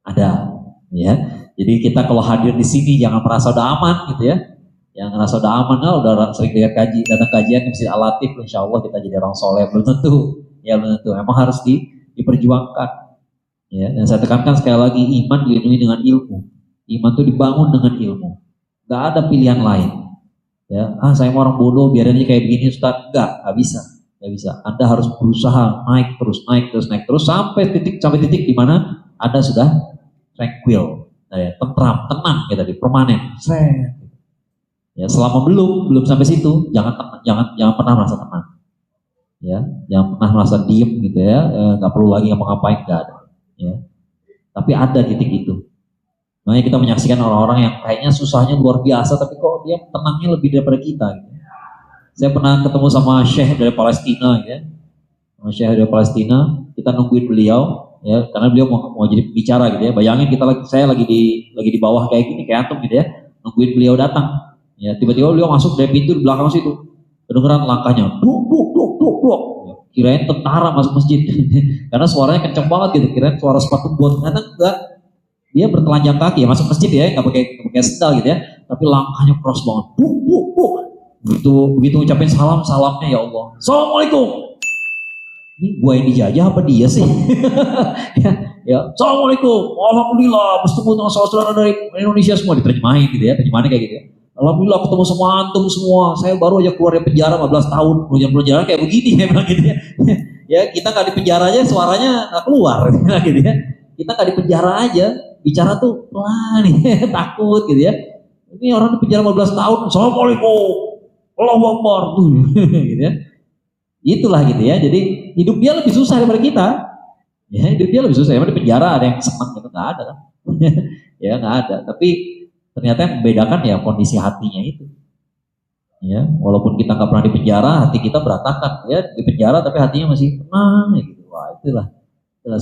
Ada, ya. Jadi kita kalau hadir di sini jangan merasa udah aman gitu ya. Yang ngerasa udah aman, udah sering dengar datang kajian ke Masjid Al-Latif, insya Allah kita jadi orang soleh, belum tentu. Ya belum tentu, memang harus diperjuangkan. Ya, dan saya tekankan sekali lagi, iman dilindungi dengan ilmu. Iman itu dibangun dengan ilmu. Gak ada pilihan lain. Ya, saya mau orang bodoh, biarin aja kayak begini Ustaz. Gak bisa. Gak bisa. Anda harus berusaha naik terus sampai titik di mana Anda sudah tranquil, ya, tentram, tenang, ya tadi, permanen. Ya, selama belum sampai situ, jangan pernah merasa tenang. Ya, jangan pernah merasa diem gitu ya, nggak perlu lagi ngapa-ngapain, nggak ada. Ya, tapi ada titik itu. Makanya kita menyaksikan orang-orang yang kayaknya susahnya luar biasa, tapi kok dia tenangnya lebih daripada kita. Gitu. Saya pernah ketemu sama Syekh dari Palestina, ya. Sama Syekh dari Palestina, kita nungguin beliau, ya, karena beliau mau jadi pembicara gitu ya. Bayangin saya lagi di bawah kayak gini, kayak antum gitu ya, nungguin beliau datang. Ya, tiba-tiba beliau masuk dari pintu di belakang situ. Kedengeran langkahnya, duk. Kirain tentara masuk masjid. Karena suaranya kenceng banget gitu, kirain suara sepatu bot. Ternyata enggak. Dia bertelanjang kaki ya, masuk masjid ya, nggak pakai sendal gitu ya. Tapi langkahnya keras banget. Buk. Begitu ucapin salamnya ya Allah. Assalamualaikum. Ini gua yang dijajah apa dia sih? ya. Assalamualaikum. Alhamdulillah bertemu dengan saudara dari Indonesia semua, diterjemahin gitu ya, terjemahannya kayak gitu ya. Alhamdulillah ketemu sama antum semua. Saya baru aja keluar dari penjara 15 tahun. Penjara kayak begini ya, bilang gitu ya. Ya kita nggak di penjara aja suaranya nggak keluar gitu ya. Kita nggak di penjara aja bicara tuh pelan takut gitu ya. Ini orang di penjara 15 tahun. Assalamualaikum. Allahu Akbar gitu ya. Itulah gitu ya. Jadi hidup dia lebih susah daripada kita. Ya, hidup dia lebih susah. Emang di penjara ada yang senang gitu, nggak ada kan? Ya nggak ada. Tapi ternyata yang membedakan ya kondisi hatinya itu. Ya, walaupun kita nggak pernah di penjara, hati kita berantakan. Ya, di penjara tapi hatinya masih tenang, ya gitu. Wah, itulah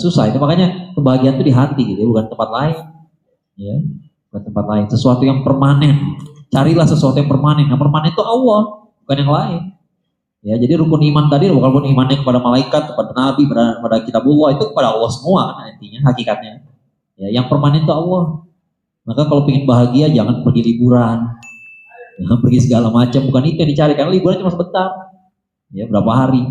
susah. Itu makanya kebahagiaan itu di hati, gitu, bukan tempat lain. Ya, bukan tempat lain. Sesuatu yang permanen. Carilah sesuatu yang permanen. Yang permanen itu Allah, bukan yang lain. Ya, jadi rukun iman tadi bukan rukun imannya kepada malaikat, kepada nabi, kepada kitabullah, itu kepada Allah semua kan intinya, hakikatnya. Ya, yang permanen itu Allah. Maka kalau ingin bahagia jangan pergi liburan, jangan pergi segala macam, bukan itu yang dicari, karena liburan cuma sebentar, ya berapa hari,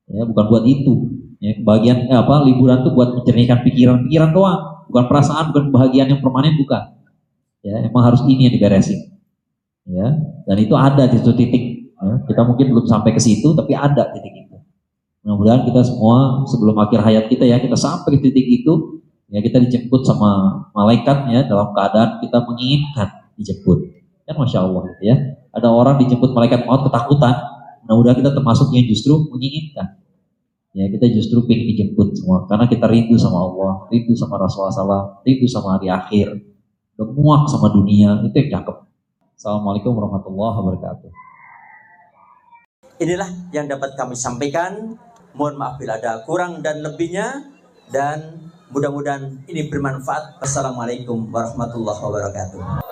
ya bukan buat itu. Ya, kebahagiaan liburan itu buat mencernihkan pikiran doang, bukan perasaan, bukan kebahagiaan yang permanen, bukan. Ya emang harus ini yang diberesin. Ya, dan itu ada di suatu titik. Ya, kita mungkin belum sampai ke situ, tapi ada titik itu. Mudah-mudahan kita semua sebelum akhir hayat kita ya kita sampai ke titik itu. Ya kita dijemput sama malaikat ya dalam keadaan kita menginginkan dijemput. Kan Masya Allah gitu ya. Ada orang dijemput malaikat maut ketakutan. Mudah-mudahan kita termasuk yang justru menginginkan. Ya kita justru pengen dijemput semua. Karena kita rindu sama Allah, rindu sama Rasulullah SAW, rindu sama hari akhir. Udah muak sama dunia, itu yang cakep. Assalamualaikum warahmatullahi wabarakatuh. Inilah yang dapat kami sampaikan. Mohon maaf bila ada kurang dan lebihnya. Dan Mudah-mudahan ini bermanfaat. Wassalamualaikum warahmatullahi wabarakatuh.